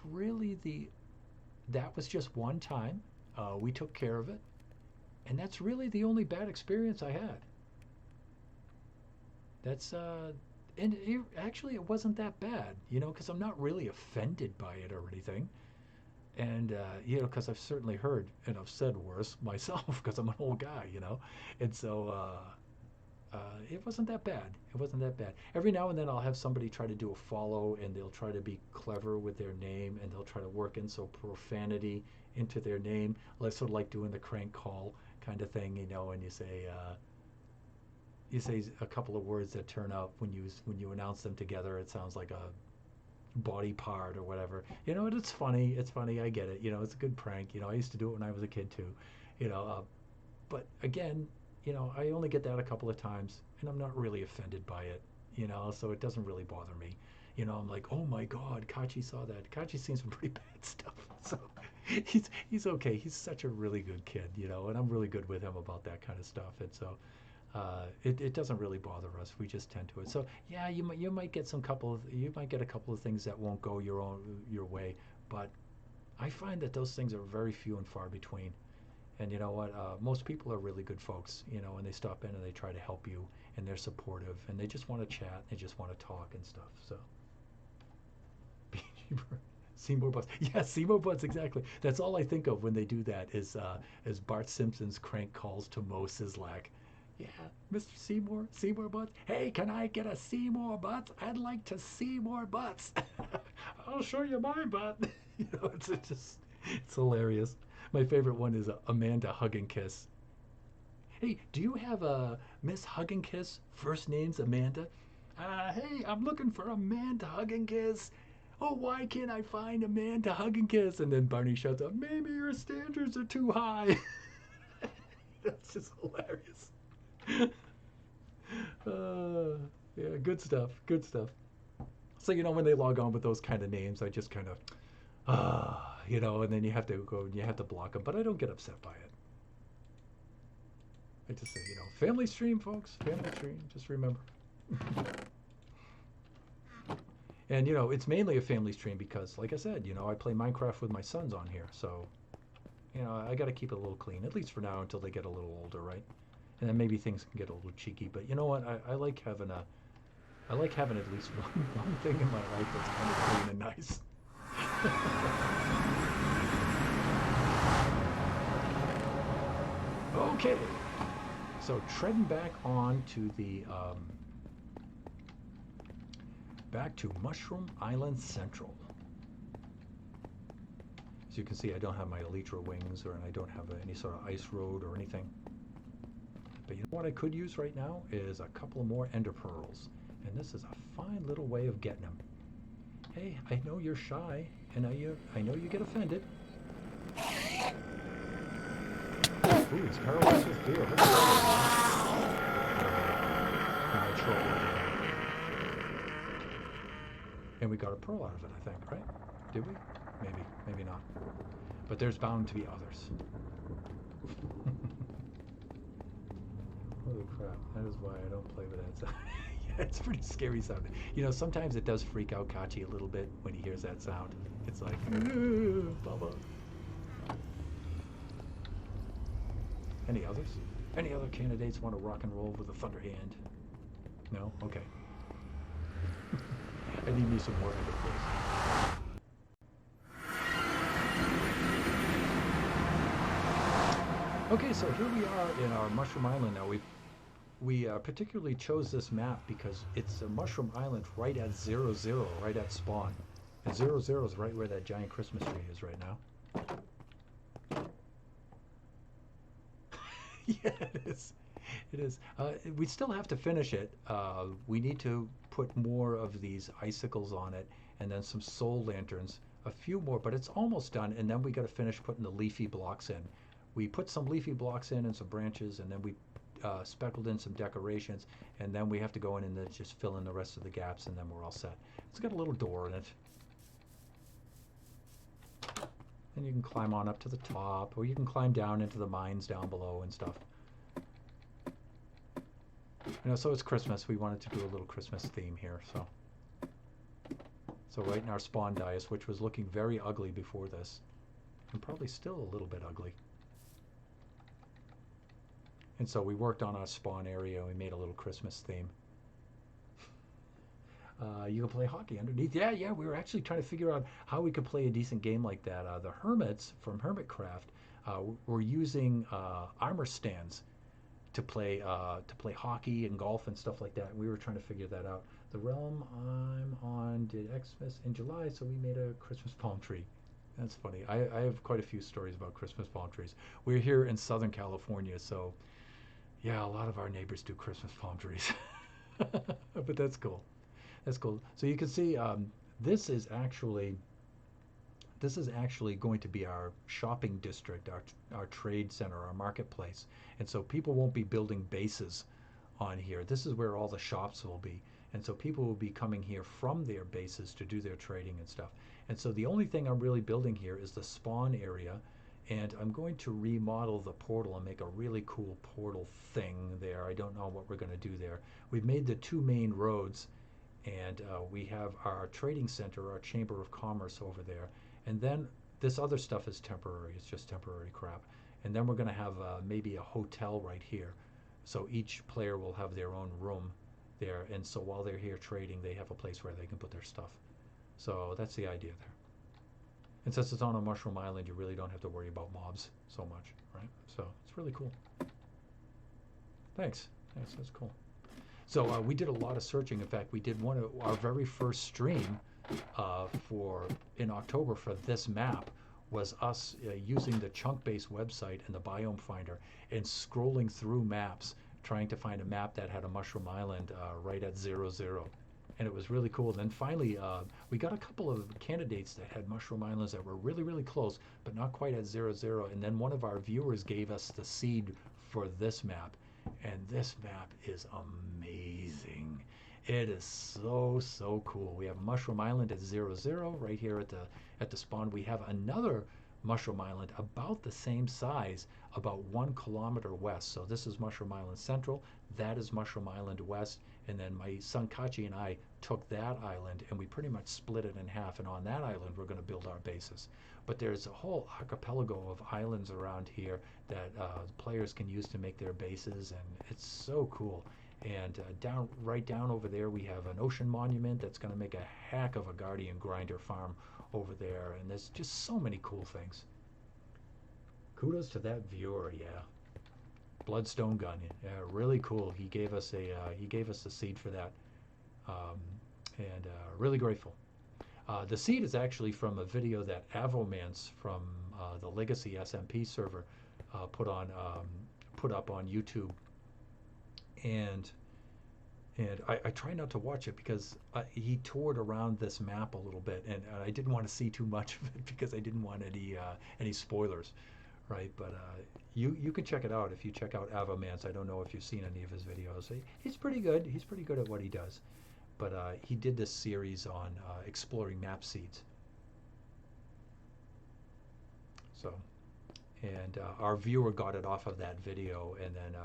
was just one time. We took care of it. And that's really the only bad experience I had. That's and actually it wasn't that bad, because I'm not really offended by it or anything. And because I've certainly heard and I've said worse myself because I'm an old guy. And so it wasn't that bad. It wasn't that bad. Every now and then I'll have somebody try to do a follow, and they'll try to be clever with their name, and they'll try to work in so profanity into their name, like sort of like doing the crank call kind of thing, and you say a couple of words that turn up when you announce them together. It sounds like a body part or whatever. It's funny. It's funny. I get it. It's a good prank. I used to do it when I was a kid too. But again, I only get that a couple of times, and I'm not really offended by it. So it doesn't really bother me. I'm like, oh my God, Kachi saw that. Kachi's seen some pretty bad stuff. So he's okay. He's such a really good kid. And I'm really good with him about that kind of stuff. And so. It doesn't really bother us. We just tend to it. So yeah, you might get a couple of things that won't go your way, but I find that those things are very few and far between. And you know what? Most people are really good folks, and they stop in and they try to help you, and they're supportive, and they just want to chat, they just want to talk and stuff. So Seymour Butts. Yeah, Seymour Butts, exactly. That's all I think of when they do that is Bart Simpson's crank calls to Mo Sizlak. Yeah, Mr. Seymour Butts. Hey, can I get a Seymour Butts? I'd like to see more butts. I'll show you my butt. It's hilarious. My favorite one is Amanda Hug and Kiss. Hey, do you have a Miss Hug and Kiss? First name's Amanda. Hey, I'm looking for Amanda Hug and Kiss. Oh, why can't I find Amanda Hug and Kiss? And then Barney shouts out, maybe your standards are too high. That's just hilarious. Yeah, good stuff. So when they log on with those kind of names, I just kind of and then you have to go and you have to block them, but I don't get upset by it. I just say, family stream, folks, family stream, just remember. And it's mainly a family stream because, like I said, I play Minecraft with my sons on here, so I got to keep it a little clean, at least for now, until they get a little older, right? And then maybe things can get a little cheeky. But you know what? I like having at least one thing in my life that's kind of clean and nice. Okay. So treading back on to the back to Mushroom Island Central. As you can see, I don't have my elytra wings, and I don't have any sort of ice road or anything. But you know what I could use right now is a couple more ender pearls. And this is a fine little way of getting them. Hey, I know you're shy, and I know you get offended. Ooh, he's paralyzed with fear. Look at that. And we got a pearl out of it, I think, right? Did we? Maybe, maybe not. But there's bound to be others. Holy crap, that is why I don't play with that sound. Yeah, it's pretty scary sounding. You know, sometimes it does freak out Kachi a little bit when he hears that sound. It's like, Bubba. Any others? Any other candidates want to rock and roll with a thunder hand? No? Okay. I need me some more ender pearls. Okay, so here we are in our Mushroom Island now. We particularly chose this map because it's a Mushroom Island right at 0-0, right at spawn. And 0-0 is right where that giant Christmas tree is right now. Yeah, it is. It is. We still have to finish it. We need to put more of these icicles on it, and then some soul lanterns, a few more, but it's almost done. And then we got to finish putting the leafy blocks in. We put some leafy blocks in and some branches, and then we speckled in some decorations, and then we have to go in and then just fill in the rest of the gaps, and then we're all set. It's got a little door in it. And you can climb on up to the top, or you can climb down into the mines down below and stuff. You know, so it's Christmas. We wanted to do a little Christmas theme here, so right in our spawn dais, which was looking very ugly before this, and probably still a little bit ugly. And so we worked on our spawn area, and we made a little Christmas theme. You can play hockey underneath. Yeah, we were actually trying to figure out how we could play a decent game like that. The Hermits from Hermitcraft were using armor stands to play hockey and golf and stuff like that. We were trying to figure that out. The realm I'm on did Xmas in July, so we made a Christmas palm tree. That's funny. I have quite a few stories about Christmas palm trees. We're here in Southern California, so yeah, a lot of our neighbors do Christmas palm trees. But that's cool. That's cool. So you can see this is actually going to be our shopping district, our trade center, our marketplace. And so people won't be building bases on here. This is where all the shops will be. And so people will be coming here from their bases to do their trading and stuff. And so the only thing I'm really building here is the spawn area. And I'm going to remodel the portal and make a really cool portal thing there. I don't know what we're going to do there. We've made the two main roads, and we have our trading center, our Chamber of Commerce over there. And then this other stuff is temporary. It's just temporary crap. And then we're going to have maybe a hotel right here. So each player will have their own room there. And so while they're here trading, they have a place where they can put their stuff. So that's the idea there. And since it's on a Mushroom Island, you really don't have to worry about mobs so much, right? So it's really cool. Thanks. That's cool. So we did a lot of searching. In fact, we did one of our very first stream in October for this map was us using the chunk-based website and the biome finder and scrolling through maps, trying to find a map that had a Mushroom Island right at 0-0. And it was really cool. Then finally, we got a couple of candidates that had Mushroom Islands that were really, really close, but not quite at 0-0. And then one of our viewers gave us the seed for this map. And this map is amazing. It is so cool. We have Mushroom Island at 0-0 right here at the spawn. We have another Mushroom Island about the same size, about 1 kilometer west. So this is Mushroom Island Central. That is Mushroom Island West. And then my son Kachi and I took that island and we pretty much split it in half. And on that island, we're going to build our bases. But there's a whole archipelago of islands around here that players can use to make their bases. And it's so cool. And right down over there, we have an ocean monument that's going to make a heck of a guardian grinder farm over there. And there's just so many cool things. Kudos to that viewer, yeah. Bloodstone gun, yeah, really cool. He gave us the seed for that, and really grateful. The seed is actually from a video that Avomance from the Legacy SMP server put up on YouTube, and I try not to watch it because he toured around this map a little bit, and I didn't want to see too much of it because I didn't want any spoilers, right? But you can check it out if you check out Avomance. I don't know if you've seen any of his videos. He's pretty good. He's pretty good at what he does. But he did this series on exploring map seeds. So, and our viewer got it off of that video and then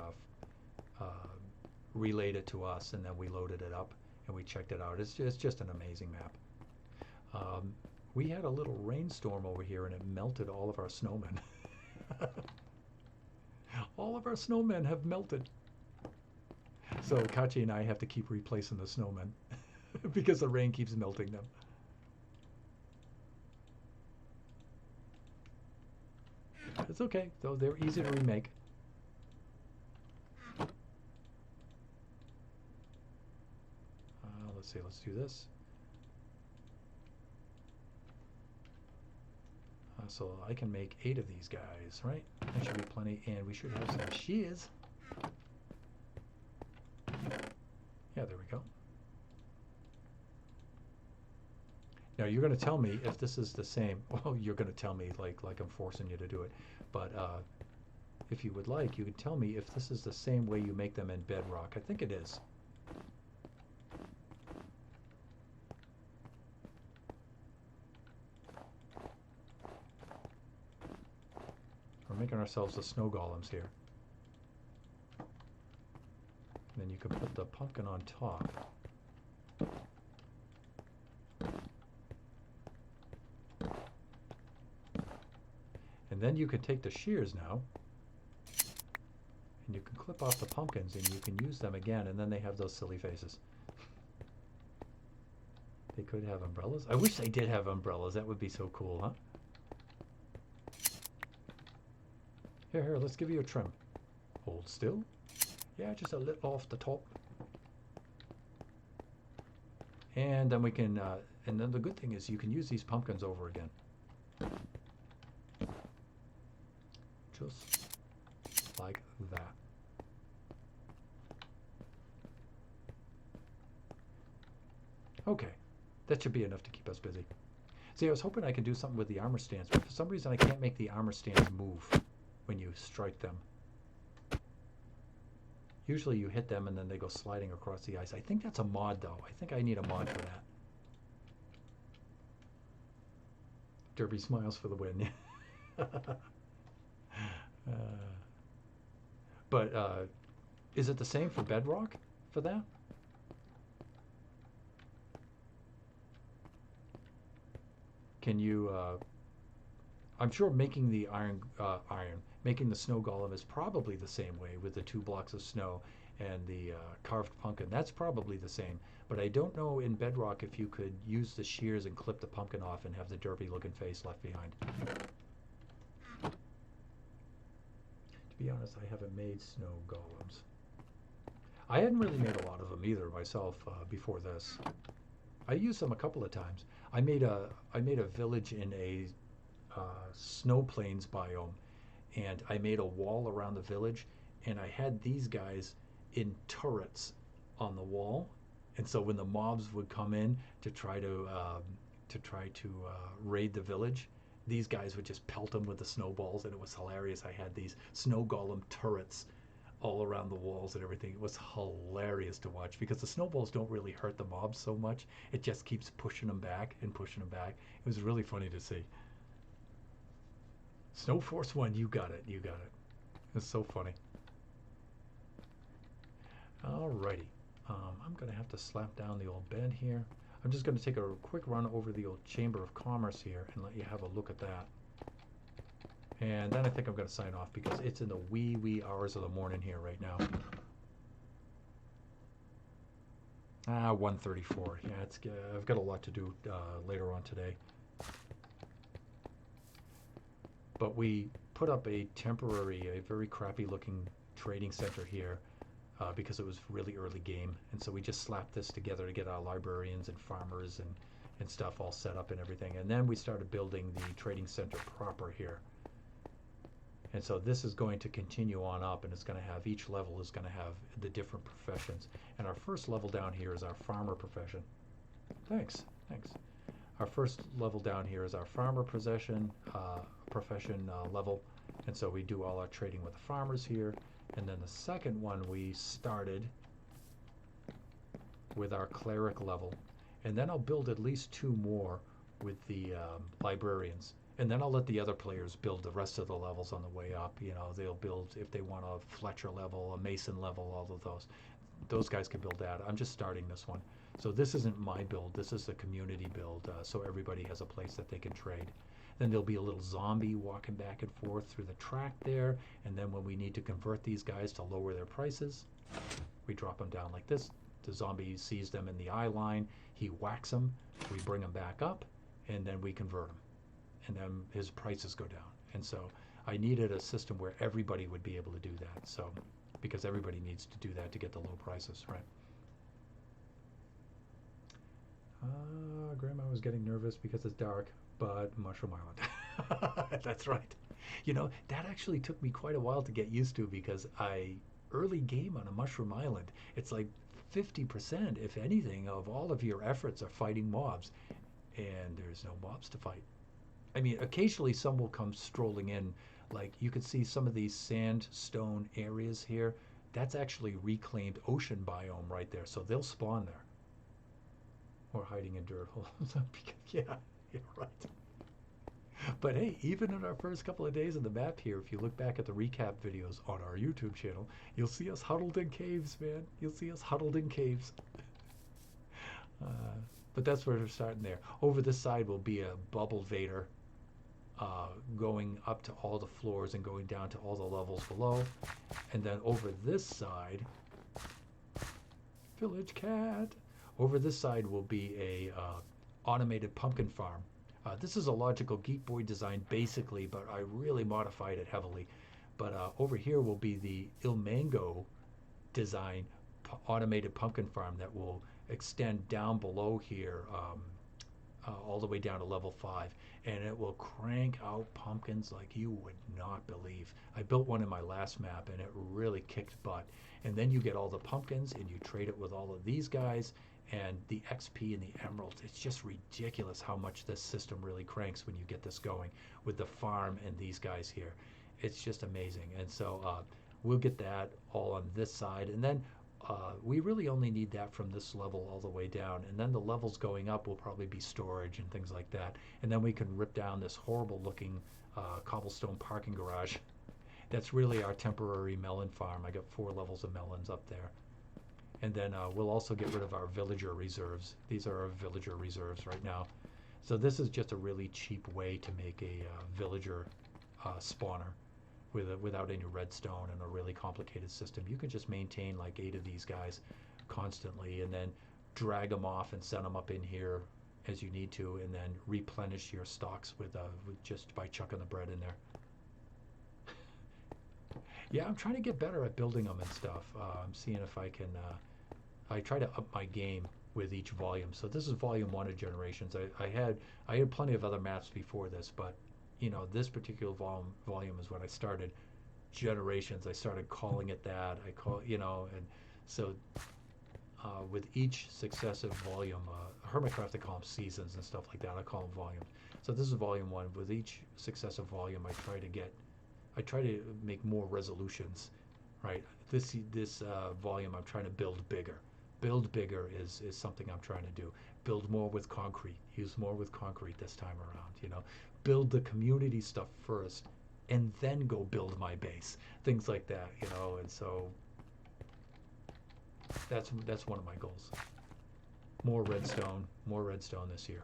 relayed it to us, and then we loaded it up and we checked it out. It's just an amazing map. We had a little rainstorm over here and it melted all of our snowmen. All of our snowmen have melted. So Kachi and I have to keep replacing the snowmen because the rain keeps melting them. It's okay, though they're easy to remake. Let's see, let's do this. So I can make 8 of these guys, right? That should be plenty, and we should have some shears. Yeah, there we go. Now you're going to tell me if this is the same. Well, you're going to tell me like I'm forcing you to do it. But if you would like, you can tell me if this is the same way you make them in Bedrock. I think it is. We're making ourselves the snow golems here. Then you can put the pumpkin on top. And then you can take the shears now, and you can clip off the pumpkins, and you can use them again, and then they have those silly faces. They could have umbrellas. I wish they did have umbrellas. That would be so cool, huh? Here, let's give you a trim. Hold still. Yeah, just a little off the top. And then we can, and then the good thing is you can use these pumpkins over again. Just like that. Okay, that should be enough to keep us busy. See, I was hoping I could do something with the armor stands, but for some reason I can't make the armor stands move when you strike them. Usually you hit them and then they go sliding across the ice. I think that's a mod though. I think I need a mod for that. Derby smiles for the win. But is it the same for Bedrock for that? Can you, I'm sure making the making the snow golem is probably the same way with the 2 blocks of snow and the carved pumpkin. That's probably the same. But I don't know in Bedrock if you could use the shears and clip the pumpkin off and have the derpy looking face left behind. To be honest, I haven't made snow golems. I hadn't really made a lot of them either myself before this. I used them a couple of times. I made a village in a snow plains biome, and I made a wall around the village, and I had these guys in turrets on the wall, and so when the mobs would come in to try to raid the village, these guys would just pelt them with the snowballs, and it was hilarious. I had these snow golem turrets all around the walls and everything. It was hilarious to watch because the snowballs don't really hurt the mobs so much. It just keeps pushing them back and pushing them back. It was really funny to see. Snow Force 1, you got it, you got it. It's so funny. Alrighty, I'm gonna have to slap down the old bed here. I'm just gonna take a quick run over the old Chamber of Commerce here and let you have a look at that. And then I think I'm gonna sign off because it's in the wee hours of the morning here right now. 1:34. Yeah, I've got a lot to do later on today. But we put up a very crappy looking trading center here because it was really early game. And so we just slapped this together to get our librarians and farmers and stuff all set up and everything. And then we started building the trading center proper here. And so this is going to continue on up, and it's going to have, each level is going to have the different professions. And our first level down here is our farmer profession. Thanks. Our first level down here is our farmer profession level. And so we do all our trading with the farmers here. And then the second one we started with our cleric level. And then I'll build at least 2 more with the librarians. And then I'll let the other players build the rest of the levels on the way up. You know, they'll build, if they want a Fletcher level, a Mason level, all of those. Those guys can build that. I'm just starting this one. So this isn't my build. This is a community build. So everybody has a place that they can trade. Then there'll be a little zombie walking back and forth through the track there. And then when we need to convert these guys to lower their prices, we drop them down like this. The zombie sees them in the eye line. He whacks them. We bring them back up, and then we convert them. And then his prices go down. And so I needed a system where everybody would be able to do that. So, because everybody needs to do that to get the low prices, right? Grandma was getting nervous because it's dark, but Mushroom Island. That's right. You know, that actually took me quite a while to get used to, because early game on a Mushroom Island, it's like 50%, if anything, of all of your efforts are fighting mobs. And there's no mobs to fight. I mean, occasionally some will come strolling in. Like, you can see some of these sandstone areas here. That's actually reclaimed ocean biome right there. So they'll spawn there. Or hiding in dirt holes. Yeah, right. But hey, even in our first couple of days of the map here, if you look back at the recap videos on our YouTube channel, you'll see us huddled in caves, man. You'll see us huddled in caves. But that's where we're starting there. Over this side will be a bubble vader going up to all the floors and going down to all the levels below. And then over this side, village cat. Over this side will be a automated pumpkin farm. This is a logical Geek Boy design basically, but I really modified it heavily. But over here will be the Ilmango design automated pumpkin farm that will extend down below here all the way down to level 5, and it will crank out pumpkins like you would not believe. I built one in my last map and it really kicked butt. And then you get all the pumpkins and you trade it with all of these guys and the XP and the emeralds. It's just ridiculous how much this system really cranks when you get this going with the farm and these guys here. It's just amazing. And so we'll get that all on this side, and then we really only need that from this level all the way down, and then the levels going up will probably be storage and things like that. And then we can rip down this horrible looking cobblestone parking garage. That's really our temporary melon farm. I got 4 levels of melons up there. And then we'll also get rid of our villager reserves. These are our villager reserves right now. So this is just a really cheap way to make a villager spawner without any redstone and a really complicated system. You can just maintain like 8 of these guys constantly, and then drag them off and send them up in here as you need to, and then replenish your stocks with just by chucking the bread in there. Yeah, I'm trying to get better at building them and stuff. I'm seeing if I can. I try to up my game with each volume. So this is volume 1 of Generations. I had plenty of other maps before this, but you know, this particular volume is when I started Generations. I started calling it that. You know, and so with each successive volume, Hermitcraft, I call them seasons and stuff like that. I call them volumes. So this is volume 1. With each successive volume, I try to make more resolutions, right? This volume, I'm trying to build bigger. Build bigger is something I'm trying to do. Build more with concrete. Use more with concrete this time around, you know. Build the community stuff first, and then go build my base. Things like that, you know. And so that's one of my goals. More redstone this year.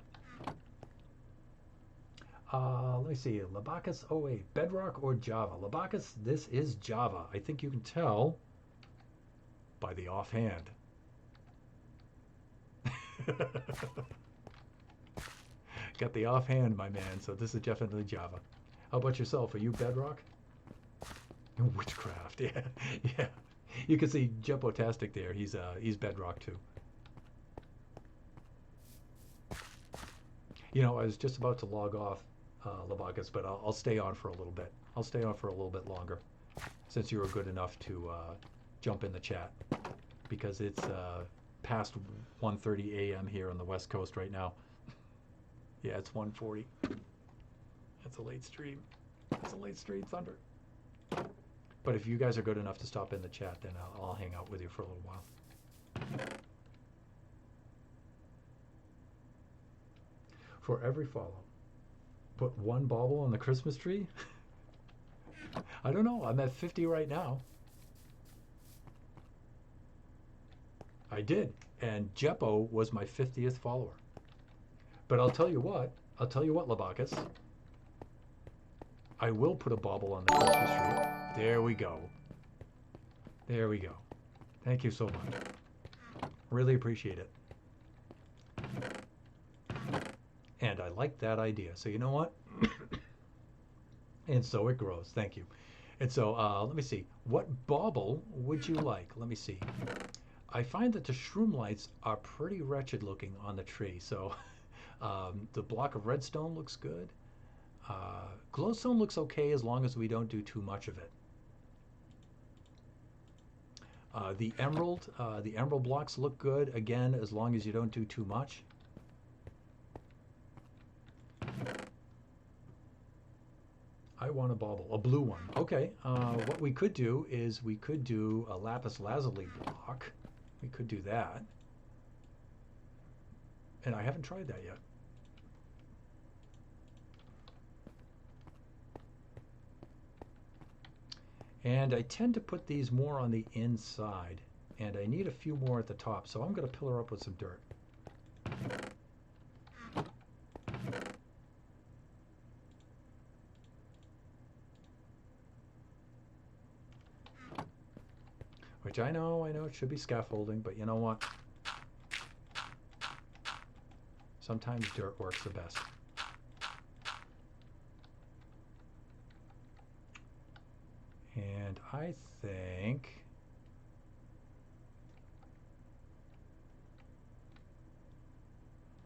Let me see. Labacus, oh wait, Bedrock or Java? Labacus, this is Java. I think you can tell by the offhand. Got the offhand, my man, so this is definitely Java. How about yourself? Are you Bedrock? Witchcraft, yeah. You can see Jepotastic there. He's bedrock too. You know, I was just about to log off, Labakis, but I'll stay on for a little bit. I'll stay on for a little bit longer, since you were good enough to jump in the chat, because it's past 1:30 a.m. here on the West Coast right now. Yeah, it's 1:40. It's a late stream. It's a late stream, Thunder. But if you guys are good enough to stop in the chat, then I'll hang out with you for a little while. For every follow, put one bauble on the Christmas tree? I don't know. I'm at 50 right now. I did. And Jepo was my 50th follower. But I'll tell you what, Labakis. I will put a bauble on the Christmas tree. There we go. There we go. Thank you so much. Really appreciate it. And I like that idea. So you know what? And so it grows. Thank you. And so let me see. What bauble would you like? Let me see. I find that the shroom lights are pretty wretched looking on the tree. So the block of redstone looks good. Glowstone looks okay as long as we don't do too much of it. The emerald blocks look good again as long as you don't do too much. I want a bauble, a blue one. Okay, what we could do is we could do a lapis lazuli block. We could do that. And I haven't tried that yet. And I tend to put these more on the inside. And I need a few more at the top, so I'm going to pillar up with some dirt. Which I know it should be scaffolding, but you know what? Sometimes dirt works the best. And I think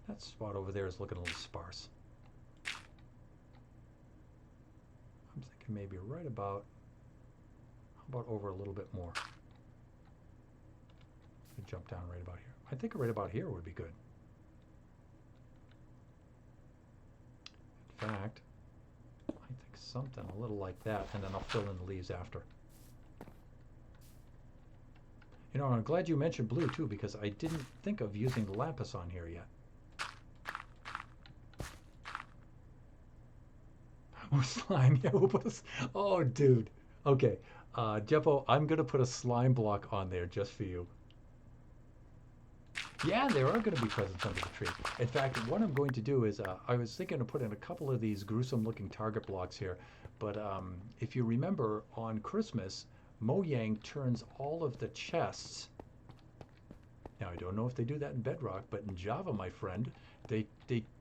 that spot over there is looking a little sparse. I'm thinking maybe right about, how about over a little bit more? Jump down right about here. I think right about here would be good. In fact, I think something a little like that, and then I'll fill in the leaves after. You know, I'm glad you mentioned blue too, because I didn't think of using the lapis on here yet. Or slime, yeah, we'll put oh, dude. Okay, Jeppo, I'm gonna put a slime block on there just for you. Yeah, there are going to be presents under the tree. In fact, what I'm going to do is, I was thinking of putting a couple of these gruesome-looking target blocks here, but if you remember, on Christmas, Mojang turns all of the chests. Now, I don't know if they do that in Bedrock, but in Java, my friend, they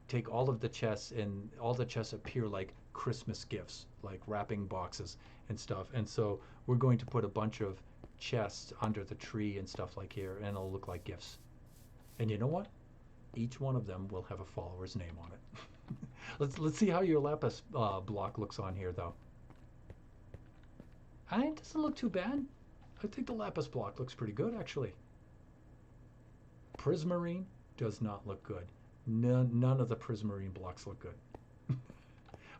take all of the chests, and all the chests appear like Christmas gifts, like wrapping boxes and stuff. And so we're going to put a bunch of chests under the tree and stuff like here, and it'll look like gifts. And you know what? Each one of them will have a follower's name on it. let's see how your lapis block looks on here, though. It doesn't look too bad. I think the lapis block looks pretty good, actually. Prismarine does not look good. None of the prismarine blocks look good.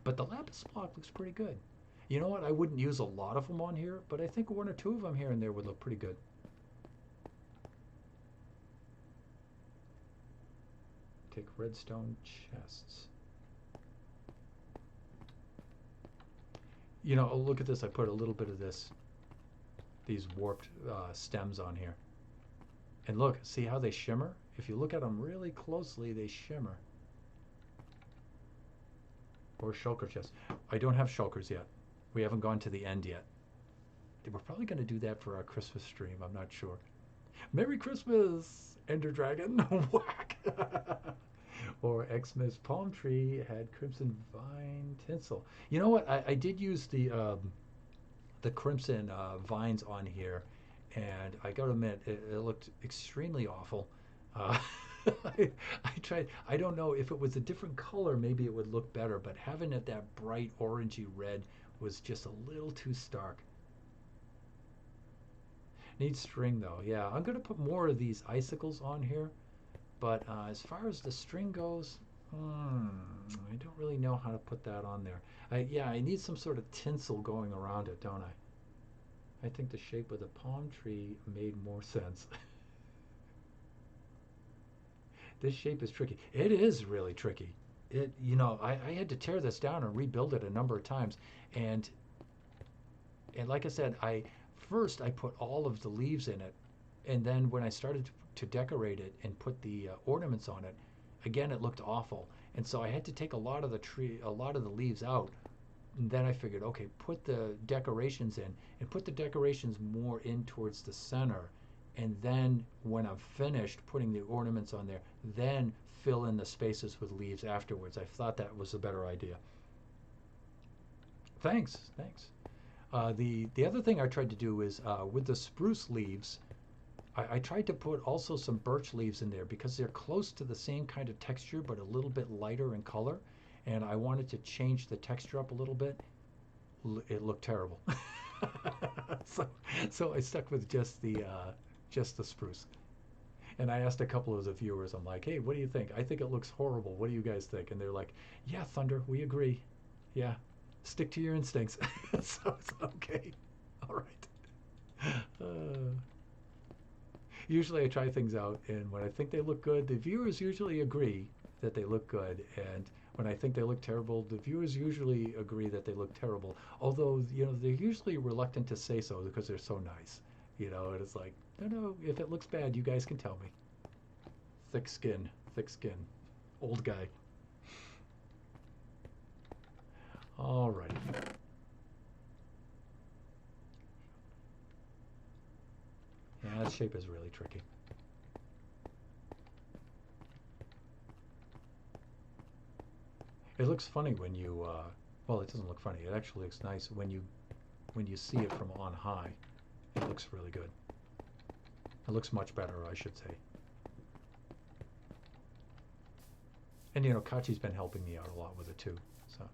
But the lapis block looks pretty good. You know what? I wouldn't use a lot of them on here, but I think one or two of them here and there would look pretty good. Take redstone chests. You know, oh, look at this. I put a little bit of these warped stems on here. And look, see how they shimmer? If you look at them really closely, they shimmer. Or shulker chests. I don't have shulkers yet. We haven't gone to the end yet. We're probably going to do that for our Christmas stream. I'm not sure. Merry Christmas, Ender Dragon. Whack. Or Xmas palm tree had crimson vine tinsel. You know what? I did use the crimson vines on here, and I gotta admit, it looked extremely awful. Uh, I, I tried. I don't know if it was a different color, maybe it would look better. But having it that bright orangey red was just a little too stark. Needs string though. Yeah, I'm gonna put more of these icicles on here. But as far as the string goes, I don't really know how to put that on there. Yeah, I need some sort of tinsel going around it, don't I? I think the shape of the palm tree made more sense. This shape is tricky. It is really tricky. I had to tear this down and rebuild it a number of times, and and like I said, I put all of the leaves in it, and then when I started to decorate it and put the ornaments on it, again it looked awful, and so I had to take a lot of the leaves out. And then I figured, okay, put the decorations in, and put the decorations more in towards the center, and then when I'm finished putting the ornaments on there, then fill in the spaces with leaves afterwards. I thought that was a better idea. Thanks, thanks. The other thing I tried to do is with the spruce leaves, I tried to put also some birch leaves in there because they're close to the same kind of texture but a little bit lighter in color. And I wanted to change the texture up a little bit. It looked terrible. so, so I stuck with just the spruce. And I asked a couple of the viewers, I'm like, hey, what do you think? I think it looks horrible. What do you guys think? And they're like, yeah, Thunder, we agree. Yeah, stick to your instincts. So it's okay. All right. Usually I try things out, and when I think they look good, the viewers usually agree that they look good. And when I think they look terrible, the viewers usually agree that they look terrible. Although, they're usually reluctant to say so because they're so nice. And it's like, no, no, if it looks bad, you guys can tell me. Thick skin, thick skin. Old guy. Alrighty. Yeah, that shape is really tricky. It looks funny when you, well, it doesn't look funny. It actually looks nice when you see it from on high. It looks really good. It looks much better, I should say. And Kachi's been helping me out a lot with it too. So,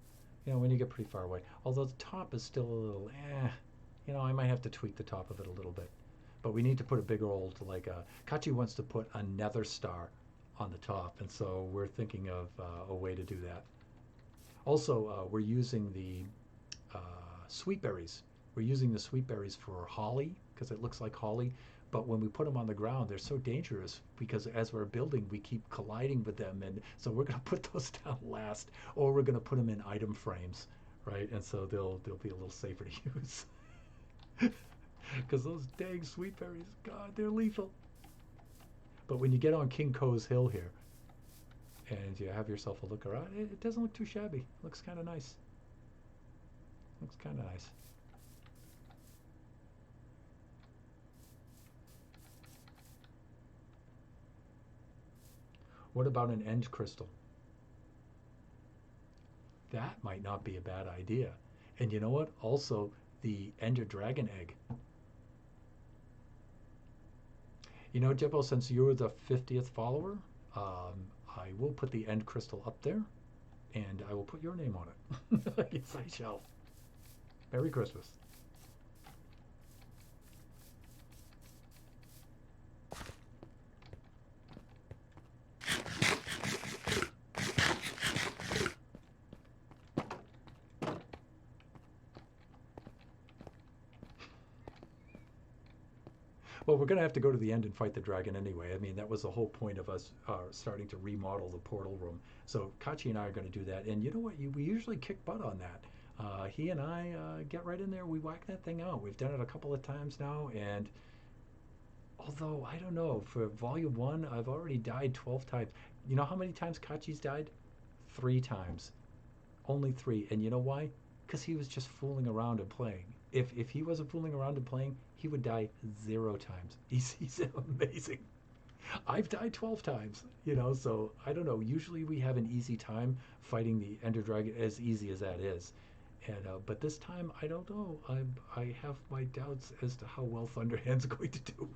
when you get pretty far away. Although the top is still a little, I might have to tweak the top of it a little bit. But we need to put a big old, Kachi wants to put a nether star on the top, and so we're thinking of a way to do that. Also, we're using the sweet berries. We're using the sweet berries for holly because it looks like holly. But when we put them on the ground, they're so dangerous because as we're building, we keep colliding with them. And so we're going to put those down last, or we're going to put them in item frames, right? And so they'll be a little safer to use. Because those dang sweet berries, God, they're lethal. But when you get on King Ko's Hill here, and you have yourself a look around, it doesn't look too shabby. It looks kind of nice. Looks kind of nice. What about an end crystal? That might not be a bad idea. And you know what? Also, the Ender Dragon egg. Jibbo, since you're the 50th follower, I will put the end crystal up there, and I will put your name on it. Yes, I shall. Merry Christmas. Well, we're going to have to go to the end and fight the dragon anyway. I mean, that was the whole point of us starting to remodel the portal room. So Kachi and I are going to do that. And you know what? We usually kick butt on that. He and I get right in there. We whack that thing out. We've done it a couple of times now. And although, I don't know, for Volume 1, I've already died 12 times. You know how many times Kachi's died? 3 times. Only 3. And you know why? Because he was just fooling around and playing. If he wasn't fooling around and playing, he would die 0 times. He's amazing. I've died 12 times, so I don't know. Usually we have an easy time fighting the Ender Dragon, as easy as that is. And but this time, I don't know. I have my doubts as to how well Thunderhand's going to do.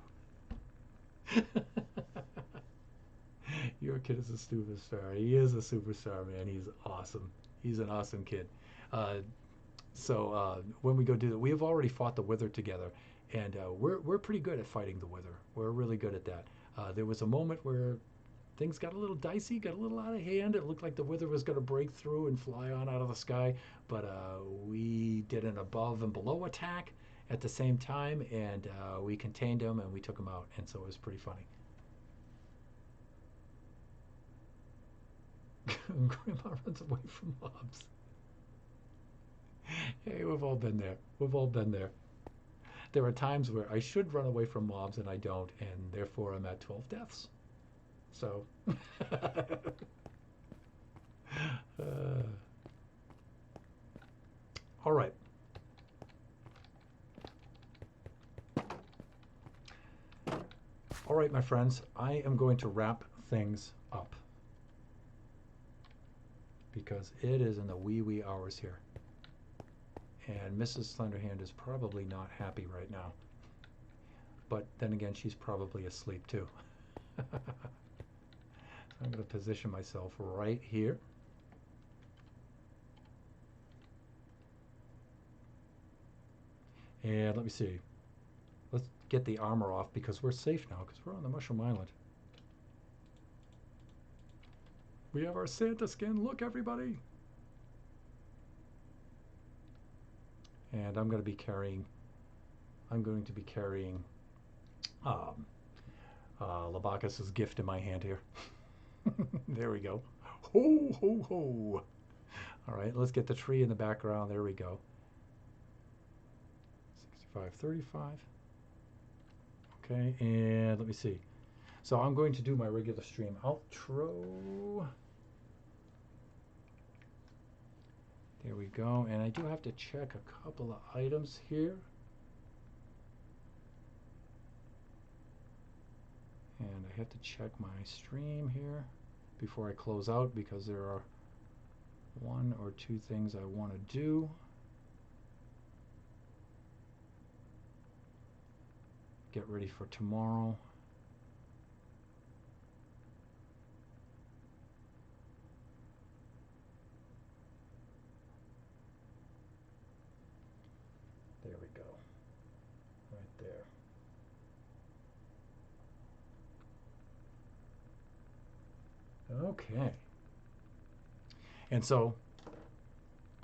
Your kid is a superstar. He is a superstar, man. He's awesome. He's an awesome kid. Uh, so when we go do that, we have already fought the Wither together, and we're pretty good at fighting the Wither. We're really good at that. There was a moment where things got a little dicey, got a little out of hand. It looked like the Wither was going to break through and fly on out of the sky, but we did an above and below attack at the same time, and we contained him and we took him out, and so it was pretty funny. Grandma runs away from mobs. Hey, we've all been there. We've all been there. There are times where I should run away from mobs and I don't, and therefore I'm at 12 deaths. So, all right. All right, my friends, I am going to wrap things up because it is in the wee hours here. And Mrs. Thunderhand is probably not happy right now. But then again, she's probably asleep too. So I'm going to position myself right here. And let me see. Let's get the armor off because we're safe now because we're on the Mushroom Island. We have our Santa skin. Look, everybody. And I'm going to be carrying Labakas's gift in my hand here. There we go. Ho, ho, ho. All right, let's get the tree in the background. There we go. 6535. Okay, and let me see. So I'm going to do my regular stream outro. There we go. And I do have to check a couple of items here. And I have to check my stream here before I close out because there are one or two things I want to do. Get ready for tomorrow. There we go. Right there. Okay. And so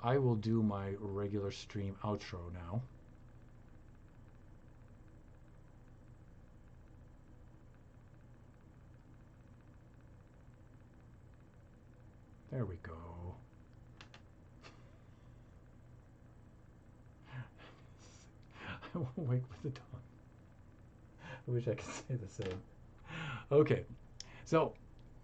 I will do my regular stream outro now. There we go. I won't wake with the dawn. I wish I could say the same. Okay, so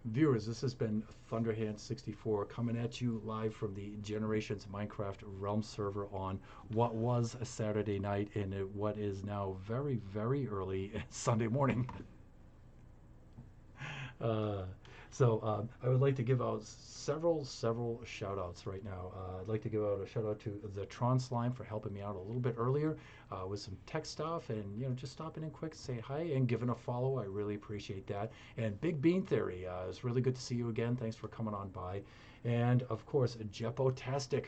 viewers, this has been Thunderhand64 coming at you live from the Generations Minecraft Realm server on what was a Saturday night and what is now very early Sunday morning. I would like to give out several shout outs right now. I'd like to give out a shout out to the Tron Slime for helping me out a little bit earlier with some tech stuff and just stopping in quick to say hi and giving a follow. I really appreciate that. And Big Bean Theory, it's really good to see you again. Thanks for coming on by. And of course, Jepotastic,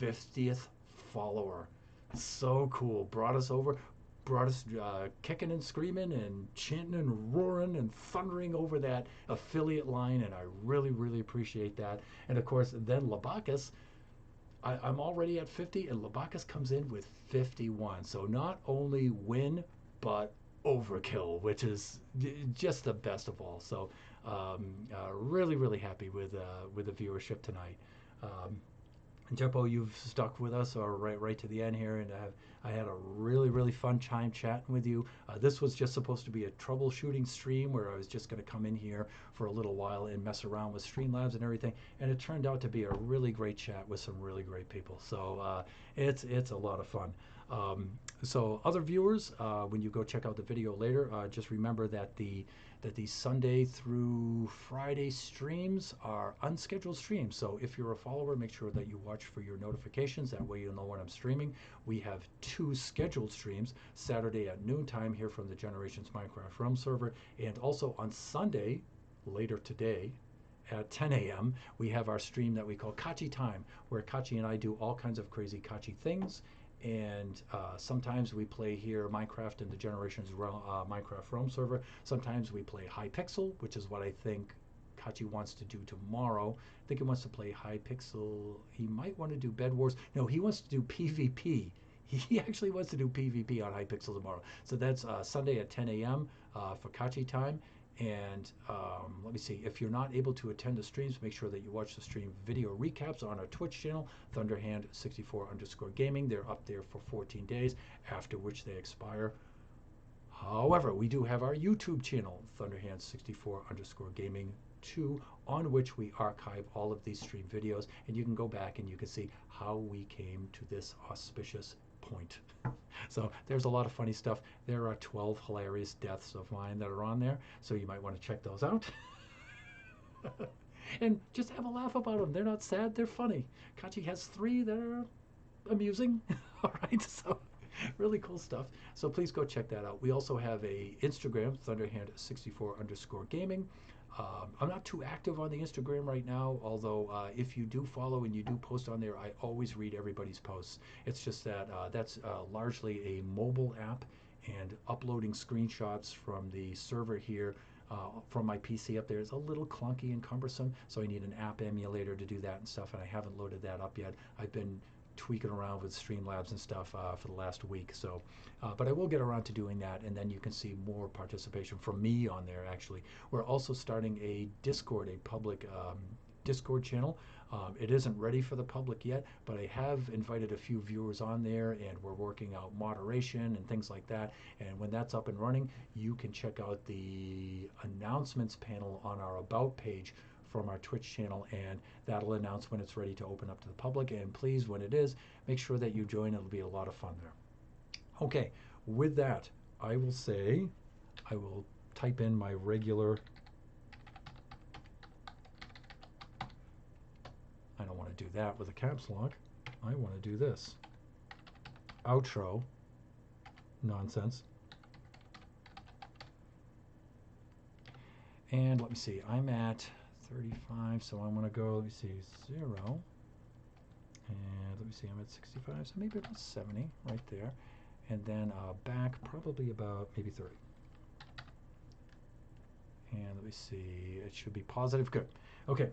50th follower. So cool. Brought us kicking and screaming and chanting and roaring and thundering over that affiliate line, and I really appreciate that. And of course, then Labakis, I'm already at 50, and Labakis comes in with 51. So not only win, but overkill, which is just the best of all. So really happy with the viewership tonight. Jeppo, you've stuck with us right to the end here, and I had a really fun time chatting with you. This was just supposed to be a troubleshooting stream where I was just going to come in here for a little while and mess around with Streamlabs and everything, and it turned out to be a really great chat with some really great people. So it's a lot of fun. So other viewers, when you go check out the video later, just remember that the Sunday through Friday streams are unscheduled streams. So if you're a follower, make sure that you watch for your notifications. That way you'll know when I'm streaming. We have 2 scheduled streams, Saturday at noontime here from the Generations Minecraft Realm server, and also on Sunday, later today, at 10 a.m., we have our stream that we call Kachi Time, where Kachi and I do all kinds of crazy Kachi things. And sometimes we play here Minecraft in the Generations Minecraft Realm server. Sometimes we play Hypixel, which is what I think Kachi wants to do tomorrow. I think he wants to play Hypixel. He might want to do Bed Wars. No, he wants to do PvP. He actually wants to do PvP on Hypixel tomorrow. So that's Sunday at 10 a.m. For Kachi time. And let me see, if you're not able to attend the streams, make sure that you watch the stream video recaps on our Twitch channel, Thunderhand64_gaming. They're up there for 14 days, after which they expire. However, we do have our YouTube channel, Thunderhand64_gaming 2, on which we archive all of these stream videos, and you can go back and you can see how we came to this auspicious point. So there's a lot of funny stuff. There are 12 hilarious deaths of mine that are on there, so you might want to check those out. And just have a laugh about them. They're not sad, they're funny. Kachi has 3 that are amusing. All right, so really cool stuff. So please go check that out. We also have a Instagram, Thunderhand64_gaming. I'm not too active on the Instagram right now, although if you do follow and you do post on there, I always read everybody's posts. It's just that that's largely a mobile app, and uploading screenshots from the server here from my PC up there is a little clunky and cumbersome, so I need an app emulator to do that and stuff, and I haven't loaded that up yet. I've been tweaking around with Streamlabs and stuff for the last week, so but I will get around to doing that, and then you can see more participation from me on there. Actually, we're also starting a Discord, a public Discord channel. It isn't ready for the public yet, but I have invited a few viewers on there, and we're working out moderation and things like that. And when that's up and running, you can check out the announcements panel on our About page from our Twitch channel, and that'll announce when it's ready to open up to the public. And please, when it is, make sure that you join. It'll be a lot of fun there. Okay, with that, I will say, I will type in my regular, I don't want to do that with a caps lock. I want to do this. Outro nonsense. And let me see, I'm at 35, so I'm going to go, let me see, 0. And let me see, I'm at 65, so maybe about 70 right there. And then back probably about maybe 30. And let me see, it should be positive. Good. Okay.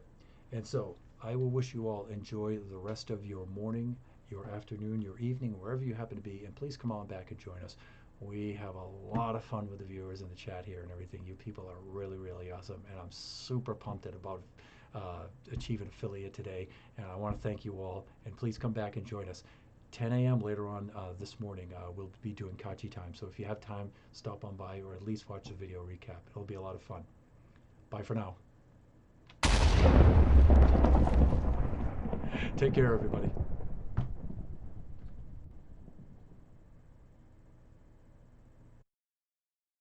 And so I will wish you all enjoy the rest of your morning, your afternoon, your evening, wherever you happen to be. And please come on back and join us. We have a lot of fun with the viewers in the chat here and everything. You people are really, really awesome. And I'm super pumped about achieving affiliate today. And I want to thank you all. And please come back and join us. 10 a.m. later on this morning, we'll be doing Kachi time. So if you have time, stop on by or at least watch the video recap. It'll be a lot of fun. Bye for now. Take care, everybody.